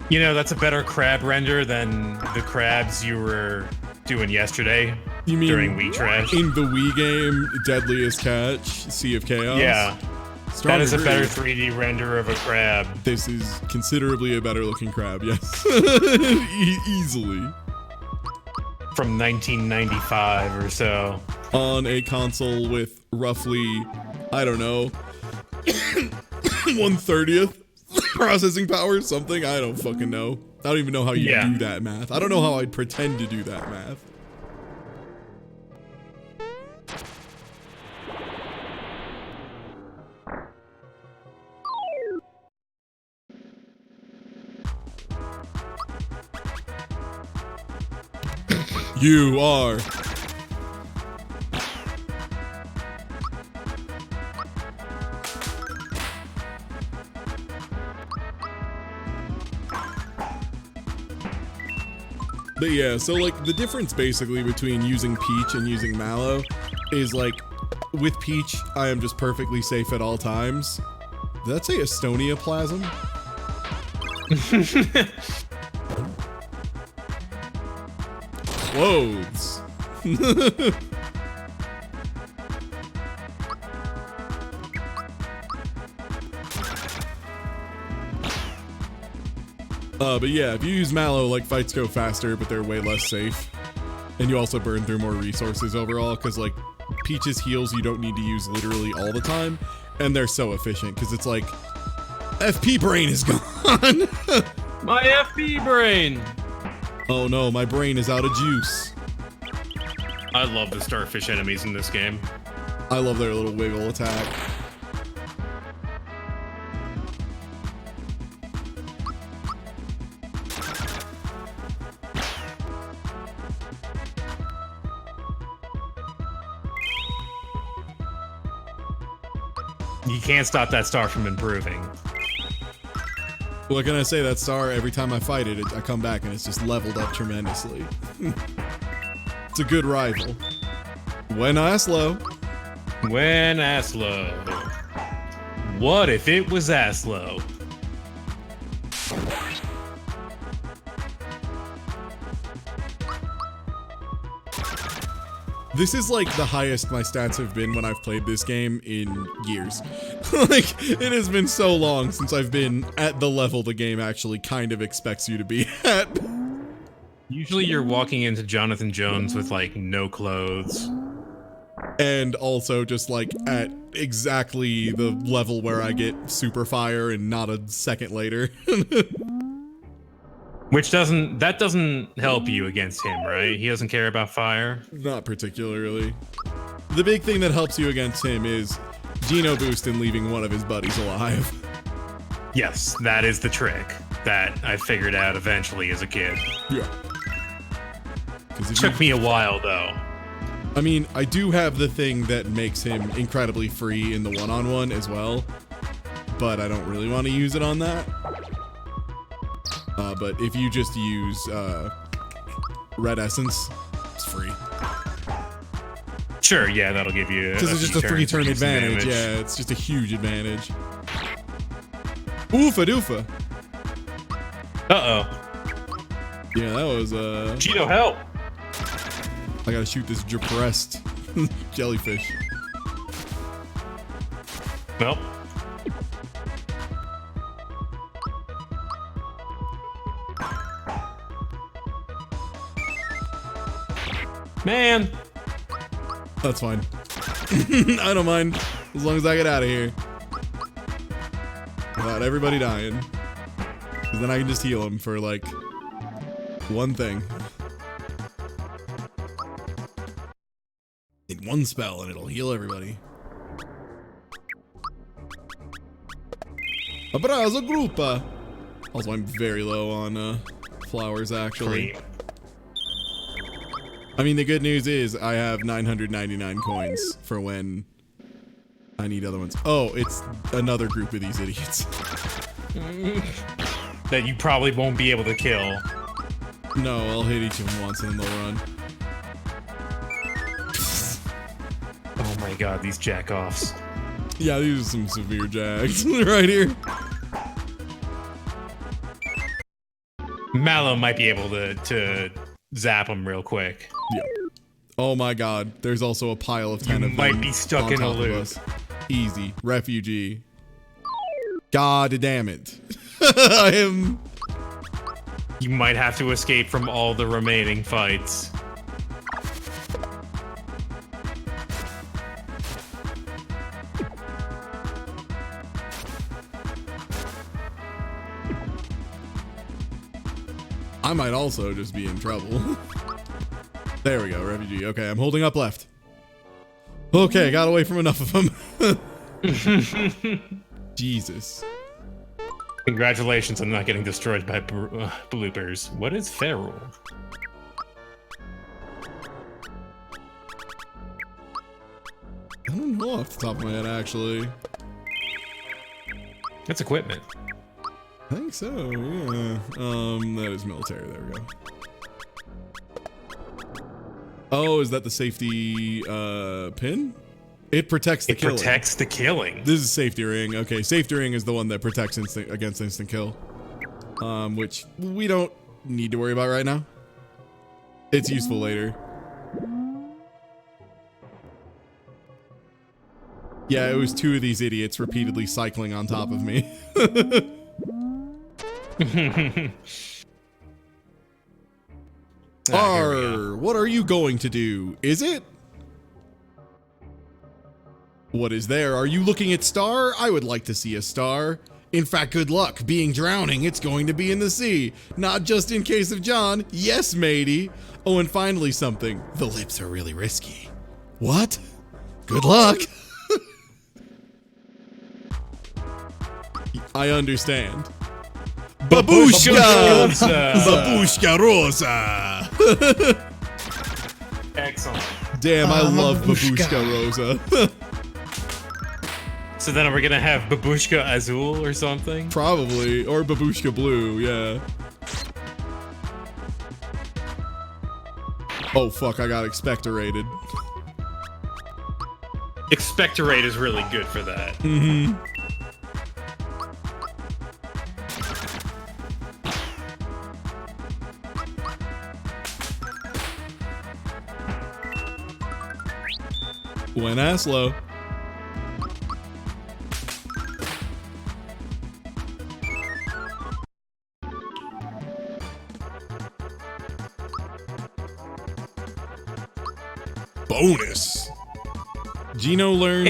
You know, that's a better crab render than the crabs you were doing yesterday. You mean during Wii Trash? In the Wii game, Deadliest Catch, Sea of Chaos? Yeah. Strong that is agree. a better 3D render of a crab. This is considerably a better looking crab, yes. Easily. From 1995 or so. On a console with roughly, I don't know, 1/30th processing power, something? I don't fucking know. I don't even know how you do that math. I don't know how I'd pretend to do that math. You are. But yeah, so like the difference basically between using Peach and using Mallow is like with Peach, I am just perfectly safe at all times. Did that say Estonia Plasm? Clothes. But yeah, if you use Mallow, like fights go faster, but they're way less safe. And you also burn through more resources overall, because like Peach's heals you don't need to use literally all the time. And they're so efficient, because it's like, FP brain is gone. My FP brain. Oh no, my brain is out of juice. I love the starfish enemies in this game. I love their little wiggle attack. You can't stop that star from improving. What can I say? That star, every time I fight it, I come back and it's just leveled up tremendously. It's a good rival. When Aslo. When Aslo. What if it was Aslo? This is like the highest my stats have been when I've played this game in years. Like, it has been so long since I've been at the level the game actually kind of expects you to be at. Usually you're walking into Jonathan Jones with like no clothes. And also just like at exactly the level where I get super fire and not a second later. Which doesn't help you against him, right? He doesn't care about fire? Not particularly. The big thing that helps you against him is Geno boost and leaving one of his buddies alive. Yes, that is the trick that I figured out eventually as a kid. Yeah. It took me a while though. I mean, I do have the thing that makes him incredibly free in the one-on-one as well, but I don't really want to use it on that. But if you just use red essence, it's free. Sure, yeah, that'll give you. Because it's just a 3-turn advantage. Yeah, it's just a huge advantage. Oofa doofa. Uh-oh. Yeah, that was Cheeto, help! I gotta shoot this depressed jellyfish. Nope. Man. That's fine. I don't mind as long as I get out of here without everybody dying. Because then I can just heal them for like one thing. In one spell and it'll heal everybody. Abrazo gruppa. Also, I'm very low on flowers actually. Great. I mean, the good news is I have 999 coins for when I need other ones. Oh, it's another group of these idiots. That you probably won't be able to kill. No, I'll hit each of them once and then they'll run. Oh my god, these jack-offs. Yeah, these are some severe jags right here. Mallow might be able to zap them real quick. Yeah. Oh my god, there's also a pile of 10 of them. Might be stuck on in a top of loop. us. Easy. Refugee. God damn it. I am... You might have to escape from all the remaining fights. I might also just be in trouble. There we go, refugee. Okay, I'm holding up left. Okay, got away from enough of them. Jesus. Congratulations on not getting destroyed by bloopers. What is feral? I don't know off the top of my head, actually. That's equipment. I think so, yeah. That is military. There we go. Oh, is that the safety pin? It protects the killing. It protects the killing. This is safety ring. Okay, safety ring is the one that protects against instant kill. Which we don't need to worry about right now. It's useful later. Yeah, it was 2 of these idiots repeatedly cycling on top of me. What are you going to do? Is it? What is there? Are you looking at star? I would like to see a star. In fact, good luck. Being drowning, it's going to be in the sea. Not just in case of John. Yes, matey. Oh, and finally something. The lips are really risky. What? Good luck. I understand. Babushka! Babushka Rosa! Excellent. Damn, I love Babushka Rosa. So then we're gonna have Babushka Azul or something? Probably. Or Babushka Blue, yeah. Oh fuck, I got expectorated. Expectorate is really good for that. Mm-hmm. Went Aslo. Bonus. Gino learns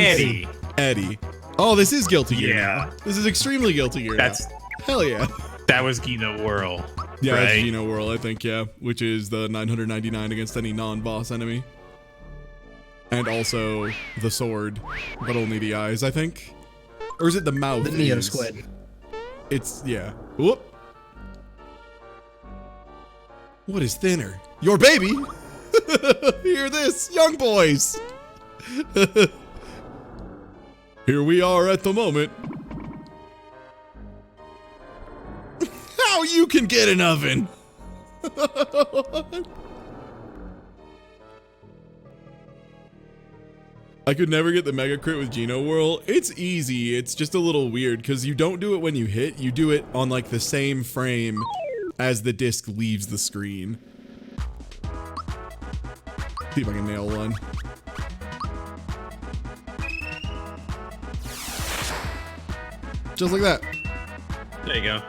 Eddie. Oh, this is Guilty Gear. Yeah. This is extremely Guilty Gear. That's now. Hell yeah. That was Gino Whirl. Yeah, right? that's Gino Whirl, I think, yeah. Which is the 999 against any non-boss enemy. And also the sword, but only the eyes, I think. Or is it the mouth? The Neo Squid. It's, yeah. Whoop. What is thinner? Your baby? Hear this, young boys. Here we are at the moment. Now you can get an oven. I could never get the Mega Crit with Geno Whirl. It's easy. It's just a little weird because you don't do it when you hit. You do it on like the same frame as the disc leaves the screen. See if I can nail one. Just like that. There you go.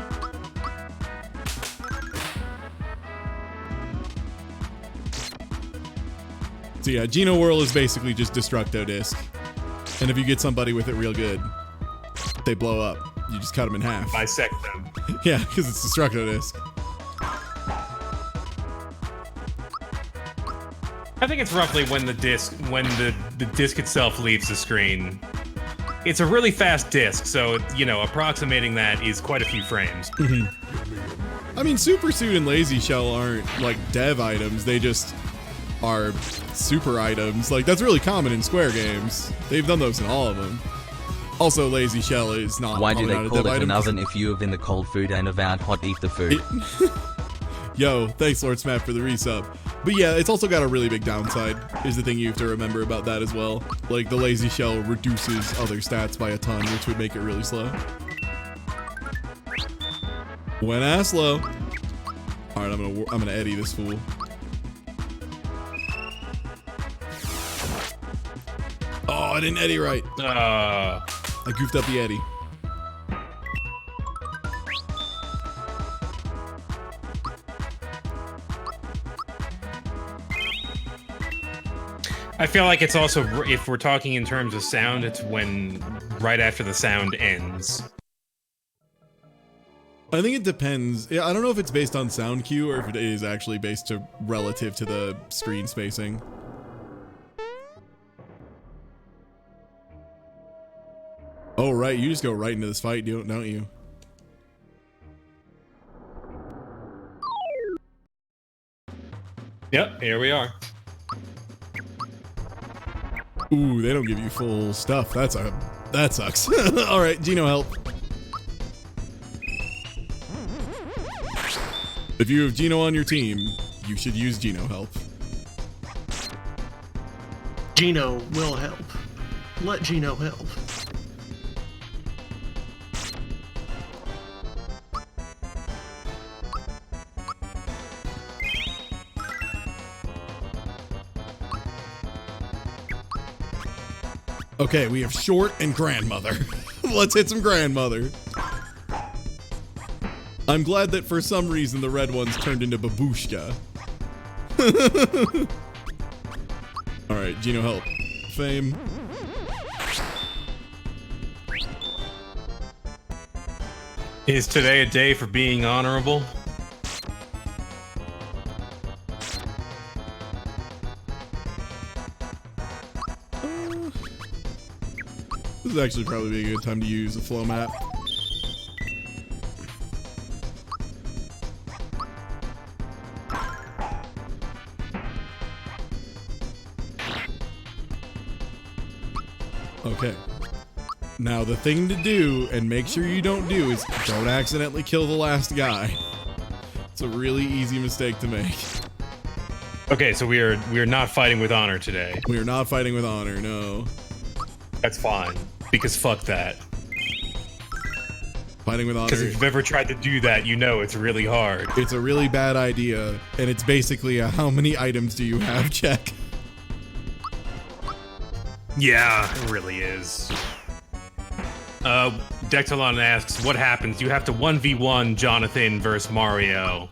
So yeah, Geno Whirl is basically just Destructo Disc. And if you get somebody with it real good, they blow up. You just cut them in half. Bisect them. Yeah, because it's Destructo Disc. I think it's roughly when the disc itself leaves the screen. It's a really fast disc, so, you know, approximating that is quite a few frames. I mean, Super Suit and Lazy Shell aren't, like, dev items. They just are super items. Like, that's really common in Square games. They've done those in all of them. Also, Lazy Shell is not Why do coming out they of call dev it an items. oven if you have in the cold food and avowed hot eat the food? Yo, thanks Lord Smap for the resub. But yeah, it's also got a really big downside, is the thing you have to remember about that as well. Like, the Lazy Shell reduces other stats by a ton, which would make it really slow. Went ass low. Alright, I'm gonna Eddie this fool. Oh, I didn't Eddie right. I goofed up the Eddie. I feel like it's also, if we're talking in terms of sound, it's when right after the sound ends. I think it depends. Yeah, I don't know if it's based on sound cue or if it is actually based to relative to the screen spacing. Oh, right. You just go right into this fight, don't you? Yep, here we are. Ooh, they don't give you full stuff. That sucks. All right, Geno, help. If you have Geno on your team, you should use Geno help. Geno will help. Let Geno help. Okay, we have Short and Grandmother. Let's hit some Grandmother. I'm glad that for some reason the red ones turned into Babushka. Alright, Geno help. Fame. Is today a day for being honorable? This is actually probably be a good time to use a flow map. Okay. Now the thing to do, and make sure you don't do, is don't accidentally kill the last guy. It's a really easy mistake to make. Okay, so we are not fighting with honor today. We are not fighting with honor, no. That's fine, because fuck that. Fighting with honor. Because if you've ever tried to do that, you know it's really hard. It's a really bad idea, and it's basically a how many items do you have check. Yeah, it really is. Dectalon asks, what happens? You have to 1v1 Jonathan versus Mario.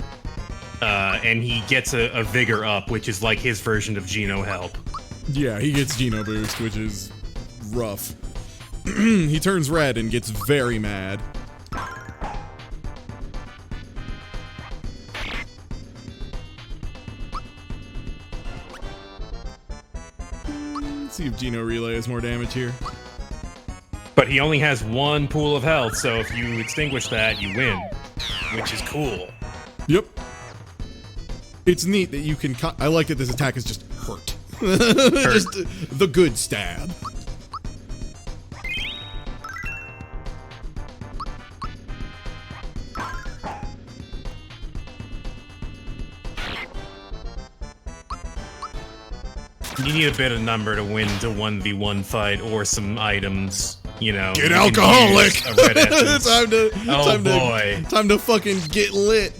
And he gets a vigor up, which is like his version of Geno help. Yeah, he gets Geno boost, which is rough. He turns red and gets very mad. Let's see if Geno Relay has more damage here. But he only has one pool of health, so if you extinguish that, you win. Which is cool. Yep. It's neat that you can I like that this attack is just hurt. Just the good stab. You need a bit of number to win to 1v1 fight or some items, you know. Get you can alcoholic! use a red essence. Time to fucking get lit.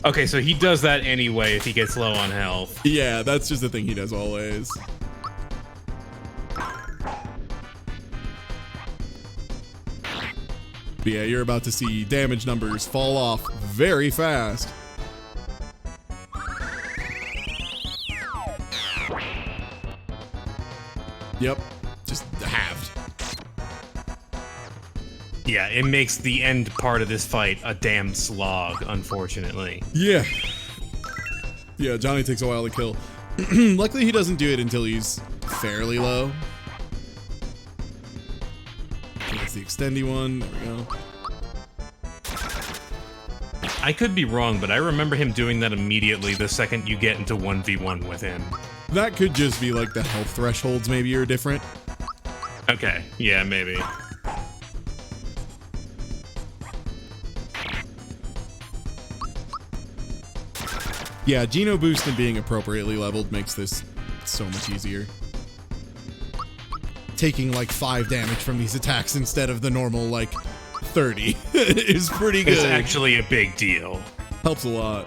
Okay, so he does that anyway if he gets low on health. Yeah, that's just the thing he does always. But yeah, you're about to see damage numbers fall off very fast. Yep, just halved. Yeah, it makes the end part of this fight a damn slog, unfortunately. Yeah. Yeah, Johnny takes a while to kill. Luckily, he doesn't do it until he's fairly low. That's the extendy one. There we go. I could be wrong, but I remember him doing that immediately the second you get into 1v1 with him. That could just be like the health thresholds maybe are different. Okay, yeah, maybe. Yeah, Geno boost and being appropriately leveled makes this so much easier. Taking like 5 damage from these attacks instead of the normal like 30 is pretty good. It's actually a big deal. Helps a lot.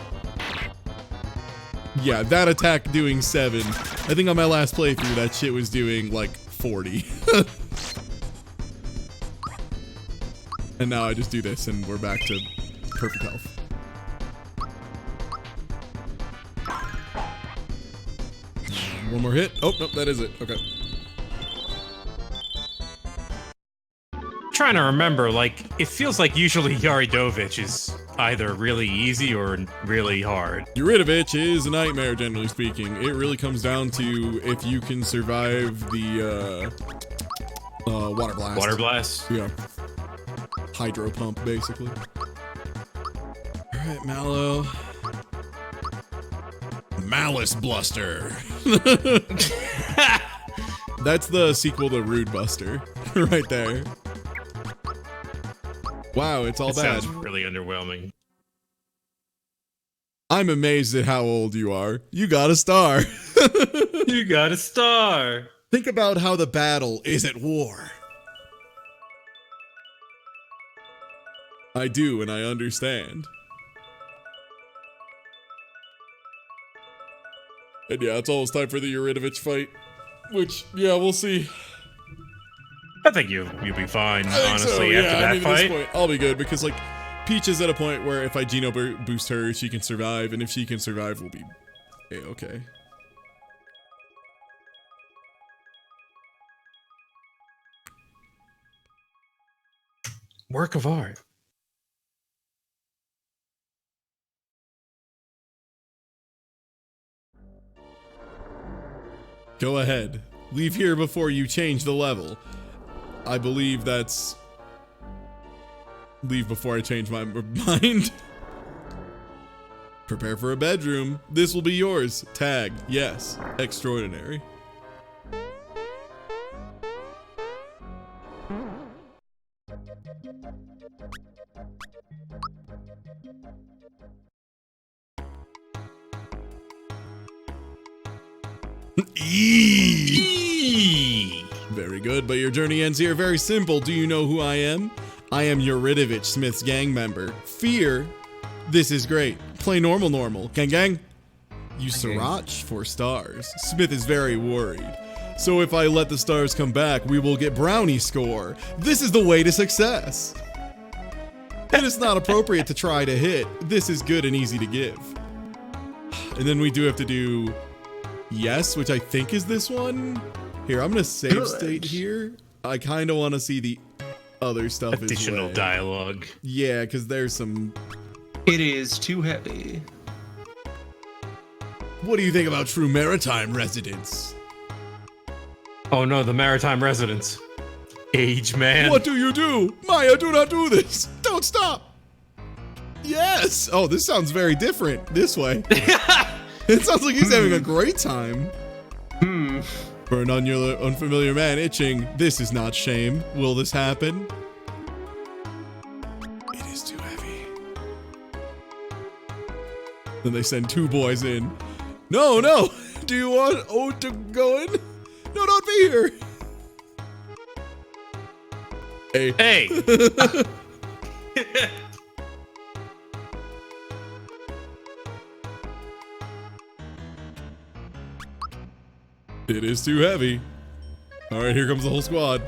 Yeah, that attack doing 7. I think on my last playthrough that shit was doing like 40. And now I just do this and we're back to perfect health. One more hit. Oh, nope, that is it. Okay. Trying to remember, like, it feels like usually Yaridovich is either really easy or really hard. Yuridovich is a nightmare, generally speaking. It really comes down to if you can survive the water blast. Water blast? Yeah. Hydro pump, basically. Alright, Mallow. Malice Bluster. That's the sequel to Rude Buster. Right there. Wow, it's all It bad. sounds really underwhelming. I'm amazed at how old you are. You got a star. You got a star. Think about how the battle is at war. I do, and I understand. And yeah, it's almost time for the Yuridovich fight. Which, yeah, we'll see. I think you'll be fine, I think honestly, so, after yeah. that I mean, fight. at this point, I'll be good because, like, Peach is at a point where if I Geno boost her, she can survive, and if she can survive, we'll be A-okay. Work of art. Go ahead. Leave here before you change the level. I believe that's... Leave before I change my mind. Prepare for a bedroom. This will be yours. Tag. Yes. Extraordinary. Eee! Very good, but your journey ends here. Very simple. Do you know who I am? I am Yuridovich, Smith's gang member. Fear. This is great. Play normal. Gang gang. Use Sriracha for stars. Smith is very worried. So if I let the stars come back, we will get brownie score. This is the way to success. It is not appropriate to try to hit. This is good and easy to give. And then we do have to do yes, which I think is this one. Here, I'm gonna save state here. I kind of want to see the other stuff Additional as well. dialogue. Yeah, because there's some... It is too heavy. What do you think about true maritime residents? Oh no, the maritime residents. Age man. What do you do? Maya, do not do this. Don't stop. Yes. Oh, this sounds very different. This way. It sounds like he's having a great time. For an unfamiliar man itching, this is not shame. Will this happen? It is too heavy. Then they send 2 boys in. No, no. Do you want Ode to go in? No, don't be here. Hey. Hey! It is too heavy. All right, here comes the whole squad.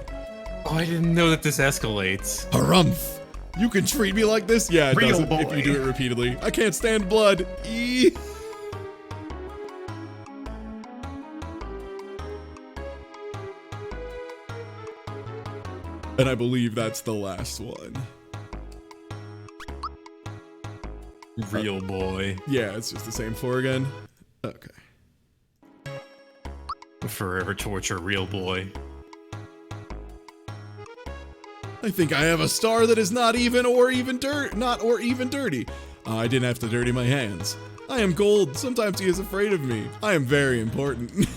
Oh, I didn't know that this escalates. Harumph! You can treat me like this? Yeah, it Real doesn't if boy. you do it repeatedly. I can't stand blood. Eee. And I believe that's the last one. Real boy. Yeah, it's just the same floor again. Okay. Forever torture real boy. I think I have a star that is not even or even dirty. I didn't have to dirty my hands. I am gold. Sometimes he is afraid of me. I am very important.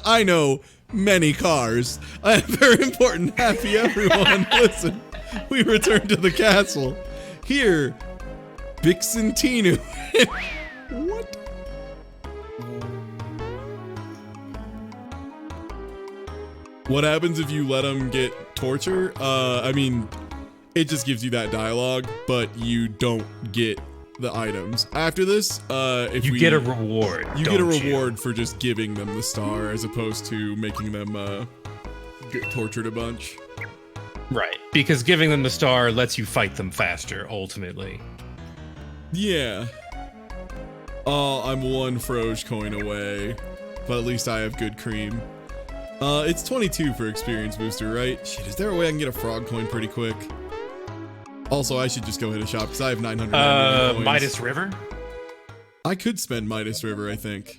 I know many cars. I am very important. Happy everyone. Listen, we return to the castle. Here, Bixentinu. What? What happens if you let him get torture? I mean, it just gives you that dialogue, but you don't get the items. After this, if You get a reward. you get a don't reward for just giving them the star as opposed to making them get tortured a bunch. Right. Because giving them the star lets you fight them faster, ultimately. Yeah. Oh, I'm one Froge coin away, but at least I have good cream. It's 22 for experience booster, right? Shit, is there a way I can get a frog coin pretty quick? Also, I should just go hit a shop because I have 900 coins. Midas River? I could spend Midas River, I think.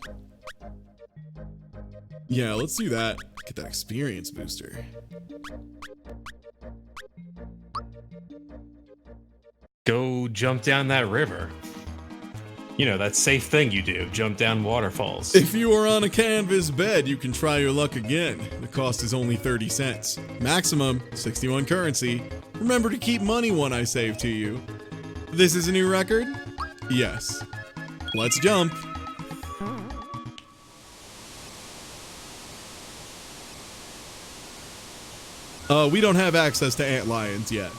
Yeah, let's do that. Get that experience booster. Go jump down that river. You know, that safe thing you do, jump down waterfalls. If you are on a canvas bed, you can try your luck again. The cost is only 30 cents. Maximum, 61 currency. Remember to keep money when I save to you. This is a new record? Yes. Let's jump. We don't have access to antlions yet.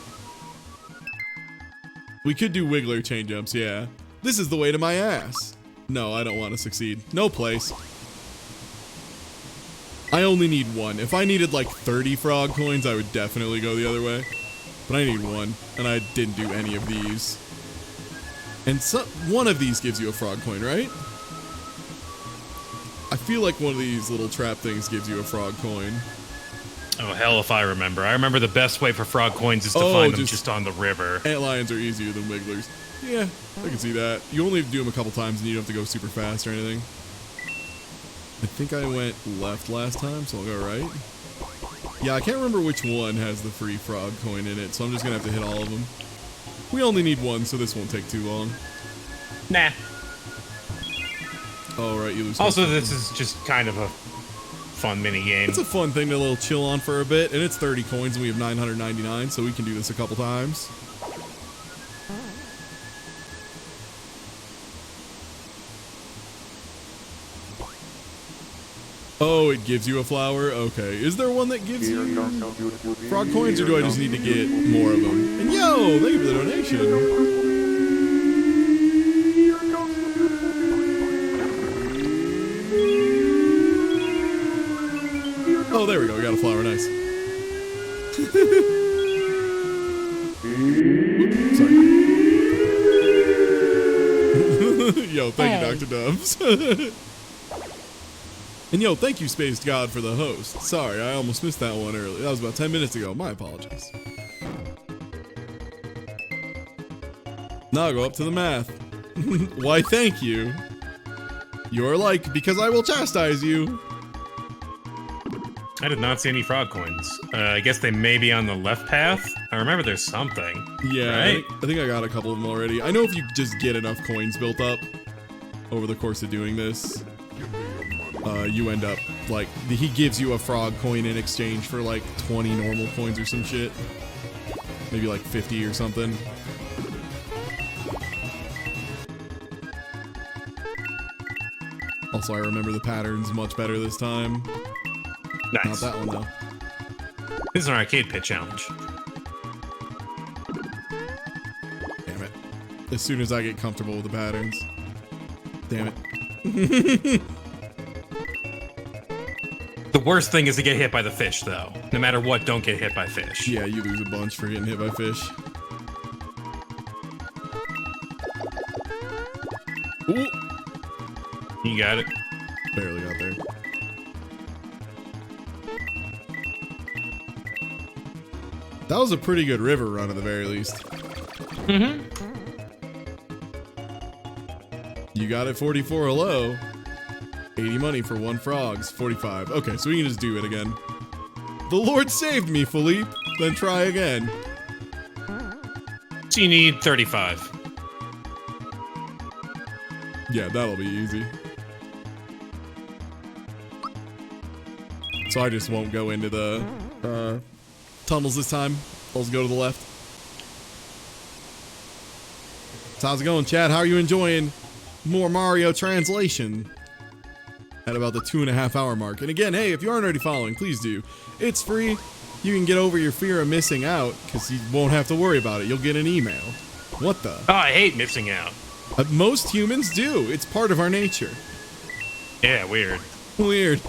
We could do Wiggler chain jumps, yeah. This is the way to my ass. No, I don't want to succeed. No place. I only need one. If I needed like 30 frog coins, I would definitely go the other way. But I need one, and I didn't do any of these. And one of these gives you a frog coin, right? I feel like one of these little trap things gives you a frog coin. Oh, hell if I remember. I remember the best way for frog coins is to find them just on the river. Antlions are easier than Wigglers. Yeah, I can see that. You only have to do them a couple times and you don't have to go super fast or anything. I think I went left last time, so I'll go right. Yeah, I can't remember which one has the free frog coin in it, so I'm just gonna have to hit all of them. We only need one, so this won't take too long. Nah. Oh, right, you lose. Also, this is just kind of a fun mini game. It's a fun thing to little chill on for a bit, and it's 30 coins and we have 999, so we can do this a couple times. Oh, it gives you a flower? Okay. Is there one that gives you frog coins, or do I just need to get more of them? And yo, thank you for the donation. Oh, there we go. We got a flower. Nice. Oops, sorry. Yo, thank you, Dr. Dubs. And yo, thank you, Spaced God, for the host. Sorry, I almost missed that one earlier. That was about 10 minutes ago. My apologies. Now I'll go up to the math. Why, thank you. You're like, because I will chastise you. I did not see any frog coins. I guess they may be on the left path. I remember there's something. Yeah, right? I think I got a couple of them already. I know if you just get enough coins built up over the course of doing this, you end up, like, he gives you a frog coin in exchange for, like, 20 normal coins or some shit. Maybe, like, 50 or something. Also, I remember the patterns much better this time. Nice. Not that one, though. This is an arcade pit challenge. Damn it. As soon as I get comfortable with the patterns. Damn it. The worst thing is to get hit by the fish, though. No matter what, don't get hit by fish. Yeah, you lose a bunch for getting hit by fish. Ooh. You got it. Barely got there. That was a pretty good river run at the very least. Mm-hmm. You got it 44 low. 80 money for 1 frogs. 45. Okay, so we can just do it again. The Lord saved me, Philippe. Then try again. So you need 35. Yeah, that'll be easy. So I just won't go into the tunnels this time. I'll just go to the left. So how's it going, Chad? How are you enjoying more Mario translation? At about the 2.5 hour mark. And again, hey, if you aren't already following, please do. It's free. You can get over your fear of missing out because you won't have to worry about it. You'll get an email. What the? Oh, I hate missing out. Most humans do. It's part of our nature. Yeah, weird. Weird.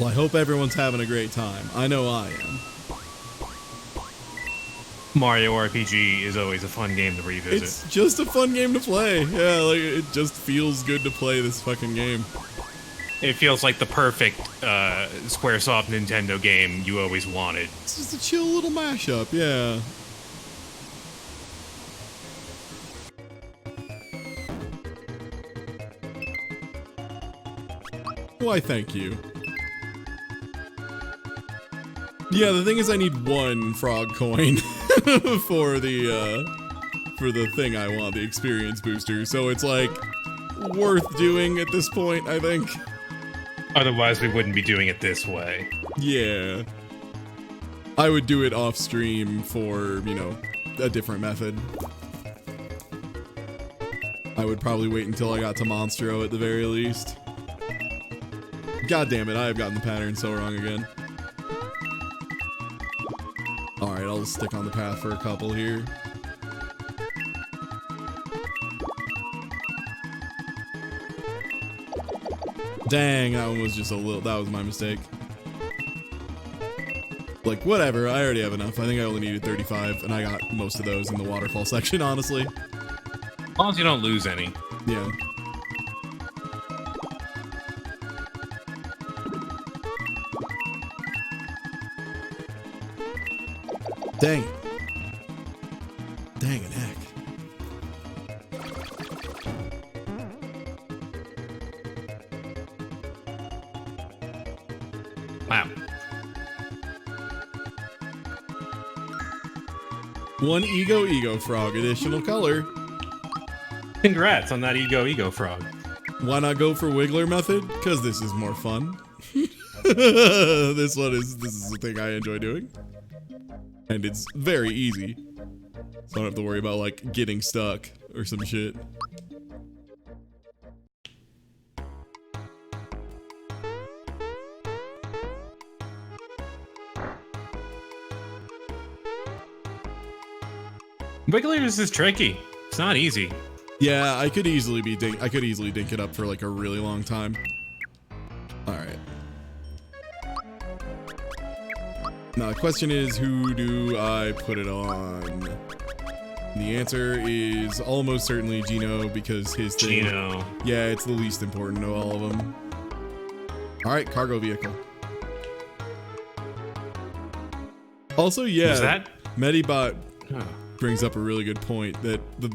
Well, I hope everyone's having a great time. I know I am. Mario RPG is always a fun game to revisit. It's just a fun game to play. Yeah, like it just feels good to play this fucking game. It feels like the perfect Squaresoft Nintendo game you always wanted. It's just a chill little mashup, yeah. Why, thank you. Yeah, the thing is I need 1 frog coin for the thing I want, the experience booster. So it's like worth doing at this point, I think. Otherwise, we wouldn't be doing it this way. Yeah. I would do it off stream for, you know, a different method. I would probably wait until I got to Monstro at the very least. God damn it, I have gotten the pattern so wrong again. Alright, I'll just stick on the path for a couple here. Dang, that one was just a little, that was my mistake. Like, whatever, I already have enough. I think I only needed 35, and I got most of those in the waterfall section, honestly. As long as you don't lose any. Yeah. Dang it. Dang it, heck. Wow. One ego frog, additional color. Congrats on that ego frog. Why not go for Wiggler method? Because this is more fun. This is the thing I enjoy doing. And it's very easy. So I don't have to worry about like getting stuck or some shit. Wigglers is tricky. It's not easy. Yeah, I could easily dink it up for like a really long time. All right. Now the question is, who do I put it on? The answer is almost certainly Gino, because his thing. Gino. Yeah, it's the least important of all of them. All right, cargo vehicle. Also, yeah, Who's that? Medibot Oh. brings up a really good point that the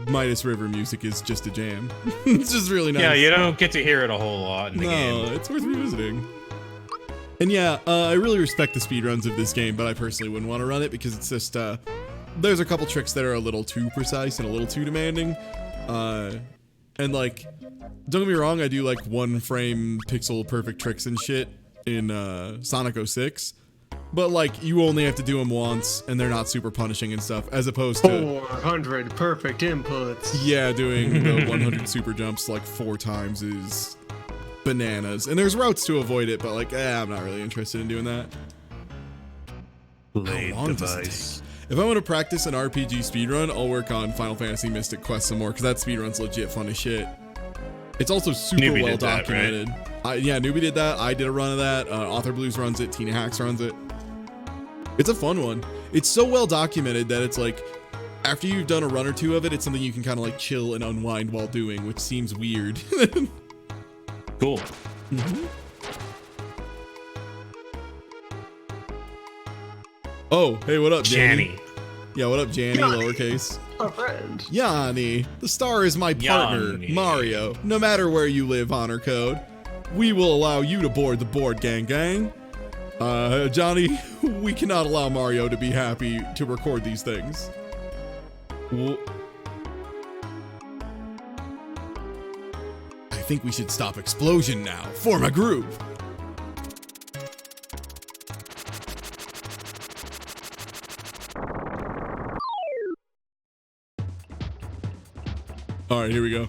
Midas River music is just a jam. It's just really nice. Yeah, you don't get to hear it a whole lot in the game. No, it's worth revisiting. And yeah, I really respect the speedruns of this game, but I personally wouldn't want to run it because it's just, there's a couple tricks that are a little too precise and a little too demanding. And And like, don't get me wrong, I do like 1 frame pixel perfect tricks and shit in Sonic 06. But like, you only have to do them once, and they're not super punishing and stuff, as opposed to 400 perfect inputs. Yeah, doing the 100 super jumps like 4 times is bananas. And there's routes to avoid it, but like, I'm not really interested in doing that. Blade How long does it take? If I want to practice an RPG speedrun, I'll work on Final Fantasy Mystic Quest some more, because that speedrun's legit fun as shit. It's also super Newbie well did that, documented. Yeah, Newbie did that. I did a run of that. Author Blues runs it. Tina Hacks runs it. It's a fun one. It's so well documented that it's like, after you've done a run or 2 of it, it's something you can kind of like chill and unwind while doing, which seems weird. Cool. Mm-hmm. Oh, hey, what up, Janny? Yeah, what up, Janny, lowercase? A friend. Yanni, the star is my partner, Yanni. Mario. No matter where you live, honor code, we will allow you to board the board, gang. Johnny, we cannot allow Mario to be happy to record these things. I think we should stop explosion now. Form a group. All right, here we go.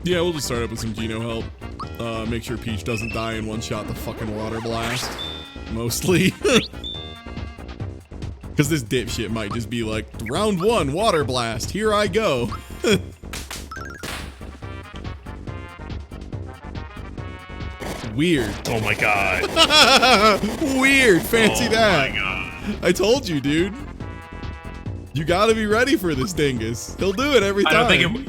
Yeah, we'll just start up with some Geno help. Make sure Peach doesn't die in one shot the fucking water blast. Mostly. Because this dipshit might just be like, round 1, water blast, here I go. Weird. Oh my god. Weird, fancy that. Oh my god. I told you, dude. You gotta be ready for this dingus. He'll do it every time. I don't think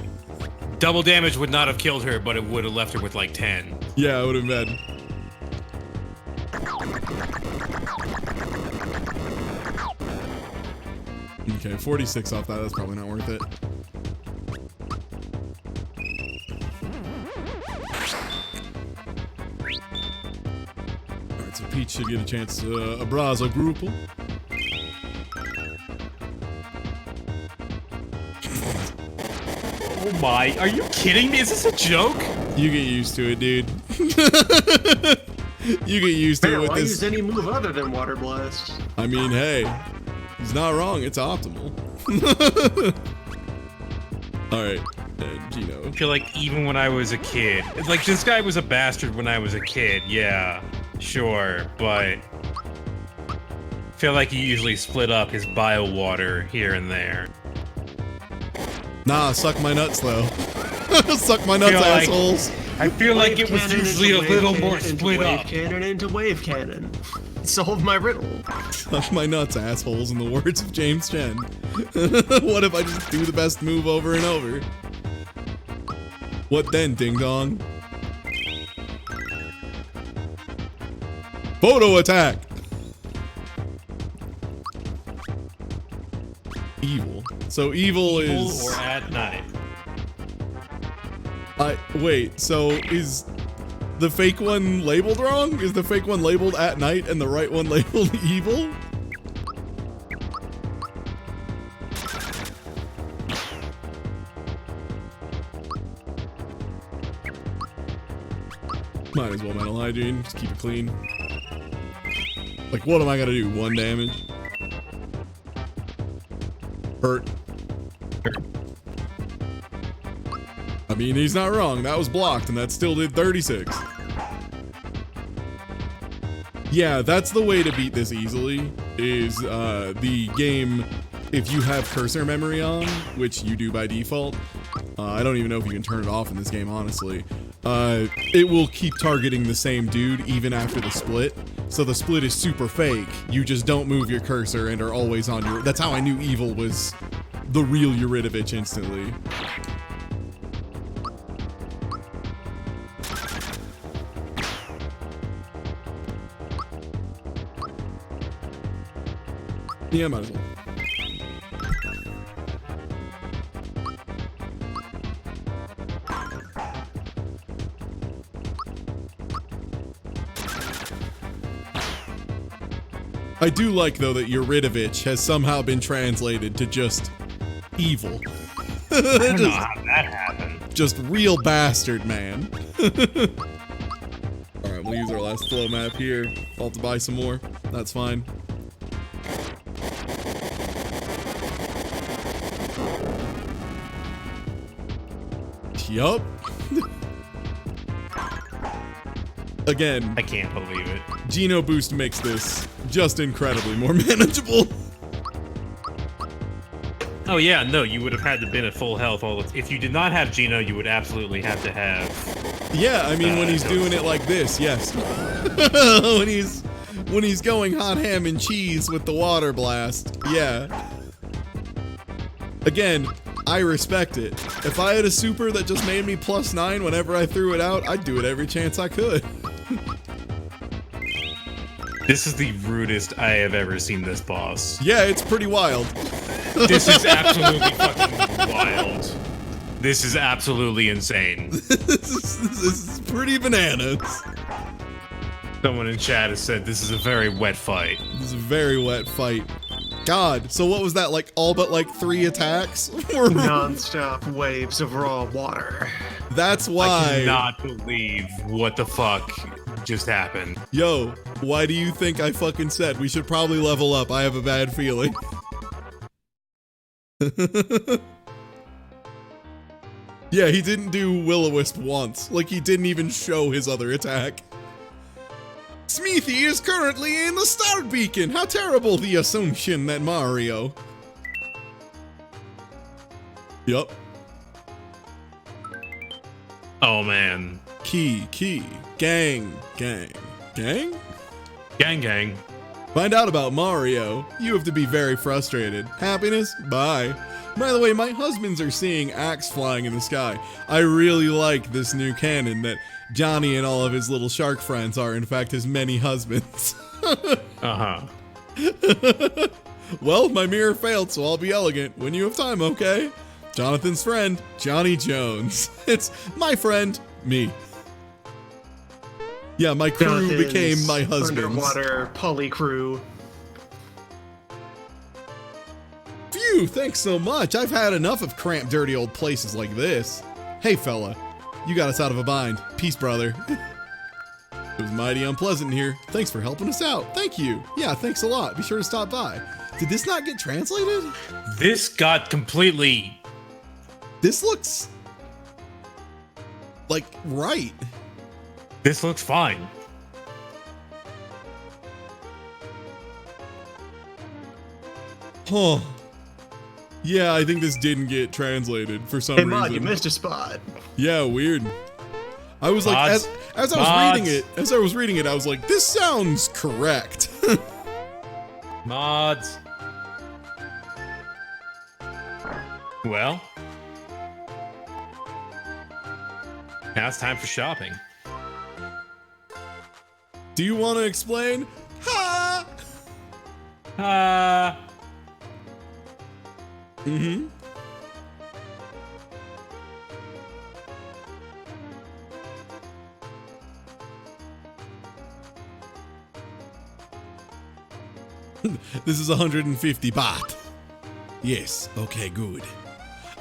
double damage would not have killed her, but it would have left her with like 10. Yeah, it would have been. Okay, 46 off that. That's probably not worth it. Alright, so Peach should get a chance to abrazo Grupo. Oh my, are you kidding me? Is this a joke? You get used to it, dude. You get used to it with Why this. use any move other than Water Blast? I mean, hey, he's not wrong. It's optimal. All right, Geno. I feel like even when I was a kid, it's like this guy was a bastard when I was a kid. Yeah, sure, but I feel like he usually split up his bio water here and there. Nah, suck my nuts though. Suck my nuts, assholes. I feel like it was Cannon usually a into little wave more cannon, split into up. Wave cannon into wave cannon. Solve my riddle. Suck my nuts, assholes, in the words of James Chen. What if I just do the best move over and over? What then, ding dong? Photo attack! Evil. So evil is... or at night. Wait, so is the fake one labeled wrong? Is the fake one labeled at night and the right one labeled evil? Might as well mental hygiene, just keep it clean. Like, what am I gonna do? 1 damage? Hurt. I mean, he's not wrong. That was blocked, and that still did 36. Yeah, that's the way to beat this easily, is the game, if you have cursor memory on, which you do by default, I don't even know if you can turn it off in this game, honestly, it will keep targeting the same dude even after the split. So the split is super fake. You just don't move your cursor and are always on your... That's how I knew evil was the real Eurytovich instantly. Yeah, might as well. I do like, though, that Yuridovich has somehow been translated to just evil. I don't know how that happened. Just real bastard, man. Alright, we'll use our last flow map here. I'll have to buy some more. That's fine. Yup. Again, I can't believe it. Geno Boost makes this just incredibly more manageable. Oh yeah, no, you would have had to been at full health all the if you did not have Geno, you would absolutely have to have. Yeah, I mean when he's doing it like this, yes. when he's going hot ham and cheese with the water blast, yeah. Again, I respect it. If I had a super that just made me +9 whenever I threw it out, I'd do it every chance I could. This is the rudest I have ever seen this boss. Yeah, it's pretty wild. This is absolutely fucking wild. This is absolutely insane. This is pretty bananas. Someone in chat has said this is a very wet fight. This is a very wet fight. God, so what was that, like all but like 3 attacks? Non-stop waves of raw water. That's why. I cannot believe what the fuck just happened. Yo, why do you think I fucking said we should probably level up? I have a bad feeling. Yeah, he didn't do Will-O-Wisp once. Like, he didn't even show his other attack. Smithy is currently in the star beacon. How terrible the assumption that Mario. Yup. Oh man. Key. Gang. Gang. Find out about Mario. You have to be very frustrated. Happiness? Bye. By the way, my husbands are seeing axe flying in the sky. I really like this new canon that Johnny and all of his little shark friends are, in fact, his many husbands. Uh-huh. Well, my mirror failed, so I'll be elegant when you have time, okay? Jonathan's friend, Johnny Jones. It's my friend, me. Yeah, my crew Jonathan's became my husband's. Underwater poly crew. Phew, thanks so much. I've had enough of cramped, dirty old places like this. Hey, fella. You got us out of a bind. Peace, brother. It was mighty unpleasant here. Thanks for helping us out. Thank you. Yeah, thanks a lot. Be sure to stop by. Did this not get translated? This got completely... This looks... like, right. This looks fine. Huh. Yeah, I think this didn't get translated for some Hey, reason. Mod, you missed a spot. Yeah, weird. I was like, Mods. as I was reading it, I was like, this sounds correct. Mods. Well. Now it's time for shopping. Do you want to explain? Ha! Mm-hmm. This is 150 baht. Yes, okay, good.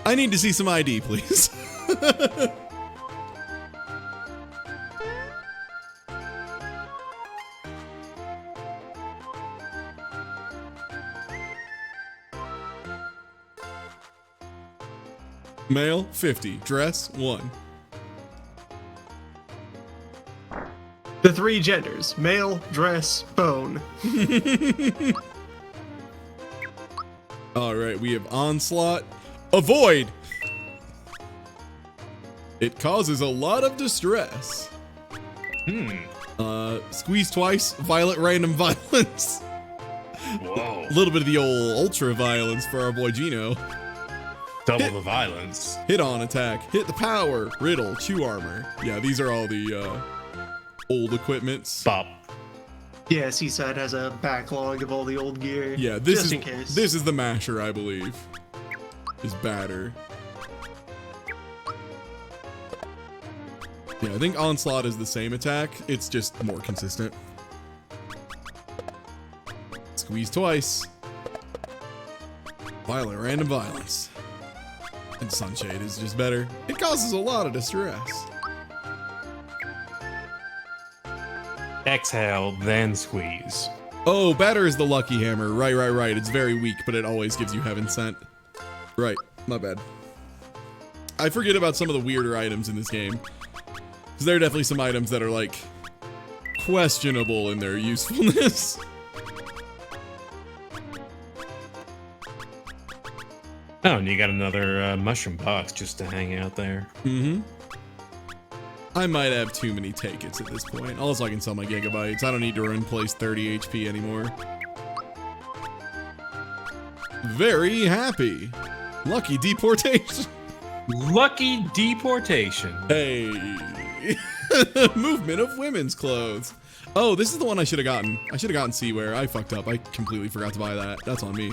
I need to see some ID, please. Male, 50. Dress, 1. The 3 genders: male, dress, bone. Alright, we have onslaught. Avoid! It causes a lot of distress. Squeeze twice, violent random violence. Whoa. A little bit of the old ultra violence for our boy Geno. Double the violence. Hit on attack, hit the power, riddle, chew armor. Yeah, these are all the old equipments. Bop. Yeah, Seaside has a backlog of all the old gear. Yeah, this just is in case. this is the masher, I believe. Is batter. Yeah, I think onslaught is the same attack. It's just more consistent. Squeeze twice. Violent random violence. And Sunshade is just better. It causes a lot of distress. Exhale, then squeeze. Oh, batter is the lucky hammer. Right. It's very weak, but it always gives you heaven sent. Right, my bad. I forget about some of the weirder items in this game. Because there are definitely some items that are, like, questionable in their usefulness. Oh, and you got another mushroom box just to hang out there. Mm-hmm. I might have too many tickets at this point. Also, I can sell my gigabytes. I don't need to run place 30 HP anymore. Very happy. Lucky deportation. Lucky deportation. Hey. Movement of women's clothes. Oh, this is the one I should have gotten. I should have gotten Seaware. I fucked up. I completely forgot to buy that. That's on me.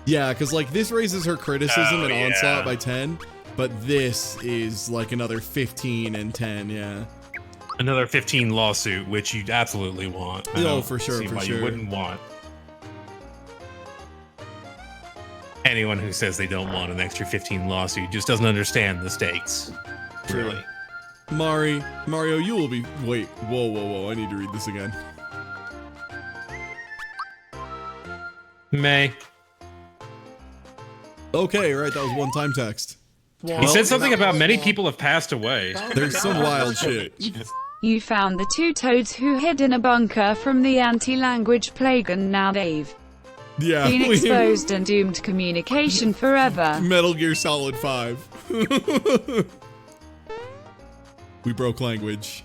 Yeah, because like this raises her criticism and onslaught by 10, but this is like another 15 and 10, yeah. Another 15 lawsuit, which you'd absolutely want. Oh, for sure, see for why sure. You wouldn't want. Anyone who says they don't want an extra 15 lawsuit just doesn't understand the stakes. Really. Mario, you will be... Wait, whoa. I need to read this again. May. Okay, right, that was one-time text. He said something about many people have passed away. There's some wild shit. You found the two toads who hid in a bunker from the anti-language plague, and now they've been exposed and doomed to communication forever. Metal Gear Solid 5. We broke language.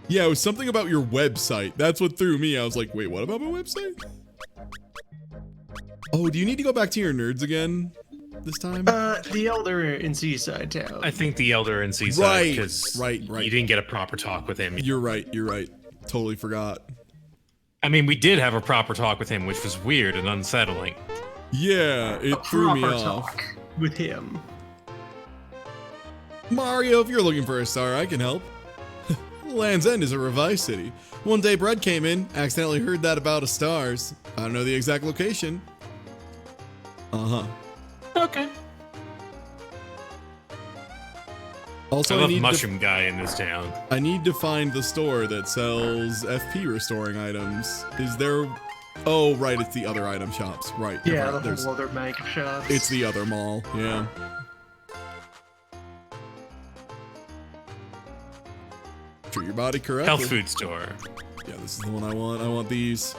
Yeah, it was something about your website. That's what threw me. I was like, wait, what about my website? Oh, do you need to go back to your nerds again this time? The Elder in Seaside Town. I think the Elder in Seaside, because right. you didn't get a proper talk with him. You're right. Totally forgot. I mean, we did have a proper talk with him, which was weird and unsettling. Yeah, it threw me off. Talk with him. Mario, if you're looking for a star, I can help. Land's End is a revised city. One day Bread came in, accidentally heard that about a stars. I don't know the exact location. Uh-huh. Okay. Also, I love Mushroom Guy in this town. I need to find the store that sells FP restoring items. Is there... Oh, right, it's the other item shops. Right. Yeah, right, the whole other bank shops. It's the other mall, yeah. Treat your body correctly. Health food store. Yeah, this is the one I want. I want these.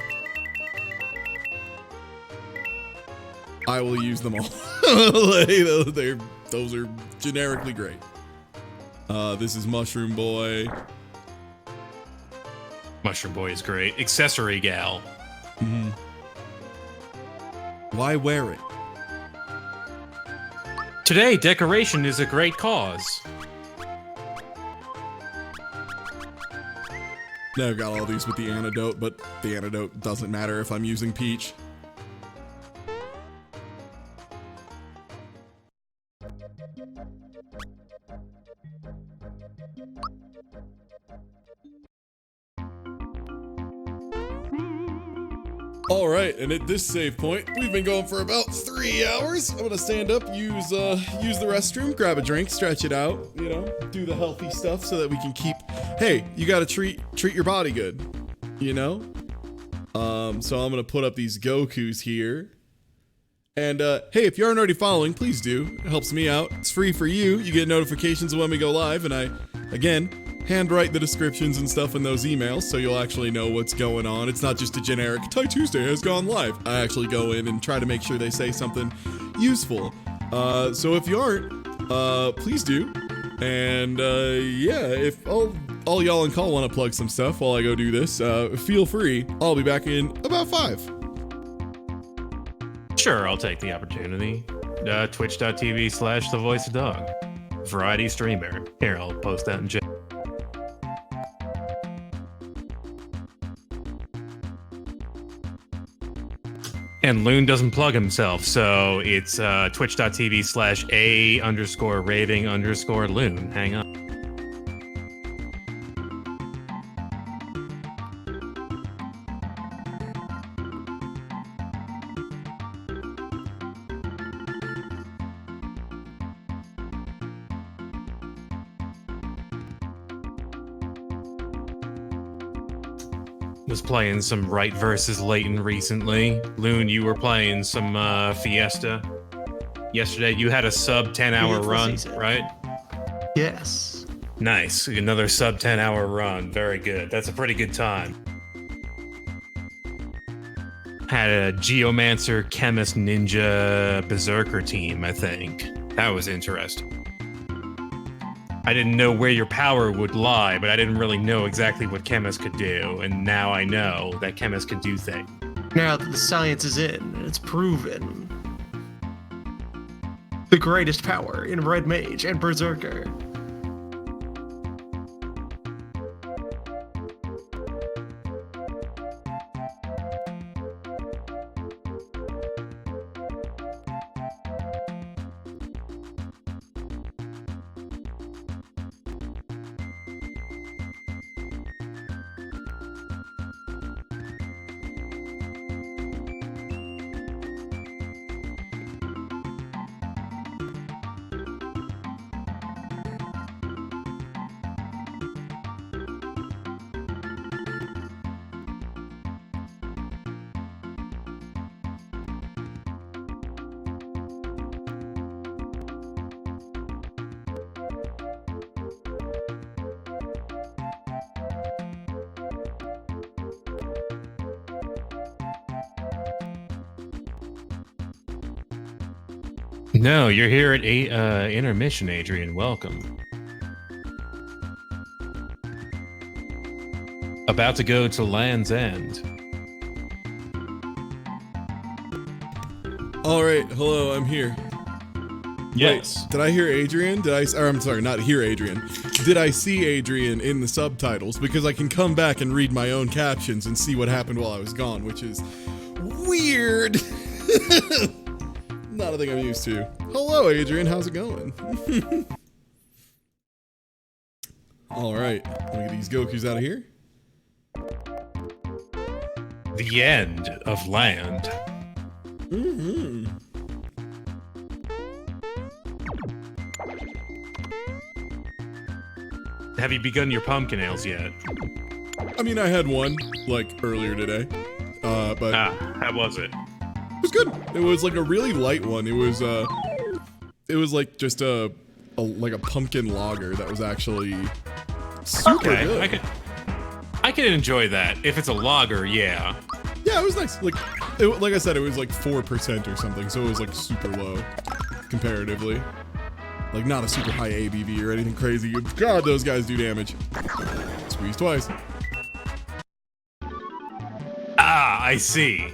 I will use them all. Those are generically great. This is Mushroom Boy. Mushroom Boy is great. Accessory Gal. Mm-hmm. Why wear it? Today, decoration is a great cause. Now I've got all these with the antidote, but the antidote doesn't matter if I'm using Peach. Alright, and at this save point, we've been going for about 3 hours. I'm gonna stand up, use the restroom, grab a drink, stretch it out, you know, do the healthy stuff so that we can keep... Hey, you gotta treat your body good, you know? So I'm gonna put up these Gokus here. And, hey, if you aren't already following, please do. It helps me out. It's free for you. You get notifications when we go live, and I, again, handwrite the descriptions and stuff in those emails so you'll actually know what's going on. It's not just a generic, Ty Tuesday has gone live. I actually go in and try to make sure they say something useful. So if you aren't, please do. And, yeah, if all y'all on call want to plug some stuff while I go do this, feel free. I'll be back in about 5. Sure, I'll take the opportunity. Twitch.tv/thevoiceofdog. Variety streamer. Here, I'll post that in chat. And Loon doesn't plug himself, so it's twitch.tv/a_raving_loon. Hang on. was playing some Right versus Layton recently. Loon, you were playing some Fiesta yesterday. You had a sub 10-hour run, right? Yes. Nice. Another sub 10-hour run. Very good. That's a pretty good time. Had a Geomancer, Chemist, Ninja, Berserker team, I think. That was interesting. I didn't know where your power would lie, but I didn't really know exactly what Chemist could do, and now I know that Chemist can do things. Now that the science is in, and it's proven. The greatest power in Red Mage and Berserker. No, you're here at intermission, Adrian. Welcome. About to go to Land's End. All right, hello, I'm here. Yes. Wait, did I hear Adrian? I'm sorry, not hear Adrian. Did I see Adrian in the subtitles? Because I can come back and read my own captions and see what happened while I was gone, which is weird. Not a thing I'm used to. Hello, Adrian. How's it going? All right. Let me get these Gokus out of here. The end of Land. Mm-hmm. Have you begun your pumpkin ales yet? I mean, I had one, like, earlier today. But... how was it? It was good. It was like a really light one. It was like just a pumpkin lager that was actually super good. I could enjoy that if it's a lager. Yeah. Yeah, it was nice. Like I said, it was like 4% or something, so it was like super low comparatively. Like not a super high ABV or anything crazy. God, those guys do damage. Squeeze twice. Ah, I see.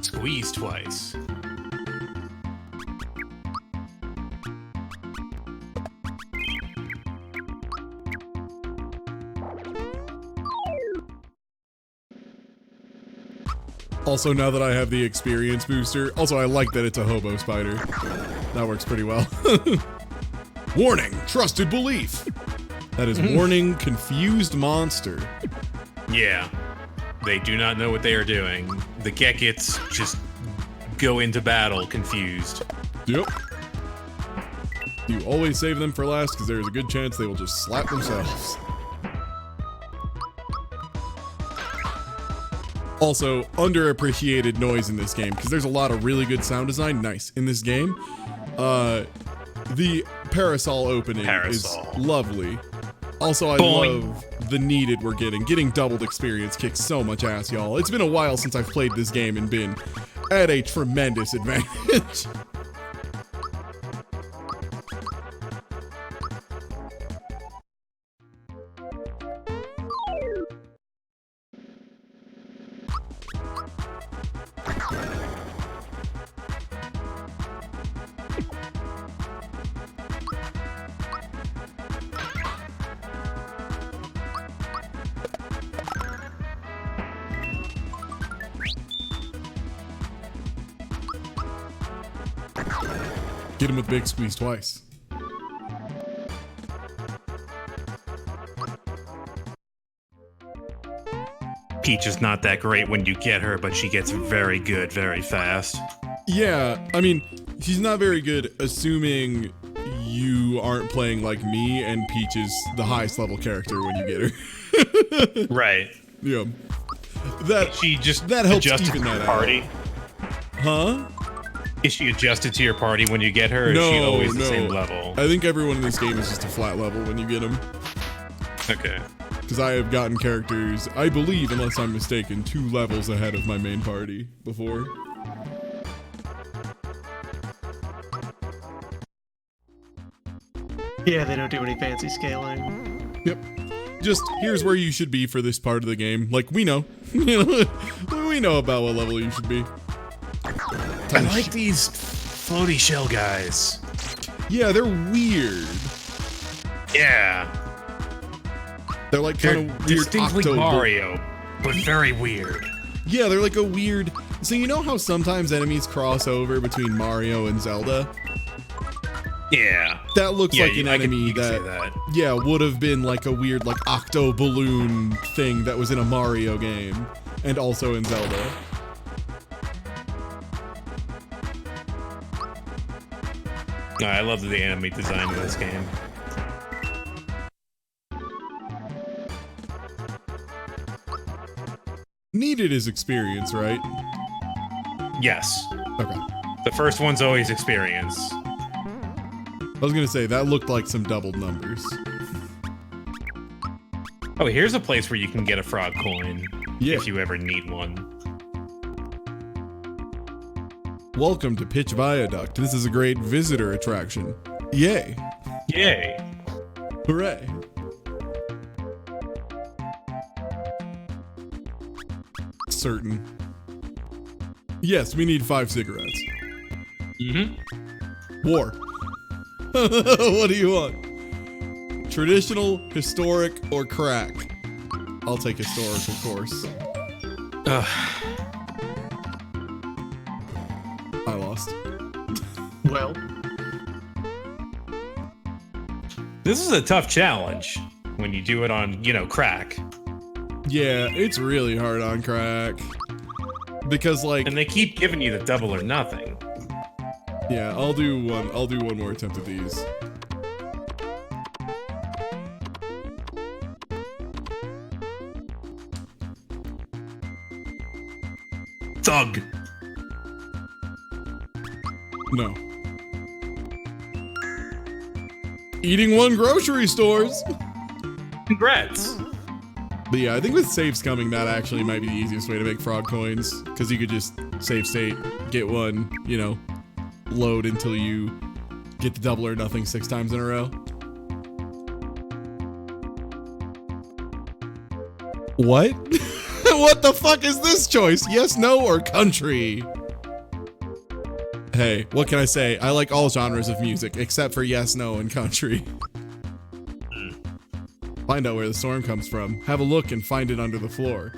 Squeeze twice. Also, now that I have the experience booster, also I like that it's a hobo spider. That works pretty well. Warning, trusted belief. That is warning, confused monster. Yeah. They do not know what they are doing. The Gekits just go into battle confused. Yep. You always save them for last because there's a good chance they will just slap themselves. Also, underappreciated noise in this game because there's a lot of really good sound design. Nice. In this game, the parasol opening is lovely. Also, I love the needed we're getting. Getting doubled experience kicks so much ass, y'all. It's been a while since I've played this game and been at a tremendous advantage. Get him with big squeeze twice. Peach is not that great when you get her, but she gets very good very fast. Yeah, I mean, she's not very good assuming you you aren't playing like me, and Peach is the highest level character when you get her. Right. Yeah. That helps adjusted even to that your out. party? Huh? Is she adjusted to your party when you get her, or No, is she always the no. same level? I think everyone in this game is just a flat level when you get them. Okay. Because I have gotten characters, I believe, unless I'm mistaken, 2 levels ahead of my main party before. Yeah, they don't do any fancy scaling. Yep. Just, here's where you should be for this part of the game. Like, we know. We know about what level you should be. I like these floaty shell guys. Yeah, they're weird. Yeah. They're like They're kind of weird distinctly octo. Mario, but very weird. Yeah, they're like a weird... So you know how sometimes enemies cross over between Mario and Zelda? Yeah. That looks like an I can- enemy you can say that, yeah, would have been like a weird like octo balloon thing that was in a Mario game and also in Zelda. No, I love the enemy design of this game. Needed is experience, right? Yes. Okay. The first one's always experience. I was gonna say, that looked like some doubled numbers. Oh, here's a place where you can get a frog coin. Yeah. If you ever need one. Welcome to Pitch Viaduct. This is a great visitor attraction. Yay. Yay. Hooray. Certain. Yes, we need 5 cigarettes. Mm-hmm. War. What do you want? Traditional, historic, or crack? I'll take historic, of course. I lost. Well, This is a tough challenge when you do it on, you know, crack. Yeah, it's really hard on crack. Because like, And they keep giving you the double or nothing. yeah, I'll do one more attempt at these. Thug. No. Eating one grocery stores. Congrats. But yeah, I think with saves coming, that actually might be the easiest way to make frog coins. Because you could just save state, get one, you know, load until you get the double or nothing 6 times in a row. What? What the fuck is this choice? Yes, no, or country? Hey, what can I say? I like all genres of music, except for yes, no, and country. Find out where the storm comes from. Have a look and find it under the floor.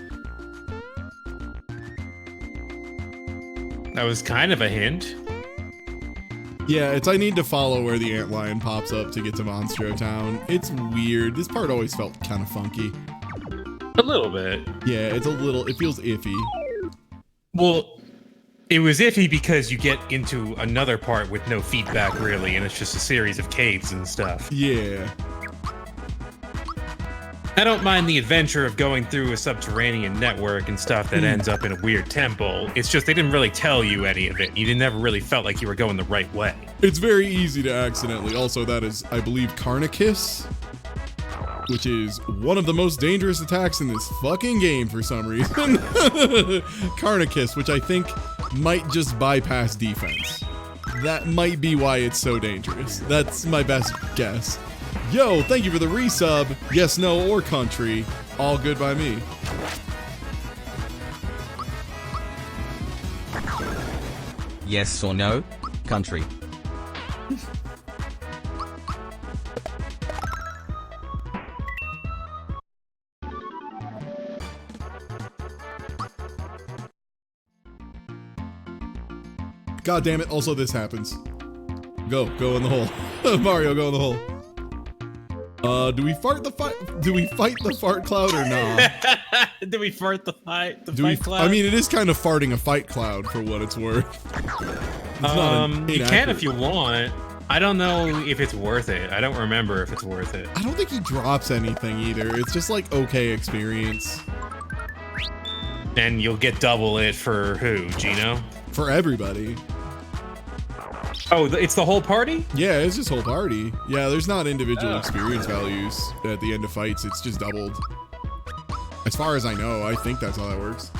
That was kind of a hint. Yeah, it's I need to follow where the antlion pops up to get to Monstro Town. It's weird. This part always felt kind of funky. A little bit. Yeah, it's a little, it feels iffy. Well, it was iffy because you get into another part with no feedback really, and it's just a series of caves and stuff. Yeah. I don't mind the adventure of going through a subterranean network and stuff that ends up in a weird temple. It's just they didn't really tell you any of it. You never really felt like you were going the right way. It's very easy to accidentally. Also, that is, I believe, Carnicus, which is one of the most dangerous attacks in this fucking game for some reason. Carnicus, which I think might just bypass defense. That might be why it's so dangerous. That's my best guess. Yo, thank you for the resub. Yes, no, or country. All good by me. Yes or no? Country. God damn it, also this happens. Go in the hole. Mario, go in the hole. Do we fight the fart cloud or not? Did we fart the fight? I mean, it is kind of farting a fight cloud for what it's worth. It's not you can if you want. I don't know if it's worth it. I don't remember if it's worth it. I don't think he drops anything either. It's just like okay experience. And you'll get double it for who, Gino? For everybody. Oh, it's the whole party? Yeah, it's just whole party. Yeah, there's not individual experience values at the end of fights. It's just doubled. As far as I know, I think that's how that works.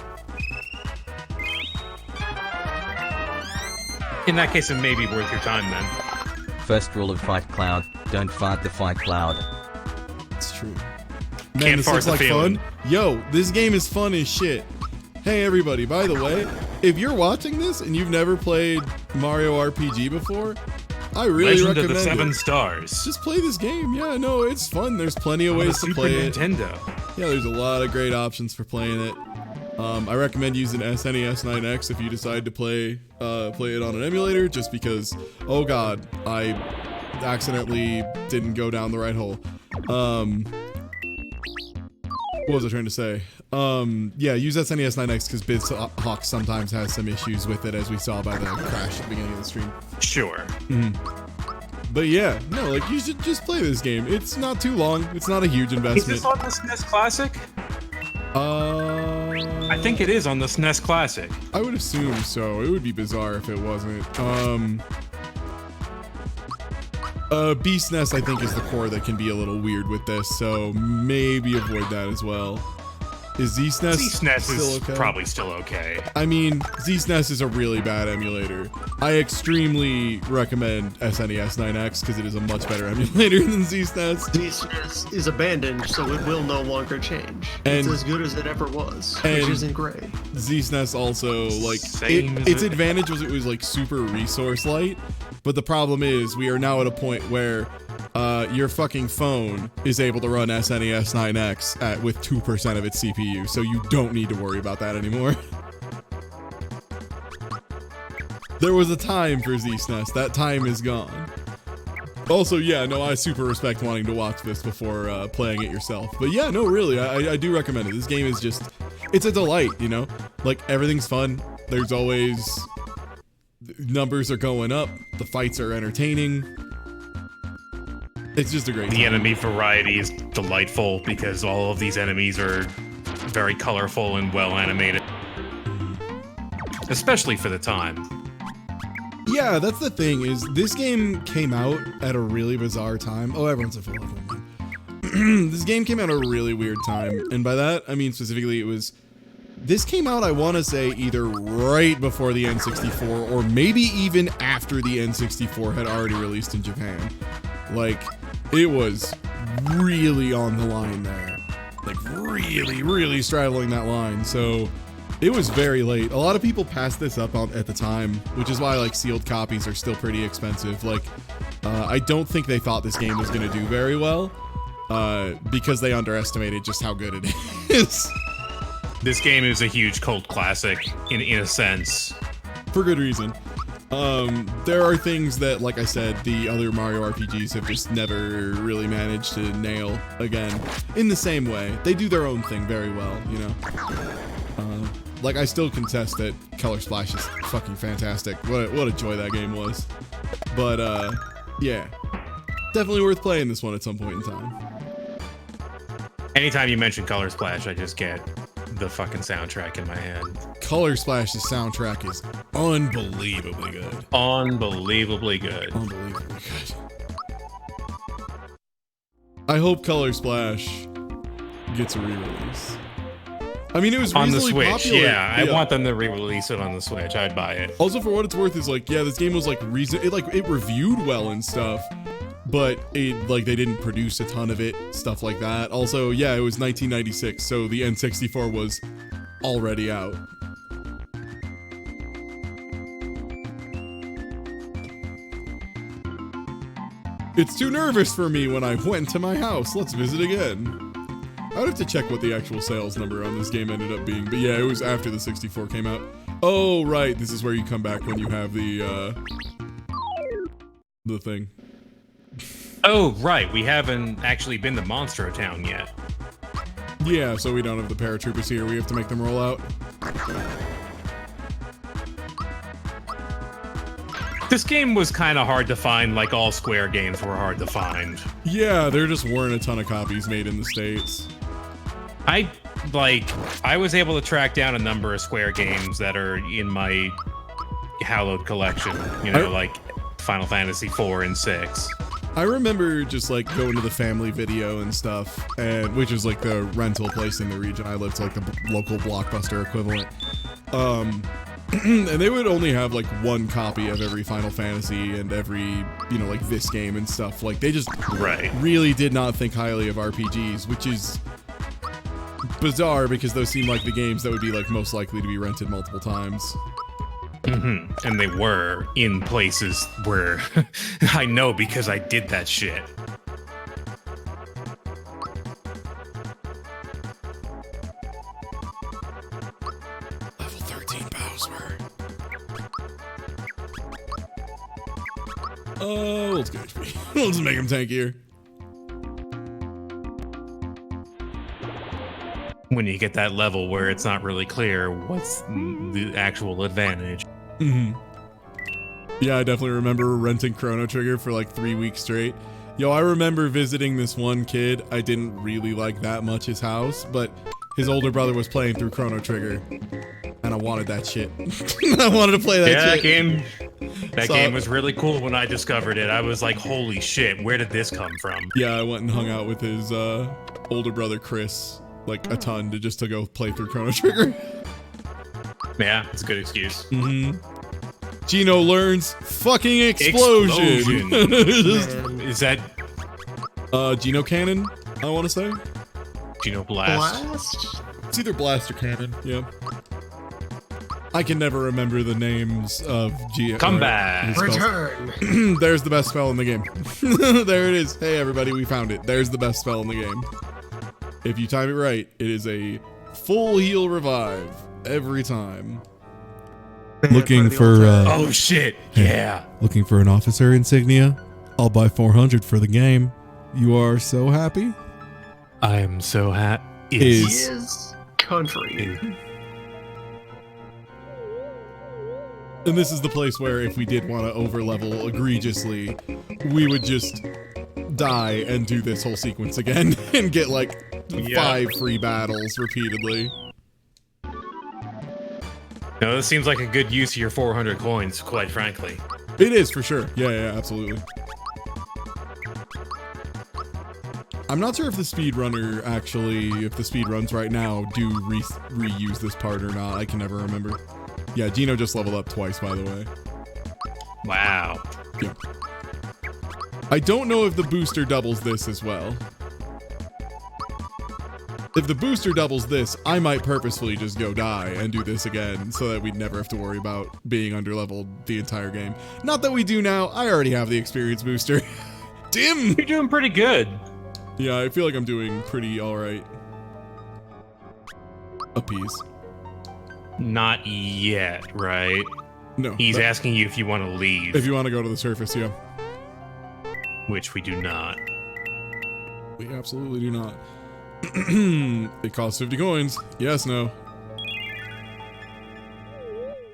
In that case, it may be worth your time then. First rule of Fight Cloud, don't fight the Fight Cloud. It's true. Can't Man, this fart looks the like feeling. fun. Yo, this game is fun as shit. Hey everybody, by the way, if you're watching this and you've never played Mario RPG before, I really Legend recommend of the Seven it. Stars. Just play this game. Yeah, no, it's fun. There's plenty of ways to Super play it. Nintendo. Yeah, there's a lot of great options for playing it. I recommend using SNES 9X if you decide to play it on an emulator, just because, oh god, I accidentally didn't go down the right hole. What was I trying to say? Yeah, use SNES 9X because BizHawk sometimes has some issues with it, as we saw by the crash at the beginning of the stream. Sure. But yeah, no, like you should just play this game. It's not too long. It's not a huge Is investment. this on the SNES Classic? I think it is on the SNES Classic. I would assume so. It would be bizarre if it wasn't. BSNES I think is the core that can be a little weird with this, so maybe avoid that as well. Is ZSNES SNES still is okay? probably still okay. I mean, ZSNES is a really bad emulator. I extremely recommend SNES 9X because it is a much better emulator than ZSNES. ZSNES is abandoned, so it will no longer change. It's as good as it ever was, which isn't great. ZSNES also, like, Same as its it- advantage was it was like super resource light, but the problem is we are now at a point where your fucking phone is able to run SNES 9X with 2% of its CPU, so you don't need to worry about that anymore. There was a time for ZSNES. That time is gone. Also, yeah, no, I super respect wanting to watch this before playing it yourself. But yeah, no, really, I do recommend it. This game is just, it's a delight, you know? Like, everything's fun. There's always, numbers are going up. The fights are entertaining. It's just a great The time. enemy variety is delightful because all of these enemies are very colorful and well animated. Especially for the time. Yeah, that's the thing, is this game came out at a really bizarre time. Oh, everyone's a full of This game came out at a really weird time, and by that, I mean specifically this came out, I want to say, either right before the N64, or maybe even after the N64 had already released in Japan. Like, it was really on the line there. Like, really, really straddling that line, so it was very late. A lot of people passed this up at the time, which is why, like, sealed copies are still pretty expensive. Like, I don't think they thought this game was going to do very well, because they underestimated just how good it is. This game is a huge cult classic, in a sense. For good reason. There are things that, like I said, the other Mario RPGs have just never really managed to nail again. In the same way, they do their own thing very well, you know? Like, I still contest that Color Splash is fucking fantastic. What a joy that game was. But, yeah. Definitely worth playing this one at some point in time. Anytime you mention Color Splash, I just get the fucking soundtrack in my head. Color Splash's soundtrack is unbelievably good. Unbelievably good. Unbelievably good. I hope Color Splash gets a re-release. I mean, it was On the reasonably Switch, popular. yeah. I want them to re-release it on the Switch. I'd buy it. Also, for what it's worth, is like, yeah, this game was like it reviewed well and stuff, but it like they didn't produce a ton of it, stuff like that. Also, yeah, it was 1996, so the N64 was already out. It's too nervous for me when I went to my house. Let's visit again. I would have to check what the actual sales number on this game ended up being, but yeah, it was after the 64 came out. Oh, right, this is where you come back when you have the thing. Oh, right. We haven't actually been to Monstro Town yet. Yeah, so we don't have the paratroopers here. We have to make them roll out. This game was kind of hard to find, like all Square games were hard to find. Yeah, there just weren't a ton of copies made in the States. I was able to track down a number of Square games that are in my hallowed collection, you know, like Final Fantasy 4 and 6. I remember just like going to the Family Video and stuff, and which is like the rental place in the region I lived, like the local Blockbuster equivalent. And they would only have like one copy of every Final Fantasy and every, you know, like this game and stuff. Like they just really did not think highly of RPGs, which is bizarre because those seem like the games that would be like most likely to be rented multiple times. And they were in places where I know because I did that shit. Level 13 Bowser. Oh, let's go HP. We'll just make him tankier. When you get that level where it's not really clear what's the actual advantage. Yeah, I definitely remember renting Chrono Trigger for like 3 weeks straight. Yo, I remember visiting this one kid. I didn't really like that much his house, but his older brother was playing through Chrono Trigger, and I wanted that shit. I wanted to play that shit. That game was really cool when I discovered it. I was like, holy shit, where did this come from? Yeah, I went and hung out with his older brother Chris like a ton to go play through Chrono Trigger. Yeah, it's a good excuse. Gino learns fucking explosion. Is that Gino Cannon, I want to say? Gino Blast? It's either Blast or Cannon, yeah. I can never remember the names of Gino. Come back. Return. There's the best spell in the game. There it is. Hey everybody, we found it. There's the best spell in the game. If you time it right, it is a full heal revive every time. Looking for oh shit, yeah. Looking for an officer insignia? I'll buy 400 for the game. You are so happy? I am so happy. Is country. And this is the place where if we did want to overlevel egregiously, we would just die and do this whole sequence again and get like 5 free battles repeatedly. No, this seems like a good use of your 400 coins, quite frankly. It is, for sure. Yeah, absolutely. I'm not sure if the speedrunner actually, if the speedruns right now do reuse this part or not. I can never remember. Yeah, Gino just leveled up twice, by the way. Wow. Yeah. I don't know if the booster doubles this as well. If the booster doubles this, I might purposefully just go die and do this again so that we'd never have to worry about being underleveled the entire game. Not that we do now. I already have the experience booster. Dim! You're doing pretty good. Yeah, I feel like I'm doing pretty alright. Appease. Not yet, right? No. He's asking you if you want to leave. If you want to go to the surface, yeah. Which we do not. We absolutely do not. It costs 50 coins. Yes, no.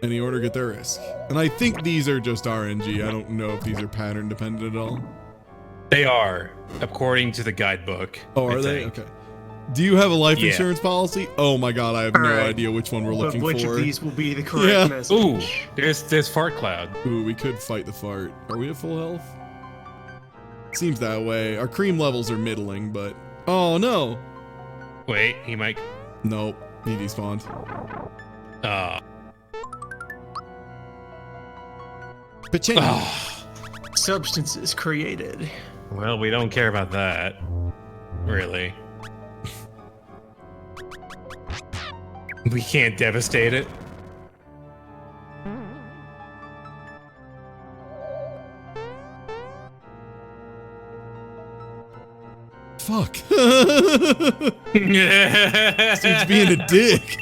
Any order, get their risk. And I think these are just RNG. I don't know if these are pattern dependent at all. They are, according to the guidebook. Oh, are they? Okay. Do you have a life insurance policy? Oh my god, I have no idea which one we're looking for. Which of these will be the correct message? Ooh, there's fart cloud. Ooh, we could fight the fart. Are we at full health? Seems that way. Our cream levels are middling, but... Oh, no! Wait, he might... Nope, he despawned. Substances created. Well, we don't care about that. Really. We can't devastate it. Fuck. Dude's being a dick.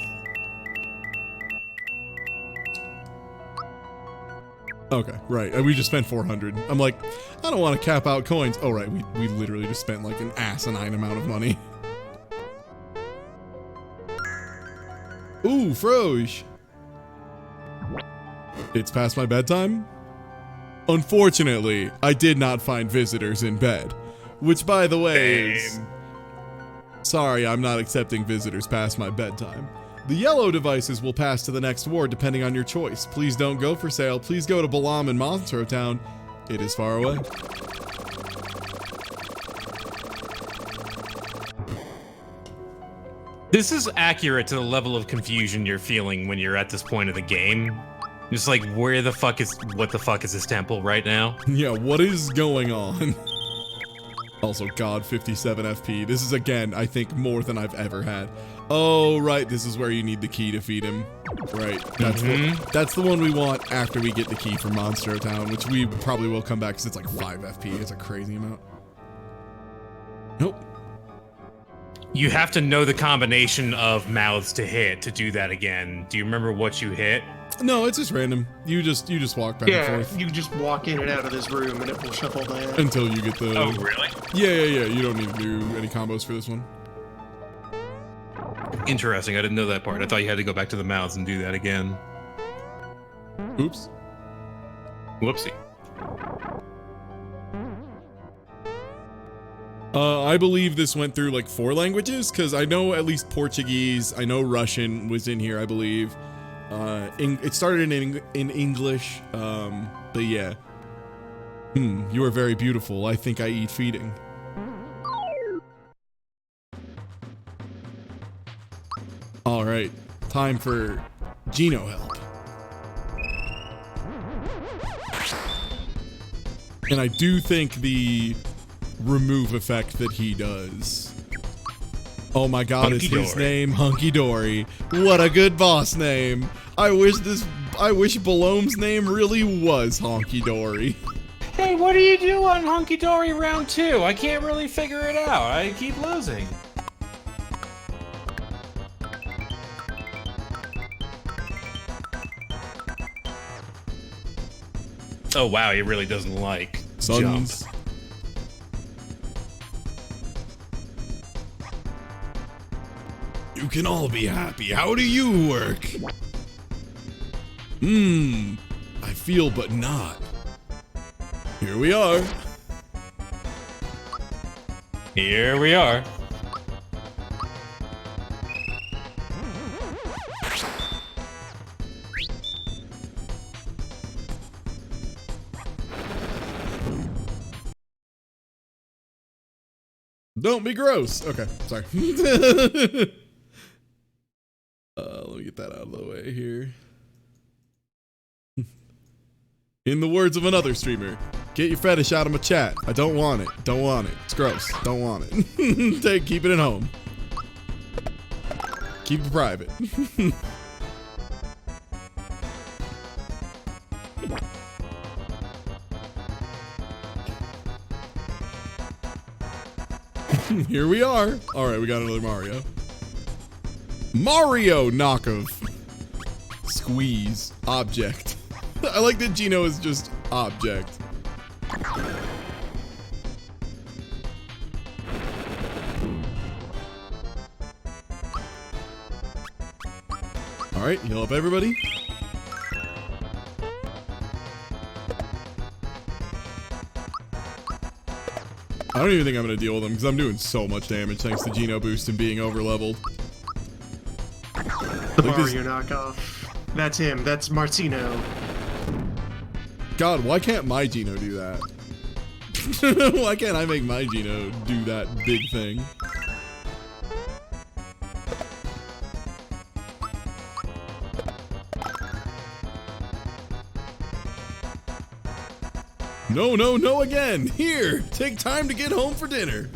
Okay, right. We just spent 400. I'm like, I don't want to cap out coins. Oh, right. We literally just spent like an asinine amount of money. Ooh, Froge. It's past my bedtime? Unfortunately, I did not find visitors in bed. Which, by the way, is... Sorry, I'm not accepting visitors past my bedtime. The yellow devices will pass to the next ward depending on your choice. Please don't go for sale. Please go to Balam and Monstro Town. It is far away. This is accurate to the level of confusion you're feeling when you're at this point of the game. Just like, what the fuck is this temple right now? Yeah, what is going on? Also, God, 57 FP. This is, again, I think more than I've ever had. Oh, right, this is where you need the key to feed him. Right, that's the one we want after we get the key from Monstro Town, which we probably will come back because it's like 5 FP. It's a crazy amount. Nope. You have to know the combination of mouths to hit to do that again. Do you remember what you hit? No, it's just random. You just walk back and forth. You just walk in and out of this room and it will shuffle that. Until you get the... Oh, really? Yeah. You don't need to do any combos for this one. Interesting. I didn't know that part. I thought you had to go back to the mouths and do that again. Oops. Whoopsie. I believe this went through like 4 languages, because I know at least Portuguese, I know Russian was in here, I believe. It started in English, but yeah. You are very beautiful. I think I eat feeding. Alright, time for Geno help. And I do think the remove effect that he does. Oh my god, is his name Hunky Dory? What a good boss name. I wish Balom's name really was Honky Dory. Hey, what do you do on Hunky Dory round 2? I can't really figure it out. I keep losing. Oh wow, he really doesn't like jumps. You can all be happy. How do you work? I feel but not. Here we are. Here we are. Don't be gross. Okay, sorry. Let me get that out of the way here. In the words of another streamer, get your fetish out of my chat. I don't want it. Don't want it. It's gross. Don't want it. Keep it at home. Keep it private. Here we are. All right, we got another Mario. Mario knockoff. Squeeze. Object. I like that Geno is just object. All right, heal up everybody. I don't even think I'm going to deal with him because I'm doing so much damage thanks to Geno boost and being over leveled. The Mario knockoff. That's him. That's Martino. God, why can't my Geno do that? Why can't I make my Geno do that big thing? No, no, no again! Here! Take time to get home for dinner!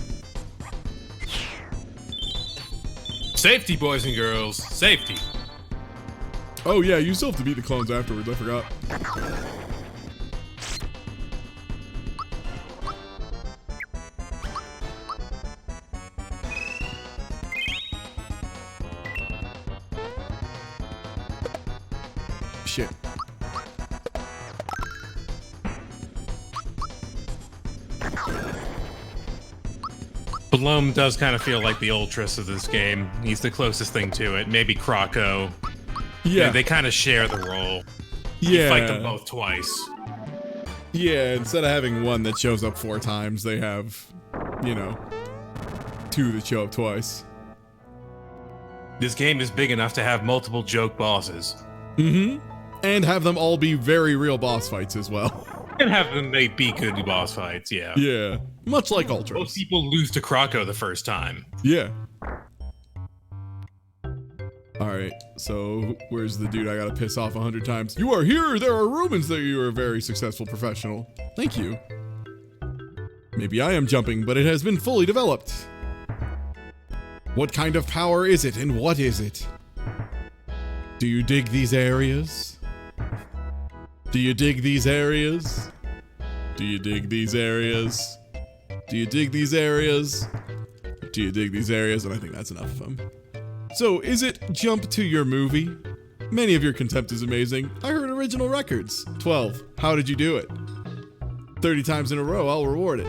Safety, boys and girls. Safety. Oh yeah, you still have to beat the clones afterwards, I forgot. Shit. Balom does kind of feel like the Ultras of this game. He's the closest thing to it. Maybe Croco. Yeah. They kind of share the role. Yeah. You fight them both twice. Yeah, instead of having one that shows up 4 times, they have, you know, 2 that show up twice. This game is big enough to have multiple joke bosses. Mm-hmm. And have them all be very real boss fights as well. And have them be good boss fights, yeah. Yeah, much like Ultras. Most people lose to Krako the first time. Yeah. Alright, so where's the dude I gotta piss off 100 times? You are here! There are rumors that you are a very successful professional. Thank you. Maybe I am jumping, but it has been fully developed. What kind of power is it, and what is it? Do you dig these areas? Do you dig these areas? Do you dig these areas? Do you dig these areas? Do you dig these areas? And I think that's enough of them. So, is it jump to your movie? Many of your contempt is amazing. I heard original records. 12. How did you do it? 30 times in a row, I'll reward it.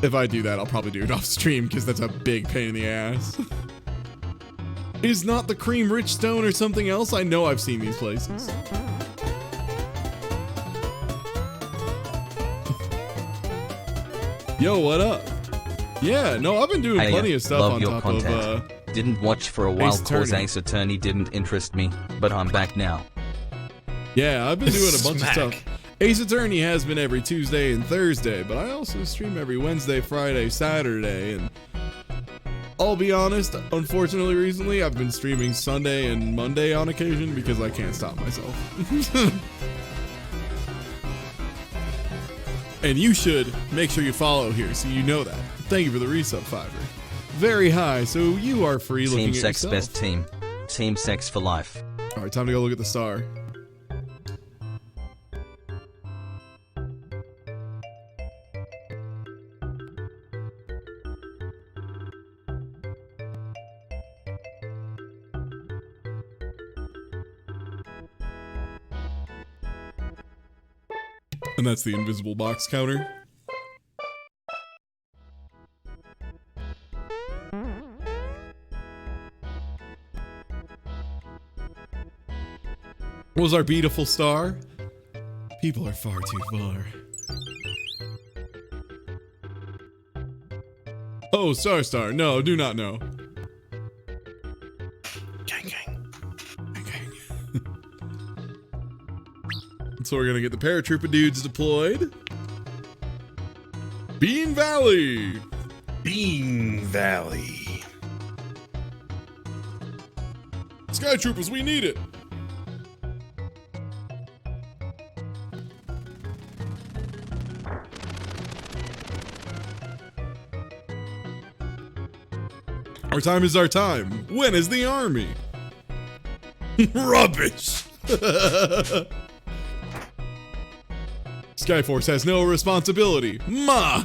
If I do that, I'll probably do it off stream because that's a big pain in the ass. Is not the cream rich stone or something else? I know I've seen these places. Yo, what up? Yeah, no, I've been doing plenty of stuff on top of didn't watch for a while cause Attorney. Ace Attorney didn't interest me, but I'm back now. Yeah, I've been doing a bunch of stuff. Ace Attorney has been every Tuesday and Thursday, but I also stream every Wednesday, Friday, Saturday, and I'll be honest, unfortunately recently I've been streaming Sunday and Monday on occasion because I can't stop myself. And you should make sure you follow here so you know that. Thank you for the resub, Fiverr. Very high, so you are free looking Team at Sex yourself. best team. Team Sex for life. Alright, time to go look at the star. And that's the invisible box counter. Was our beautiful star? People are far too far. Oh, Star. No, do not know. Gang. So we're gonna get the paratrooper dudes deployed. Bean Valley! Bean Valley. Sky Troopers, we need it! Our time is our time. When is the army? Rubbish! Skyforce has no responsibility. Ma!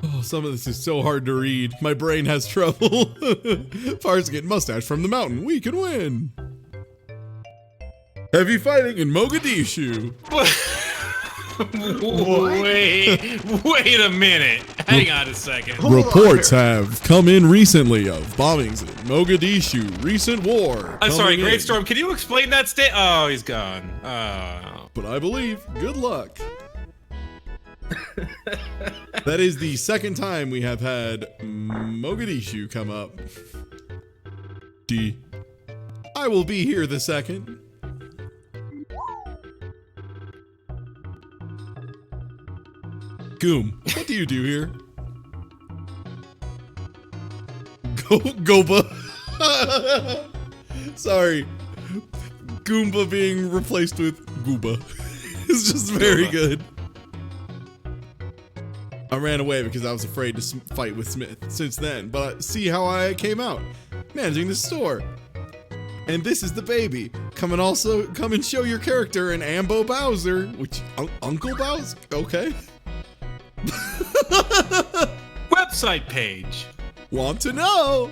Oh, some of this is so hard to read. My brain has trouble. Farzgate mustache from the mountain. We can win. Heavy fighting in Mogadishu. Wait a minute. Hang on a second. Reports have come in recently of bombings in Mogadishu. Recent war. I'm sorry, coming Great in. Storm. Can you explain that Oh, he's gone. Oh. But I believe. Good luck. That is the second time we have had Mogadishu come up. D. I will be here the second. Goom, what do you do here? Goomba. Sorry. Goomba being replaced with Gooba. It's just very good. I ran away because I was afraid to fight with Smith since then, but see how I came out. Managing the store. And this is the baby. Come and show your character in Ambo Bowser, which, Uncle Bowser? Okay. Website page. Want to know?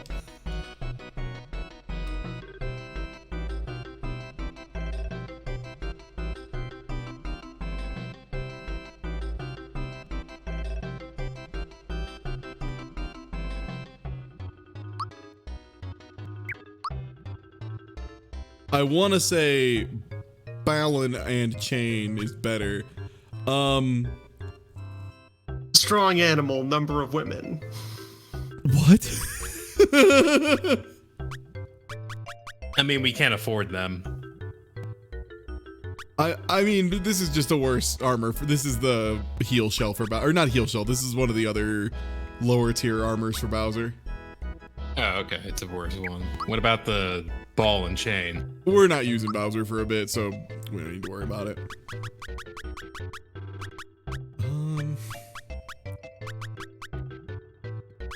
I want to say Balin and Chain is better. Strong animal, number of women. What? I mean, we can't afford them. I mean, this is just a worse armor. This is the heal shell for Bowser. Or not heal shell. This is one of the other lower tier armors for Bowser. Oh, okay. It's a worse one. What about the ball and chain? We're not using Bowser for a bit, so we don't need to worry about it.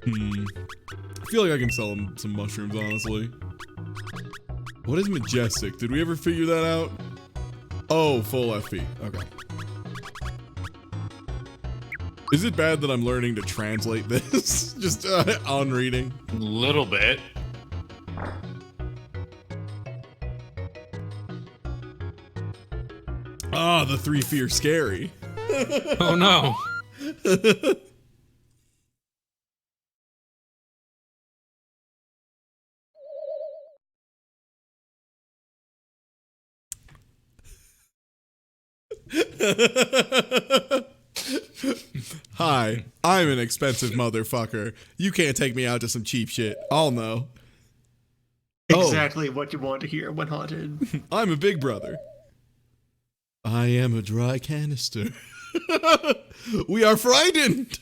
I feel like I can sell him some mushrooms, honestly. What is majestic? Did we ever figure that out? Oh, full FP. Okay. Is it bad that I'm learning to translate this? Just on reading? A little bit. Ah, the 3 fear scary. Oh no. Hi, I'm an expensive motherfucker. You can't take me out to some cheap shit. I'll know. Exactly what you want to hear when haunted. I'm a big brother. I am a dry canister. We are frightened.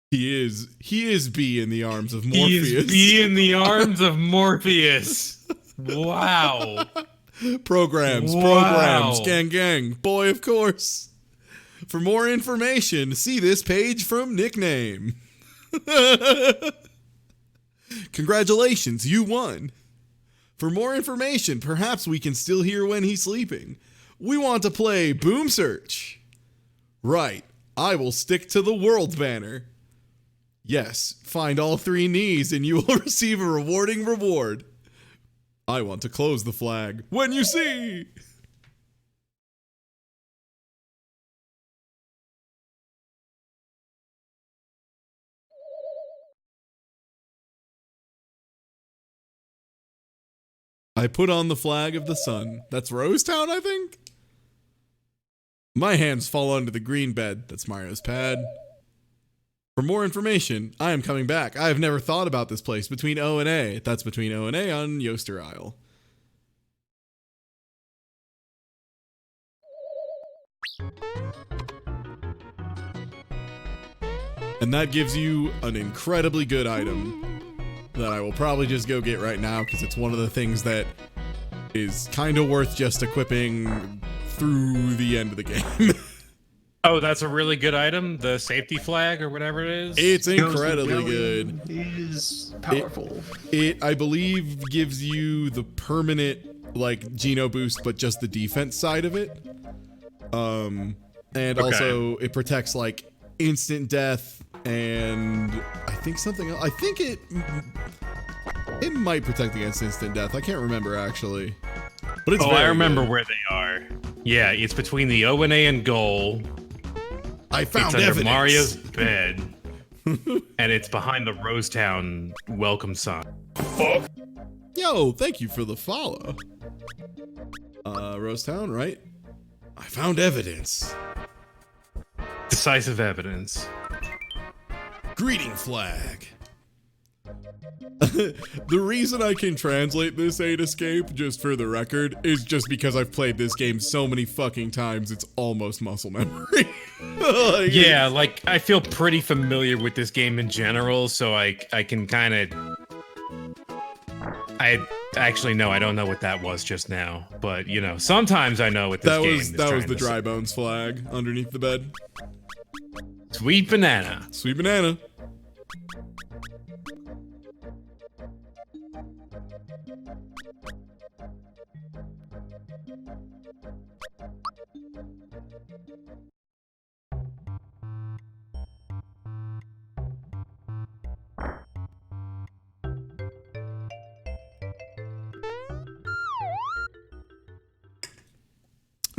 He is B in the arms of Morpheus. He is B in the arms of Morpheus. Wow. Programs, gang, boy, of course. For more information, see this page from Nickname. Congratulations, you won. For more information, perhaps we can still hear when he's sleeping. We want to play Boom Search. Right, I will stick to the world banner. Yes, find all 3 knees and you will receive a rewarding reward. I want to close the flag. When you see! I put on the flag of the sun. That's Rose Town, I think? My hands fall onto the green bed. That's Mario's pad. For more information, I am coming back. I have never thought about this place between O and A. That's between O and A on Yoster Isle. And that gives you an incredibly good item that I will probably just go get right now because it's one of the things that is kind of worth just equipping through the end of the game. Oh, that's a really good item? The safety flag or whatever it is? It's incredibly good. It is powerful. It, I believe, gives you the permanent, like, Geno boost, but just the defense side of it. And also, it protects, like, instant death, and I think something else. I think it might protect against instant death. I can't remember, actually. But it's I remember good. where they are. Yeah, it's between the O and A and goal. I found it's under evidence. Mario's bed. And it's behind the Rose Town welcome sign. Yo, thank you for the follow. Rose Town, right? I found evidence. Decisive evidence. Greeting flag. The reason I can translate this 8 escape, just for the record, is just because I've played this game so many fucking times, it's almost muscle memory. Like, Yeah, like, I feel pretty familiar with this game in general, so I can kind of... Actually, no, I don't know what that was just now, but, you know, sometimes I know what this game is That was trying the to dry say. bones flag underneath the bed. Sweet banana. Sweet banana.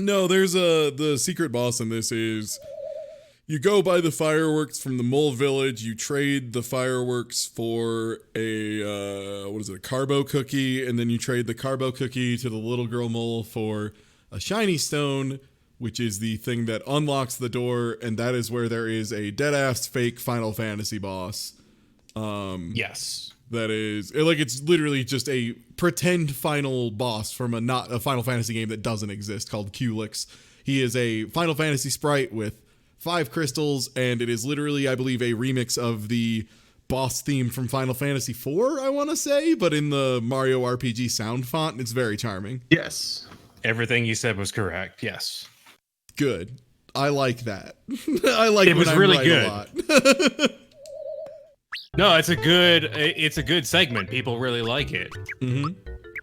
No, there's the secret boss in this is You go buy the fireworks from the mole village. You trade the fireworks for a carbo cookie, and then you trade the carbo cookie to the little girl mole for a shiny stone, which is the thing that unlocks the door, and that is where there is a dead-ass fake Final Fantasy boss. Yes. That is, it's literally just a pretend final boss from a Final Fantasy game that doesn't exist called Culex. He is a Final Fantasy sprite with 5 crystals, and it is literally, I believe, a remix of the boss theme from Final Fantasy IV, I want to say, but in the Mario RPG sound font. It's very charming. Yes. Everything you said was correct. Yes. Good. I like that. I like it. Was really good. A lot. No, it's a good segment. People really like it. Mm-hmm.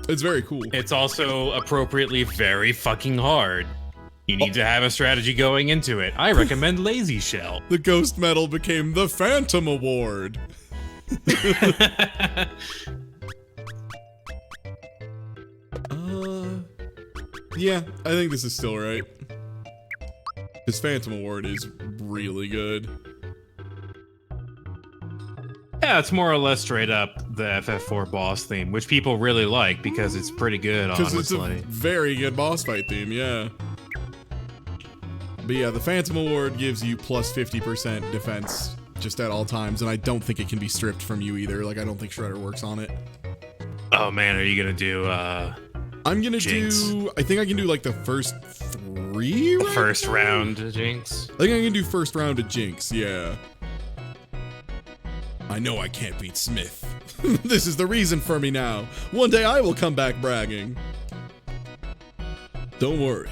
It's very cool. It's also appropriately very fucking hard. You need to have a strategy going into it. I recommend Lazy Shell. The Ghost Medal became the Phantom Award. Yeah, I think this is still right. This Phantom Award is really good. Yeah, it's more or less straight up the FF4 boss theme, which people really like because it's pretty good, honestly. Because it's a very good boss fight theme, yeah. But yeah, the Phantom Award gives you plus 50% defense just at all times, and I don't think it can be stripped from you either. I don't think Shredder works on it. Oh man, are you gonna do I'm gonna Jinx? I think I can do the first 3 rounds? First round Jinx? I think I can do first round of Jinx, yeah. I know I can't beat Smith. This is the reason for me now. One day I will come back bragging. Don't worry.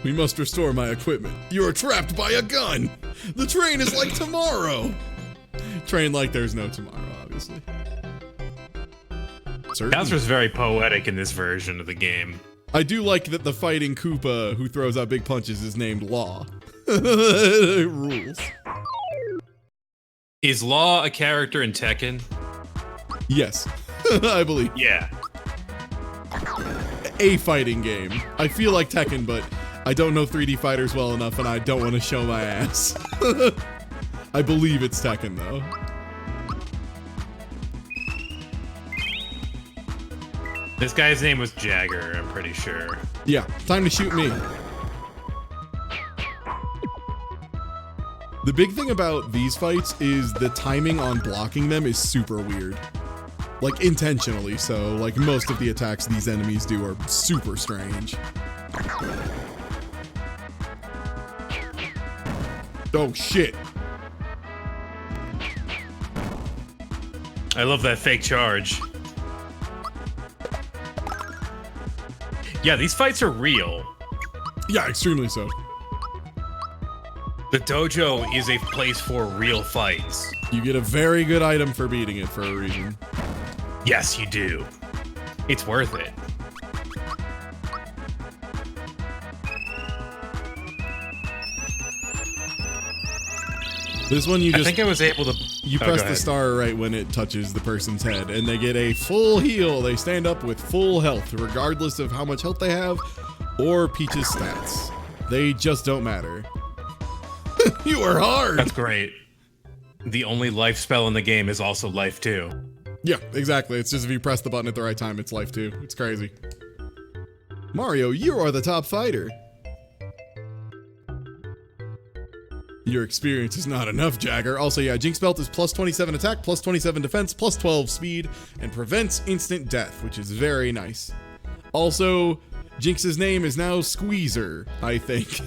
We must restore my equipment. You are trapped by a gun. The train is like tomorrow. Train like there's no tomorrow, obviously. Bowser's very poetic in this version of the game. I do like that the fighting Koopa who throws out big punches is named Law. It rules. Is Law a character in Tekken? Yes, I believe. Yeah. A fighting game. I feel like Tekken, but I don't know 3D fighters well enough, and I don't want to show my ass. I believe it's Tekken, though. This guy's name was Jagger, I'm pretty sure. Yeah, time to shoot me. The big thing about these fights is the timing on blocking them is super weird. Intentionally so. Most of the attacks these enemies do are super strange. Oh, shit. I love that fake charge. Yeah, these fights are real. Yeah, extremely so. The dojo is a place for real fights. You get a very good item for beating it for a reason. Yes, you do. It's worth it. This one you just... I think I was able to... You press the star right when it touches the person's head, and they get a full heal. They stand up with full health, regardless of how much health they have, or Peach's stats. They just don't matter. You are hard! That's great. The only life spell in the game is also life 2. Yeah, exactly. It's just if you press the button at the right time, it's life 2. It's crazy. Mario, you are the top fighter. Your experience is not enough, Jagger. Also, yeah, Jinx Belt is plus 27 attack, plus 27 defense, plus 12 speed, and prevents instant death, which is very nice. Also, Jinx's name is now Squeezer, I think.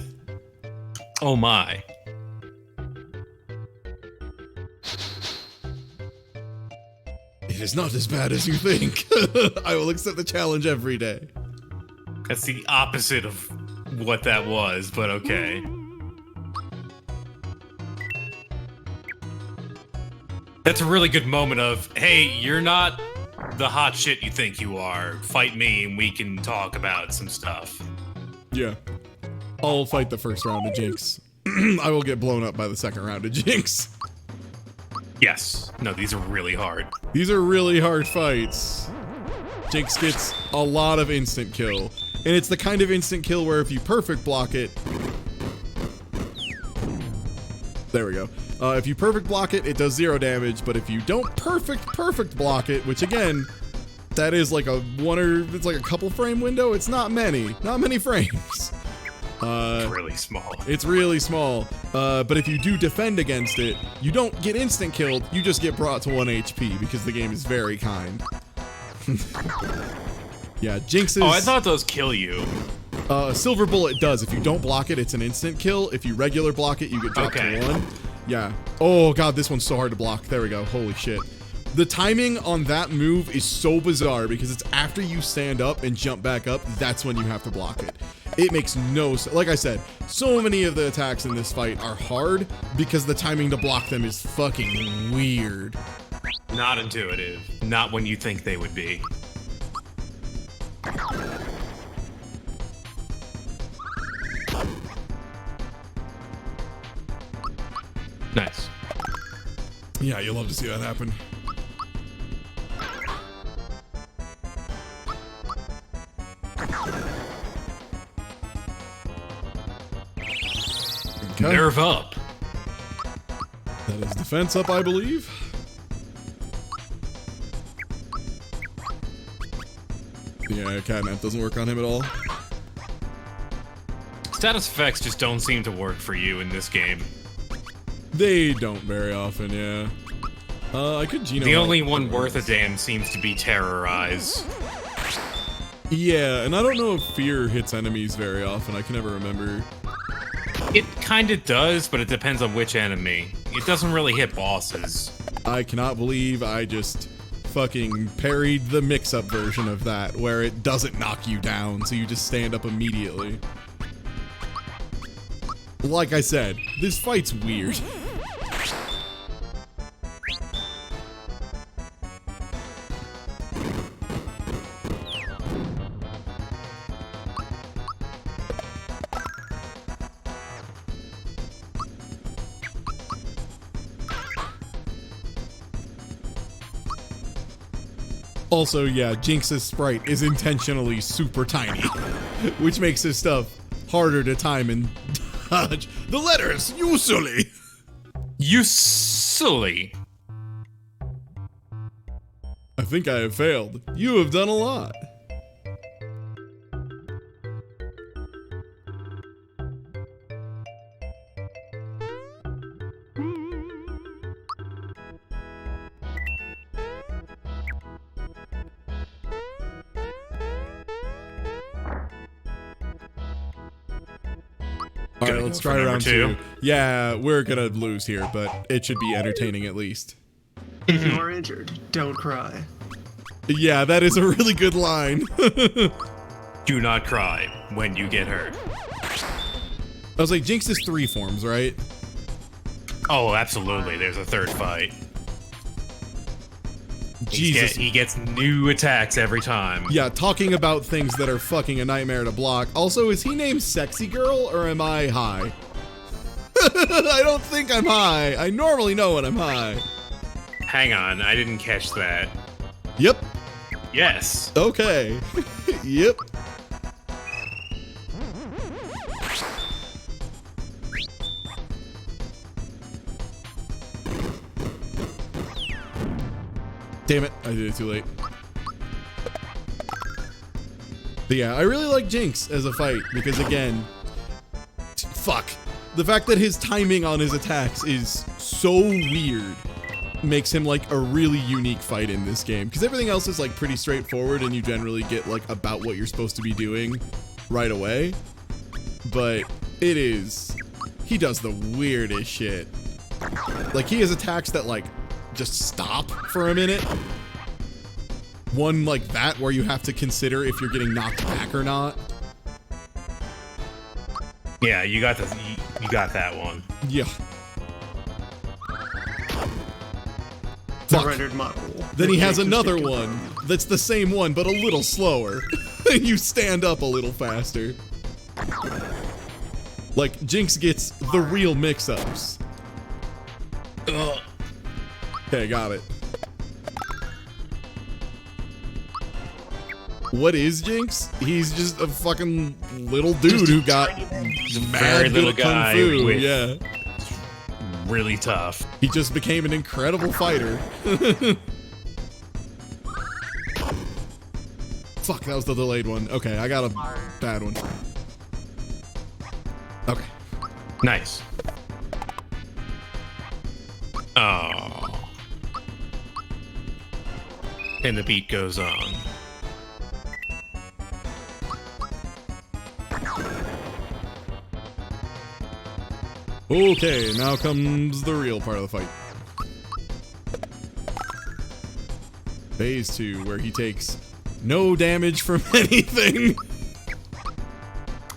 Oh my. It is not as bad as you think. I will accept the challenge every day. That's the opposite of what that was, but okay. That's a really good moment of, hey, you're not the hot shit you think you are. Fight me and we can talk about some stuff. Yeah. I'll fight the first round of Jinx. I will get blown up by the second round of Jinx. Yes. No, these are really hard. These are really hard fights. Jinx gets a lot of instant kill. And it's the kind of instant kill where if you perfect block it, There we go. If you perfect block it, it does 0 damage, but if you don't perfect block it, which again, that is like it's like a couple frame window, it's not many frames. It's really small. It's really small. But if you do defend against it, you don't get instant killed, you just get brought to 1 HP because the game is very kind. Yeah, Jinx's... Oh, I thought those kill you. Silver Bullet does. If you don't block it, it's an instant kill. If you regular block it, you get dropped to 1. Yeah. Oh god, this one's so hard to block. There we go. Holy shit. The timing on that move is so bizarre because it's after you stand up and jump back up, that's when you have to block it. It makes no sense. Like I said, so many of the attacks in this fight are hard because the timing to block them is fucking weird. Not intuitive. Not when you think they would be. Nice. Yeah, you'll love to see that happen. Okay. Nerve up. That is defense up, I believe. Yeah, catnap doesn't work on him at all. Status effects just don't seem to work for you in this game. They don't very often, yeah. I could Geno. The only one worth a damn seems to be Terrorize. Yeah, and I don't know if Fear hits enemies very often. I can never remember. It kinda does, but it depends on which enemy. It doesn't really hit bosses. I cannot believe I just fucking parried the mix-up version of that, where it doesn't knock you down, so you just stand up immediately. Like I said, this fight's weird. Also, yeah, Jinx's sprite is intentionally super tiny, which makes his stuff harder to time and dodge. The letters, usually. Usually. I think I have failed. You have done a lot. All right, let's try round 2. Yeah, we're gonna lose here, but it should be entertaining at least. If you are injured, don't cry. Yeah, that is a really good line. Do not cry when you get hurt. I was like, Jinx is 3 forms, right? Oh, absolutely. There's a third fight. Jesus. He gets new attacks every time. Yeah, talking about things that are fucking a nightmare to block. Also, is he named Sexy Girl, or am I high? I don't think I'm high. I normally know when I'm high. Hang on, I didn't catch that. Yep. Yes. Okay. Yep. Damn it, I did it too late. But yeah, I really like Jinx as a fight because again, fuck. The fact that his timing on his attacks is so weird makes him like a really unique fight in this game because everything else is like pretty straightforward and you generally get like about what you're supposed to be doing right away. But he does the weirdest shit. Like he has attacks that like just stop for a minute. One like that where you have to consider if you're getting knocked back or not. Yeah, you got that one. Yeah. The rendered model. Then he has another one that's the same one but a little slower. You stand up a little faster. Like Jinx gets the real mix-ups. Okay, got it. What is Jinx? He's just a fucking little dude who got mad very little good at kung guy fu. with Yeah. really tough. He just became an incredible fighter. Fuck, that was the delayed one. Okay, I got a bad one. Okay. Nice. Oh. And the beat goes on. Okay, now comes the real part of the fight. Phase 2, where he takes no damage from anything.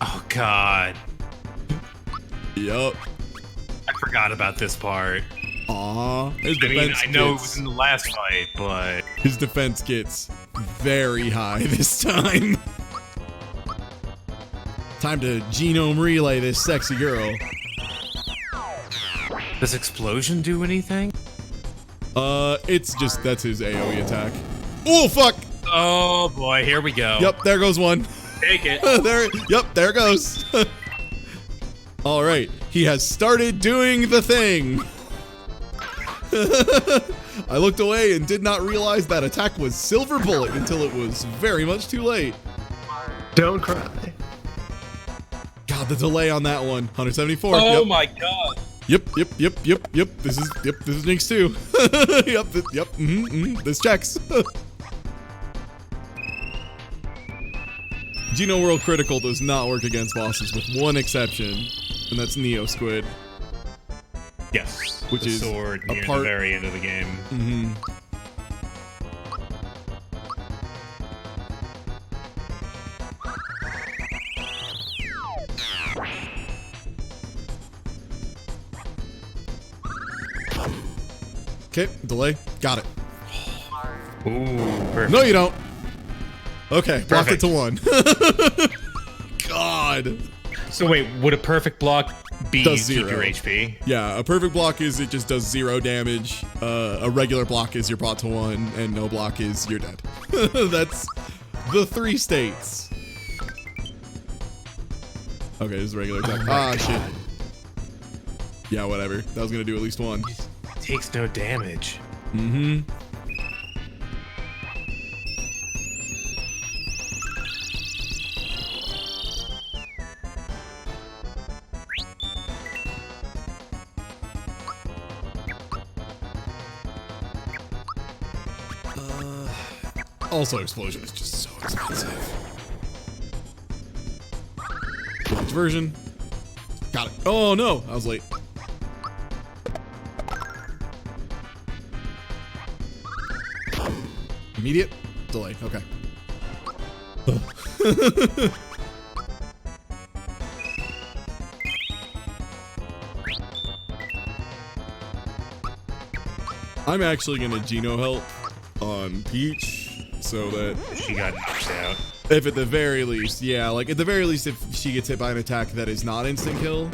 Oh, God. Yup. I forgot about this part. Aw. I know it was in the last fight, but... His defense gets very high this time. Time to genome relay this sexy girl. Does explosion do anything? It's just, that's his AoE attack. Oh, fuck! Oh, boy, here we go. Yep, there goes one. Take it. There it goes. All right, he has started doing the thing. I looked away and did not realize that attack was Silver Bullet until it was very much too late. Don't cry. God, the delay on that one. 174. Oh, yep. my God. Yep. This is Jinx too. This checks. Geno World Critical does not work against bosses with one exception, and that's Neo Squid. Yes. Which the is sword a near part- the very end of the game. Mm-hmm. Okay, delay. Got it. Ooh, perfect. No, you don't. Okay, block it Perfect. to 1. God. So wait, would a perfect block be Does keep your 0. HP? Yeah, a perfect block is it just does 0 damage. A regular block is you're brought to 1, and no block is you're dead. That's the 3 states. Okay, this is regular attack. Ah, shit. Yeah, whatever. That was gonna do at least 1. Takes no damage. Mm-hmm. Also, explosion is just so expensive. Which version? Got it. Oh no, I was late. Immediate delay. Okay. I'm actually gonna Geno help on Peach so that She got knocked out. if at the very least, yeah, like at the very least if she gets hit by an attack that is not instant kill.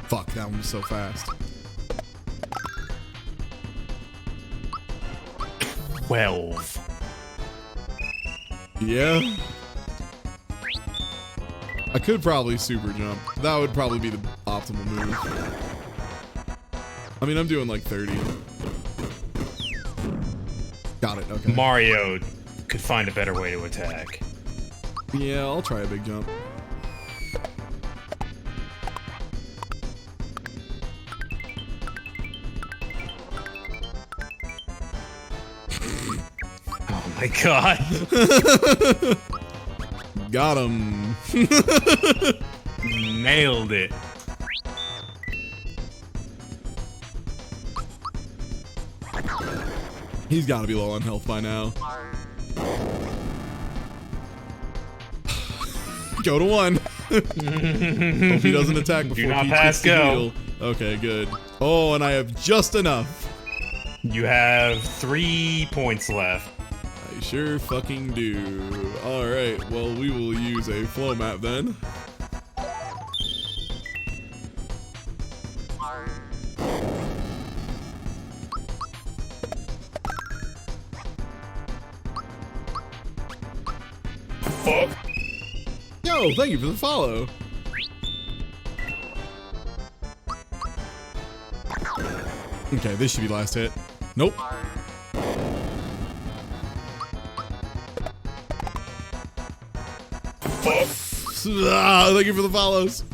Fuck, that one was so fast. 12. Yeah. I could probably super jump. That would probably be the optimal move. I mean, I'm doing like 30. Got it, okay. Mario could find a better way to attack. Yeah, I'll try a big jump. Oh my god. Got him. Nailed it. He's got to be low on health by now. Go to 1. Hope he doesn't attack before not Peach pass gets to go. heal. Okay, good. Oh, and I have just enough. You have 3 points left. I sure fucking do. Alright, well, we will use a flow map then. Fuck. Yo, thank you for the follow. Okay, this should be last hit. Nope. Thank you for the follows.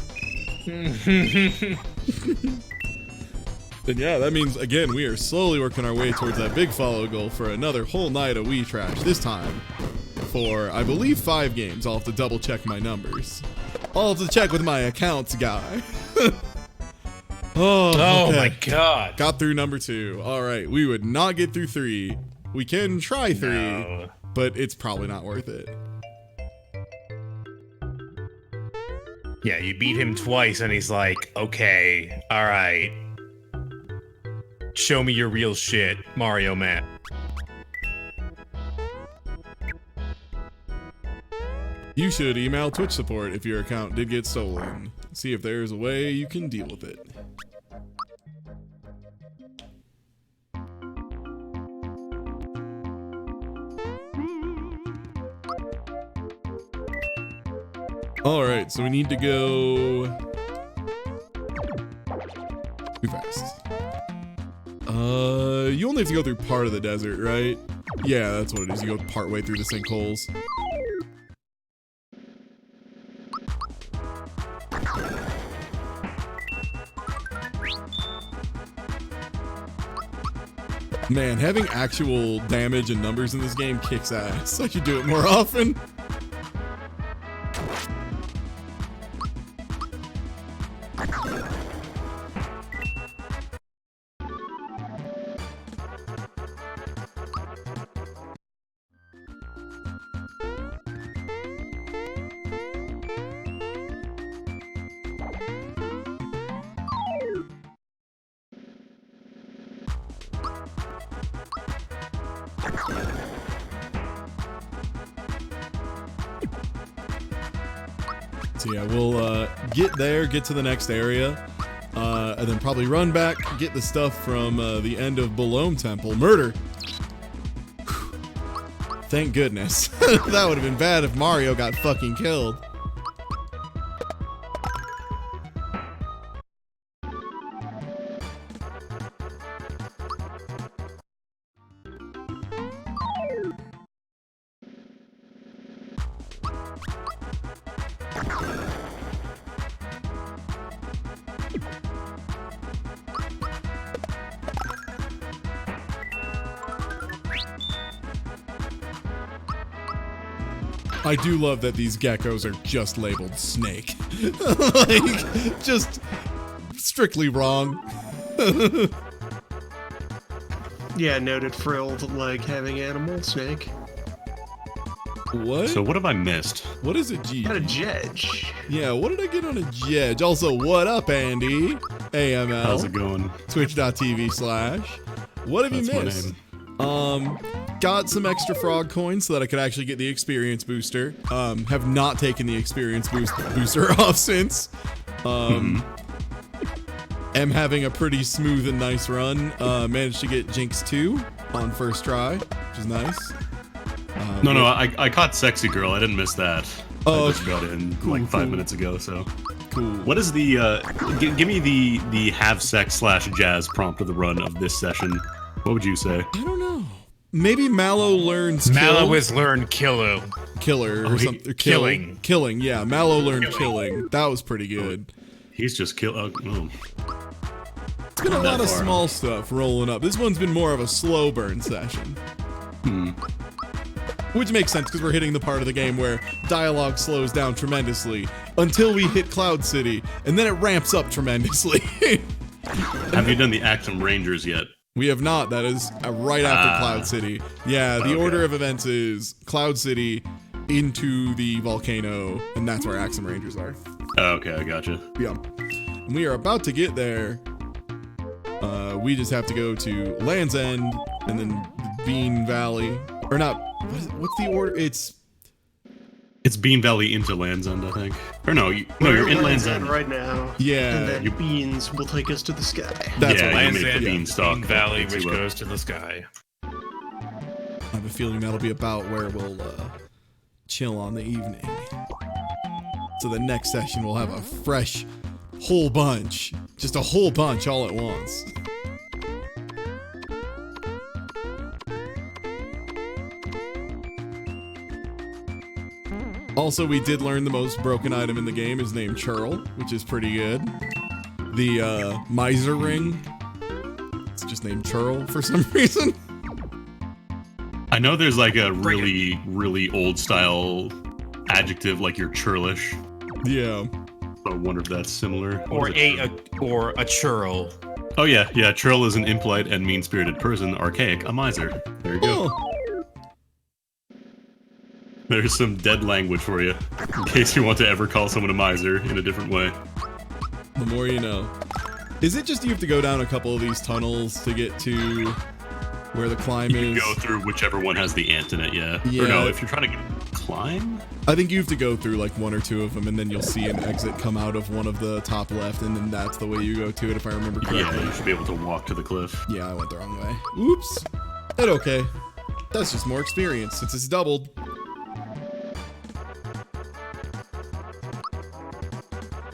And yeah, that means, again, we are slowly working our way towards that big follow goal for another whole night of Wii Trash. This time for, I believe, 5 games. I'll have to double check my numbers. I'll have to check with my accounts guy. Oh okay. my god. Got through number 2. All right, we would not get through 3. We can try 3, but it's probably not worth it. Yeah, you beat him twice and he's like, okay, all right. Show me your real shit, Mario Man. You should email Twitch support if your account did get stolen. See if there's a way you can deal with it. Alright, so we need to go too fast. You only have to go through part of the desert, right? Yeah, that's what it is. You go part way through the sinkholes. Man, having actual damage and numbers in this game kicks ass. I should do it more often. So yeah, we'll get there, get to the next area, and then probably run back, get the stuff from the end of Balome Temple. Murder! Thank goodness. That would have been bad if Mario got fucking killed. I do love that these geckos are just labeled snake. Like, just strictly wrong. Yeah, noted frilled, like having animal snake. What? So what have I missed? What is a G? Got a jedge. Yeah, what did I get on a jedge? Also, what up, Andy? AML. How's it going? Twitch.tv/. What have That's you missed? My name. Got some extra frog coins so that I could actually get the experience booster. Have not taken the experience booster off since. Am having a pretty smooth and nice run. Managed to get Jinx 2 on first try, which is nice. No, I caught Sexy Girl. I didn't miss that. Oh, I just got in cool, like 5 cool. minutes ago, so. Cool. What is the, give me the have sex / jazz prompt of the run of this session. What would you say? I don't know. Maybe Mallow learns Mallow has learned killer or something. killing. Killing, yeah. Mallow learned killing. That was pretty good. He's just It's been a lot of small stuff rolling up. This one's been more of a slow burn session. Which makes sense because we're hitting the part of the game where dialogue slows down tremendously until we hit Cloud City, and then it ramps up tremendously. Have you done the Action Rangers yet? We have not. That is right after Cloud City. Yeah, the order of events is Cloud City into the volcano, and that's where Axum Rangers are. Okay, I gotcha. Yeah. And we are about to get there. We just have to go to Land's End, and then Bean Valley. Or not, what's the order? It's Bean Valley into Land's End, I think. Or no, you're in Land's End right now. Yeah. And then Beans will take us to the sky. That's yeah, what Land's Land's End, End, Beanstalk Bean Valley, picks which you up. goes to the sky. I have a feeling that'll be about where we'll chill on the evening. So the next session we'll have a fresh whole bunch. Just a whole bunch all at once. Also, we did learn the most broken item in the game is named Churl, which is pretty good. The miser ring. It's just named Churl for some reason. I know there's like a really, really old style adjective like you're churlish. Yeah. I wonder if that's similar. Or a churl. Oh yeah, churl is an impolite and mean-spirited person, archaic, a miser. There you go. Oh. There's some dead language for you, in case you want to ever call someone a miser in a different way. The more you know. Is it just you have to go down a couple of these tunnels to get to where the climb is? You can go through whichever one has the ant in it, yeah. Or no, if you're trying to climb? I think you have to go through like one or two of them, and then you'll see an exit come out of one of the top left, and then that's the way you go to it, if I remember correctly. Yeah, you should be able to walk to the cliff. Yeah, I went the wrong way. Oops. But okay. That's just more experience, since it's doubled.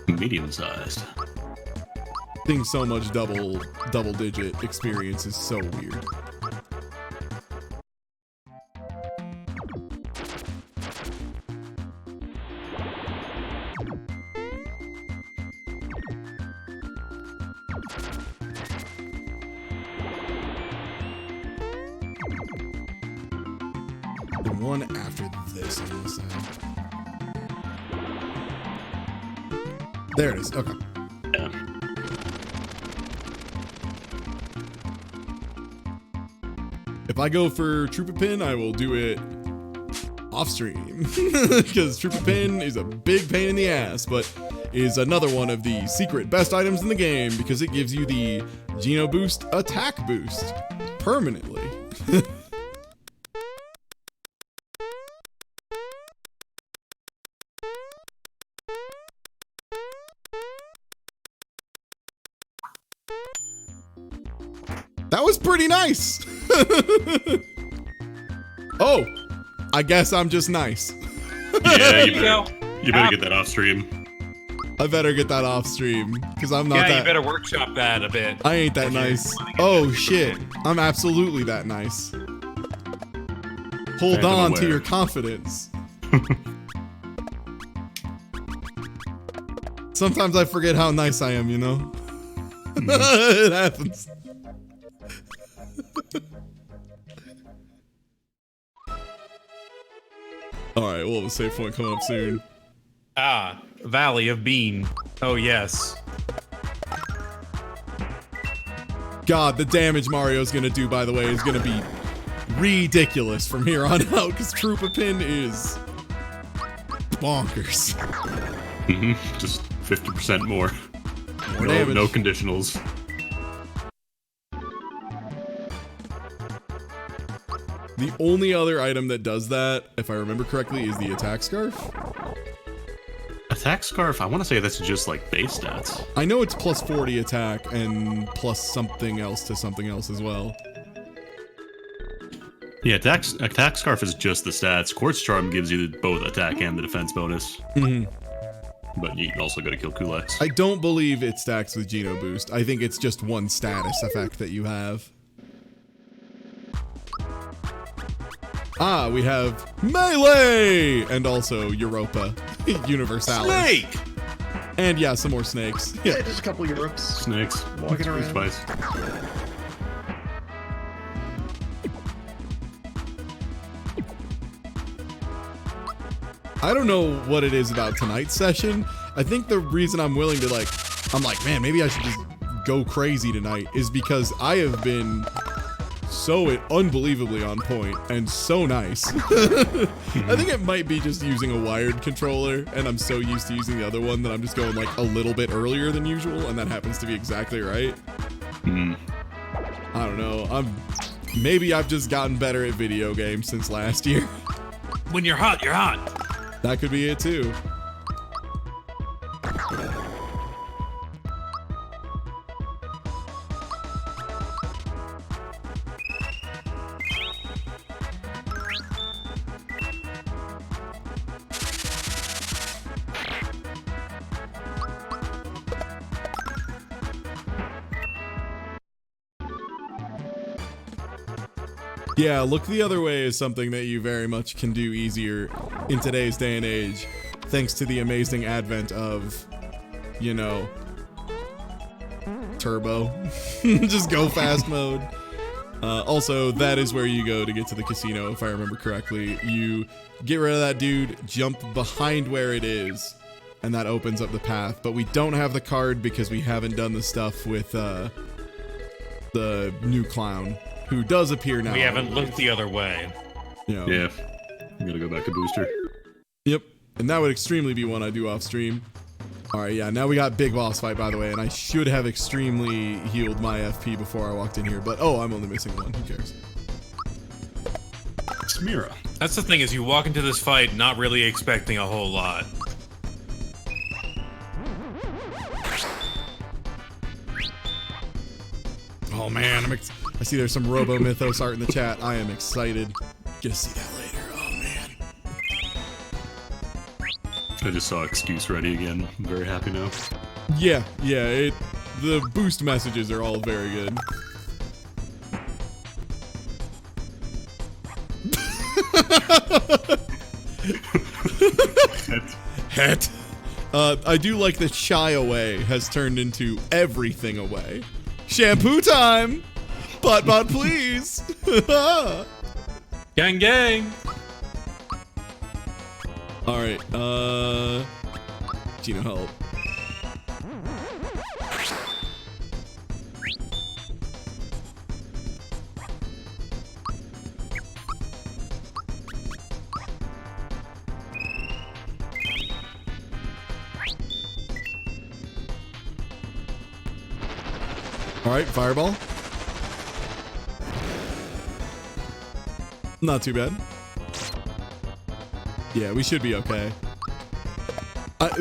Medium-sized. Being so much double-digit experience is so weird. The one after this, I'm gonna say. There it is. Okay. Yeah. If I go for Trooper Pin, I will do it off stream because Trooper Pin is a big pain in the ass, but is another one of the secret best items in the game because it gives you the Geno Boost attack boost permanently. That was pretty nice. Oh, I guess I'm just nice. Yeah, you better get that off stream. I better get that off stream because I'm not Yeah, that. you better workshop that a bit. I ain't that nice. Oh shit, I'm absolutely that nice. Hold on to your confidence. Sometimes I forget how nice I am, you know? It happens. Alright, we'll have a save point coming up soon. Ah, Valley of Bean. Oh, yes. God, the damage Mario's gonna do, by the way, is gonna be ridiculous from here on out, because Trooper Pin is bonkers. Just 50% more. More damage. No conditionals. The only other item that does that, if I remember correctly, is the attack scarf. Attack scarf, I want to say that's just like base stats. I know it's plus 40 attack and plus something else to something else as well. Yeah, attack scarf is just the stats. Quartz charm gives you both attack and the defense bonus. Mm-hmm. But you can also go to kill Kulaks. I don't believe it stacks with Geno Boost. I think it's just one status effect that you have. Ah, we have Melee! And also Europa. Universalis. Snake! And yeah, some more snakes. Yeah, just a couple Europes. Snakes. Walking around. Spice. I don't know what it is about tonight's session. I think the reason I'm willing to I'm like, man, maybe I should just go crazy tonight is because I have been so unbelievably on point and so nice. I think it might be just using a wired controller and I'm so used to using the other one that I'm just going like a little bit earlier than usual and that happens to be exactly right. I don't know. Maybe I've just gotten better at video games since last year. When you're hot, you're hot. That could be it too. Yeah, look the other way is something that you very much can do easier in today's day and age, thanks to the amazing advent of, you know, turbo. Just go fast mode. Also, that is where you go to get to the casino, if I remember correctly. You get rid of that dude, jump behind where it is, and that opens up the path. But we don't have the card because we haven't done the stuff with the new clown, who does appear now. We haven't looked the other way. You know. Yeah, I'm gonna go back to booster. Yep, and that would extremely be one I do off stream. All right, yeah, now we got big boss fight, by the way, and I should have extremely healed my FP before I walked in here, but oh, I'm only missing one. Who cares? Smira. That's the thing, is you walk into this fight not really expecting a whole lot. Oh man, I see there's some Robo Mythos art in the chat. I am excited. Get to see that later. Oh man. I just saw excuse ready again. I'm very happy now. Yeah, the boost messages are all very good. Het. I do like that shy away has turned into everything away. Shampoo time! Bot please! Gang gang! Alright, Gino, help. Alright, fireball. Not too bad. Yeah, we should be okay.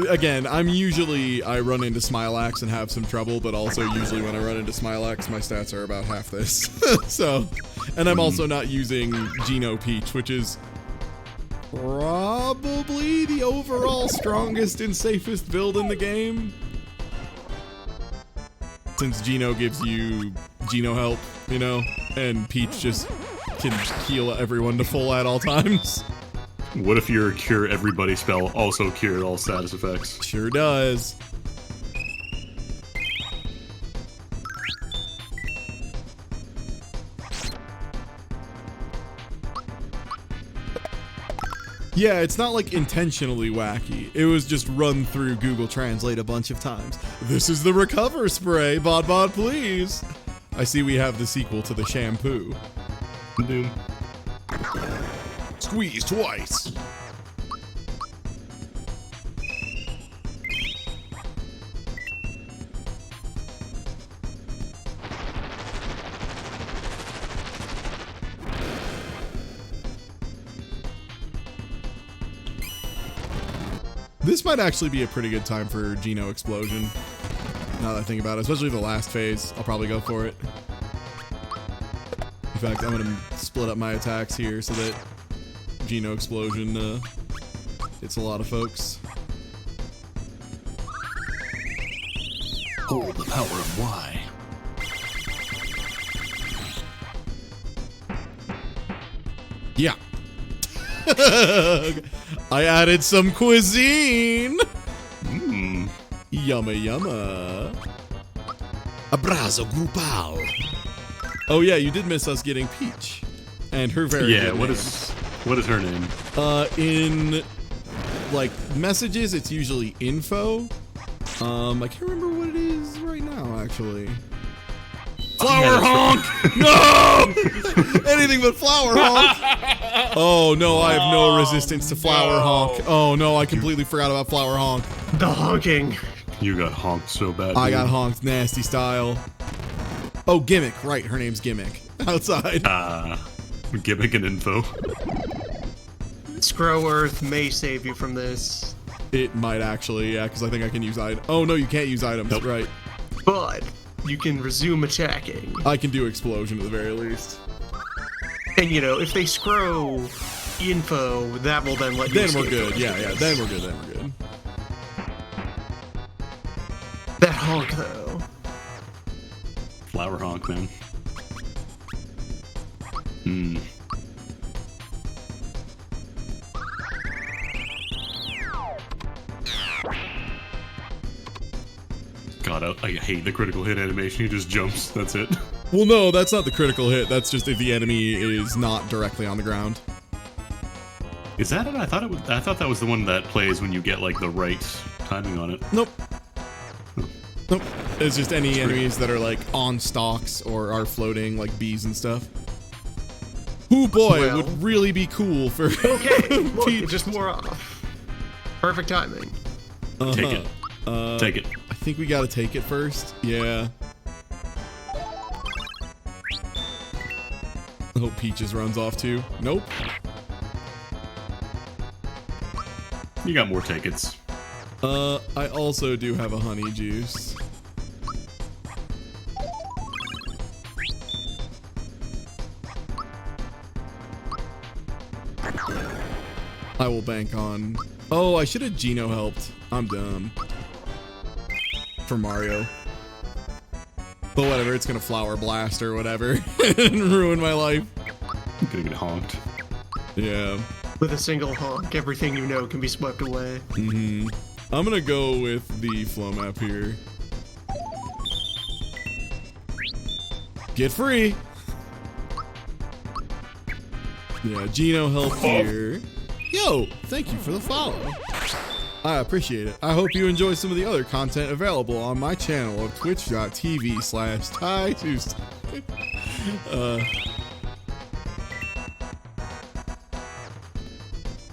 Again, I run into Smilax and have some trouble, but also usually when I run into Smilax, my stats are about half this. So, and I'm also not using Geno Peach, which is probably the overall strongest and safest build in the game. Since Geno gives you Geno help, you know, and Peach just can heal everyone to full at all times. What if your cure everybody spell also cured all status effects? Sure does. Yeah, it's not like intentionally wacky. It was just run through Google Translate a bunch of times. This is the recover spray, bot please. I see we have the sequel to the shampoo. Doom. Squeeze twice. This might actually be a pretty good time for Geno Explosion. Now that I think about it, especially the last phase, I'll probably go for it. In fact, I'm gonna split up my attacks here so that Geno Explosion hits a lot of folks. Hold the power of Y. Yeah. I added some cuisine. Yumma yumma. Abrazo grupal. Oh yeah, you did miss us getting Peach, and her very good what name. What is her name? In like messages, it's usually info. I can't remember what it is right now, actually. Flower honk! No! Anything but flower honk. Oh no, I have no resistance to flower honk. Oh no, I completely forgot about flower honk. The honking. You got honked so bad. I dude. got honked nasty style. Oh, Gimmick. Right, her name's Gimmick. Outside. Gimmick and info. Scrow Earth may save you from this. It might actually, yeah, because I think I can use items. Oh no, you can't use items, Nope. right. But you can resume attacking. I can do explosion at the very least. And you know, if they scroll info, that will then let you Then we're escape good, the yeah, rest yeah, of then this. we're good, then we're good. That honk though. Flower honk, man. God, I hate the critical hit animation. He just jumps. That's it. Well, no, that's not the critical hit. That's just if the enemy is not directly on the ground. Is that it? I thought that was the one that plays when you get like the right timing on it. Nope. Nope. It's just any enemies that are like on stalks or are floating, like bees and stuff. Ooh boy, Well, would really be cool for. Okay, look, just more perfect timing. Take it. Take it. I think we gotta take it first. Yeah. I hope Peaches runs off too. Nope. You got more tickets. I also do have a honey juice. I will bank on. Oh, I should have Gino helped. I'm dumb. For Mario. But whatever, it's gonna flower blast or whatever and ruin my life. I'm gonna get honked. Yeah. With a single honk, everything you know can be swept away. I'm gonna go with the flow map here. Get free. Yeah, Gino help here. Yo, thank you for the follow. I appreciate it. I hope you enjoy some of the other content available on my channel of twitch.tv/TyTuesday.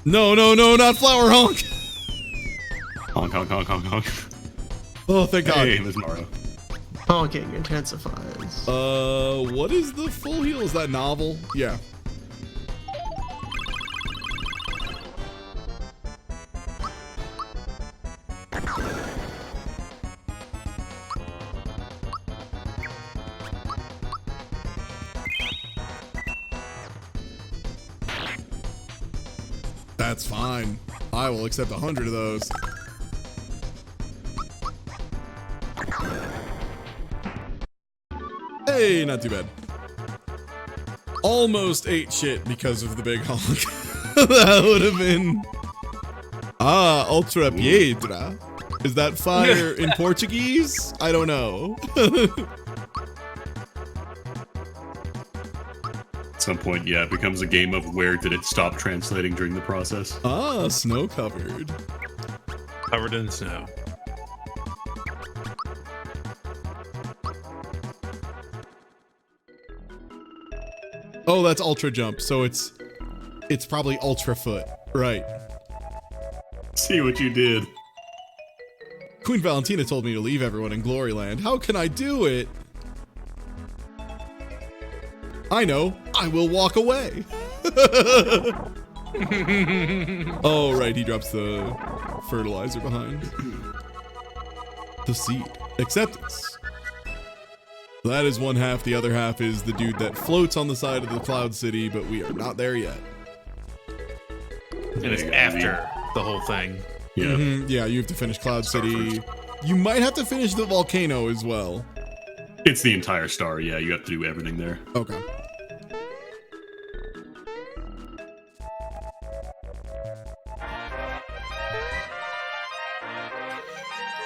No, not flower honk. Honk, honk, honk, honk, honk. Oh, thank God. Hey, there's Mario. Honking intensifies. What is the full heal? Is that novel? Yeah. That's fine. I will accept 100 of those. Hey, not too bad. Almost ate shit because of the big honk. That would have been... Ah, ultra piedra. Is that fire in Portuguese? I don't know. At some point, yeah, it becomes a game of where did it stop translating during the process. Ah, snow covered. Covered in snow. Oh, that's ultra jump, so it's probably ultra foot, right? See what you did. Queen Valentina told me to leave everyone in Gloryland. How can I do it? I know. I will walk away. Oh, right. He drops the fertilizer behind. The seed. Acceptance. That is one half. The other half is the dude that floats on the side of the Cloud City, but we are not there yet. And it's after the whole thing. Yeah. Yeah, you have to finish Cloud City. You might have to finish the volcano as well. It's the entire star, yeah. You have to do everything there. Okay.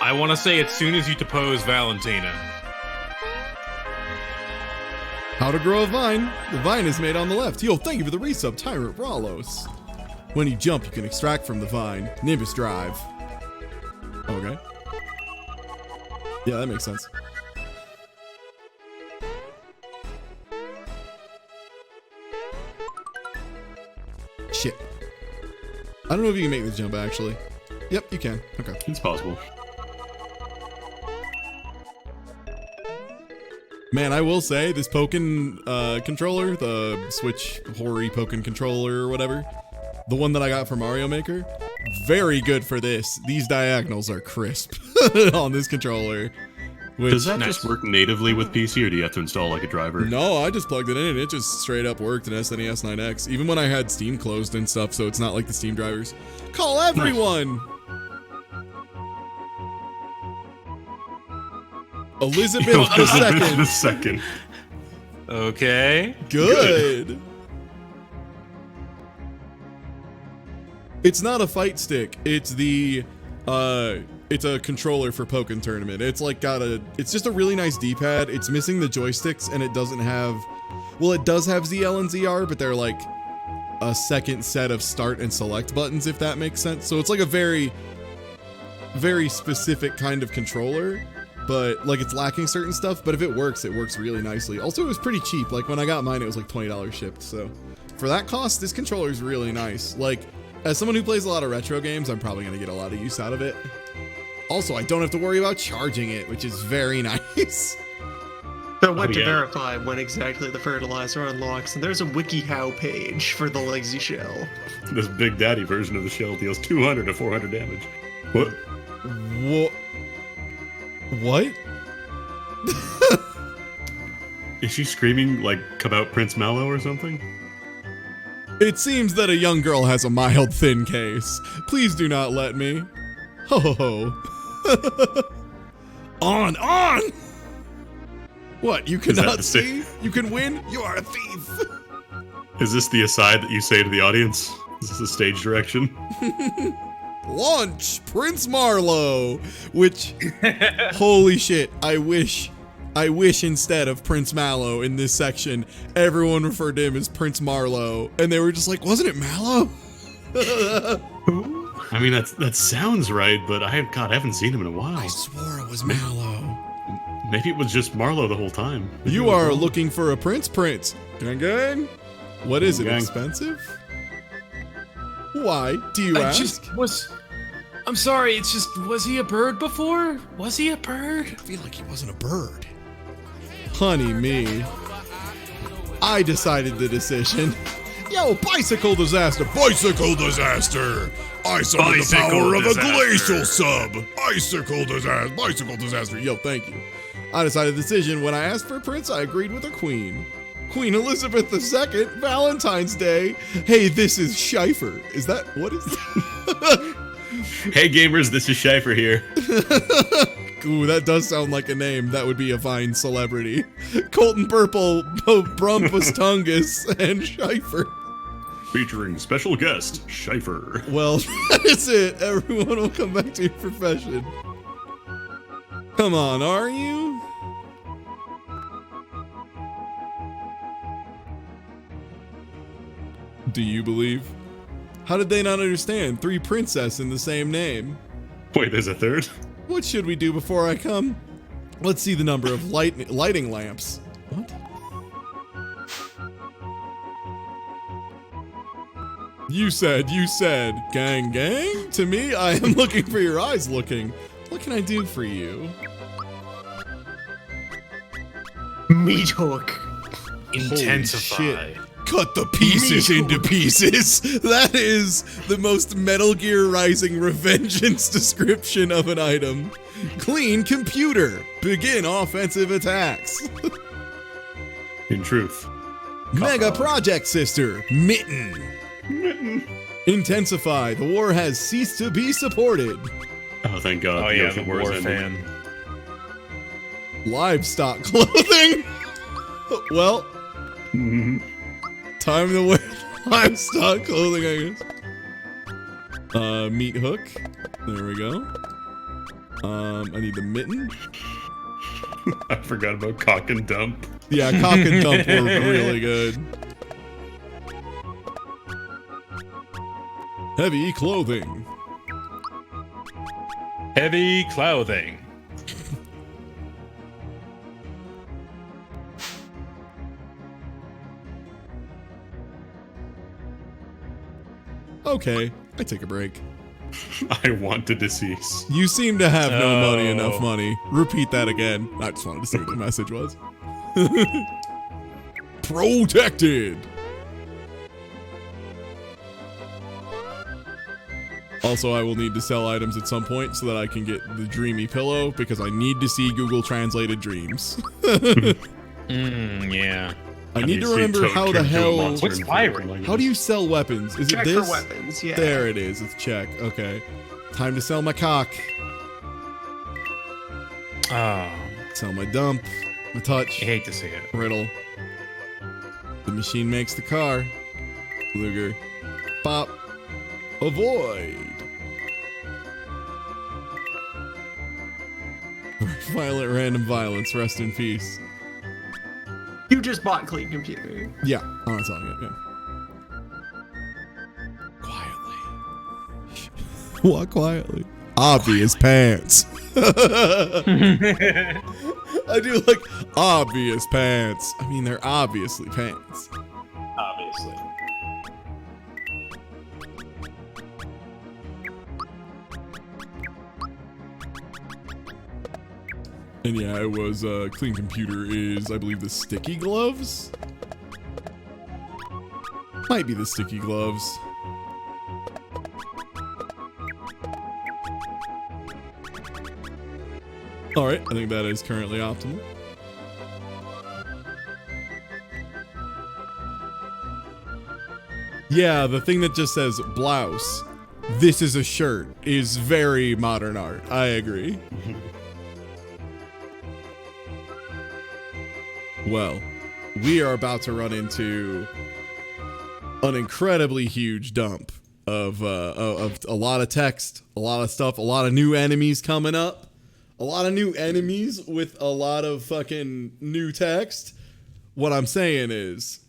I want to say as soon as you depose Valentina. How to grow a vine. The vine is made on the left. Yo, thank you for the resub, Tyrant Ralos. When you jump, you can extract from the vine. Nimbus drive. Okay. Yeah, that makes sense. Shit. I don't know if you can make this jump, actually. Yep, you can. Okay. It's possible. Man, I will say, this Pokken controller, the Switch Hori Pokken controller or whatever, the one that I got from Mario Maker, very good for this. These diagonals are crisp on this controller. Does that just work natively with PC, or do you have to install like a driver? No, I just plugged it in and it just straight up worked in SNES 9X, even when I had Steam closed and stuff, so it's not like the Steam drivers. Call everyone! Nice. Elizabeth the second. The second. Okay. Good. It's not a fight stick. It's the it's a controller for Pokken Tournament. It's like it's just a really nice D-pad. It's missing the joysticks and it doesn't have, well, it does have ZL and ZR, but they're like a second set of start and select buttons, if that makes sense. So it's like a very, very specific kind of controller, but like it's lacking certain stuff, but if it works really nicely. Also, it was pretty cheap. Like when I got mine, it was like $20 shipped. So for that cost, this controller is really nice. Like as someone who plays a lot of retro games, I'm probably gonna get a lot of use out of it. Also, I don't have to worry about charging it, which is very nice. I went to verify when exactly the fertilizer unlocks, and there's a WikiHow page for the Lazy Shell. This Big Daddy version of the shell deals 200 to 400 damage. What? What? Is she screaming like "Come out, Prince Mallow" or something? It seems that a young girl has a mild thin case. Please do not let me. Ho ho ho. On! What, you cannot see? You can win? You are a thief! Is this the aside that you say to the audience? Is this a stage direction? Launch Prince Marlow! Which, holy shit, I wish instead of Prince Mallow in this section, everyone referred to him as Prince Marlow, and they were just like, wasn't it Mallow? I mean, that sounds right, but I haven't seen him in a while. I swore it was Mallow. Maybe it was just Marlow the whole time. Maybe you are looking for a prince. Gang gang? What is it, gang. Expensive? Why, do you ask? I'm sorry, it's just, was he a bird before? Was he a bird? I feel like he wasn't a bird. Honey me. I decided the decision. Yo, bicycle disaster! Bicycle disaster! I summon the power of a glacial sub! Bicycle disaster! Yo, thank you. I decided the decision. When I asked for a prince, I agreed with a queen. Queen Elizabeth II, Valentine's Day. Hey, this is Schieffer. Is that, what is that? Hey gamers, this is Schieffer here. Ooh, that does sound like a name. That would be a fine celebrity. Colton Purple, Brumpus Tungus, and Schieffer. Featuring special guest, Schieffer. Well, that is it. Everyone will come back to your profession. Come on, are you? Do you believe? How did they not understand? 3 princess in the same name. Wait, there's a third? What should we do before I come? Let's see the number of lighting lamps. What? You said, gang gang? To me, I am looking for your eyes looking. What can I do for you? Meat hook. Intensify. Cut the pieces into pieces. That is the most Metal Gear Rising revengeance description of an item. Clean computer. Begin offensive attacks. In truth. Mega Project Sister. Mitten. Intensify. The war has ceased to be supported. Oh, thank God. Oh yeah, the war fan. Livestock clothing. Well, time to wear livestock clothing, I guess. Meat hook. There we go. I need the mitten. I forgot about cock and dump. Yeah, cock and dump were really good. Heavy clothing. Heavy clothing. Okay, I take a break. I want to decease. You seem to have no money, enough money. Repeat that again. I just wanted to see what the message was. Protected. Also, I will need to sell items at some point so that I can get the dreamy pillow because I need to see Google translated dreams. Yeah. I need to remember how the hell. What's pirate? How do you sell weapons? Is Check it this? for weapons, yeah. There it is. It's check. Okay. Time to sell my cock. Sell my dump. My touch. I hate to see it. Riddle. The machine makes the car. Luger. Pop. Avoid. Violent random violence. Rest in peace. You just bought Clean Computer. Yeah, I'm not telling you. Yeah. Quietly. Walk quietly. Obvious pants. I do like obvious pants. I mean, they're obviously pants. Obviously. And yeah, it was Clean Computer is, I believe, the sticky gloves? Might be the sticky gloves. Alright, I think that is currently optimal. Yeah, the thing that just says blouse, this is a shirt, is very modern art. I agree. Well, we are about to run into an incredibly huge dump of a lot of text, a lot of stuff, a lot of new enemies coming up, a lot of new enemies with a lot of fucking new text. What I'm saying is,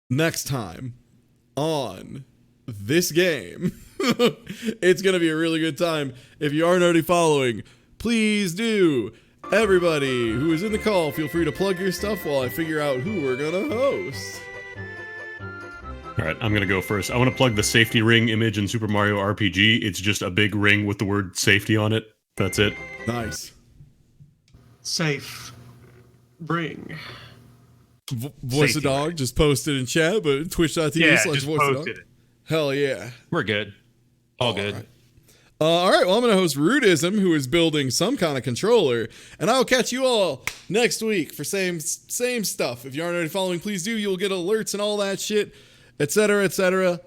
next time on this game, it's going to be a really good time. If you aren't already following, please do. Everybody who is in the call, feel free to plug your stuff while I figure out who we're gonna host. All right, I'm gonna go first. I want to plug the safety ring image in Super Mario RPG. It's just a big ring with the word safety on it. That's it. Nice. Safe. Ring. Voice of Dog just posted in chat, but twitch.tv/voice just of Dog. posted it. Hell yeah. We're good. All good. Right. All right, well, I'm going to host Rudism, who is building some kind of controller, and I'll catch you all next week for same stuff. If you aren't already following, please do. You'll get alerts and all that shit, etc., etc.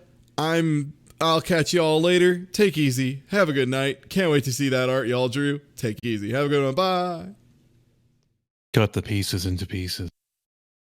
I'll catch you all later. Take easy. Have a good night. Can't wait to see that art y'all drew. Take easy. Have a good one. Bye. Cut the pieces into pieces.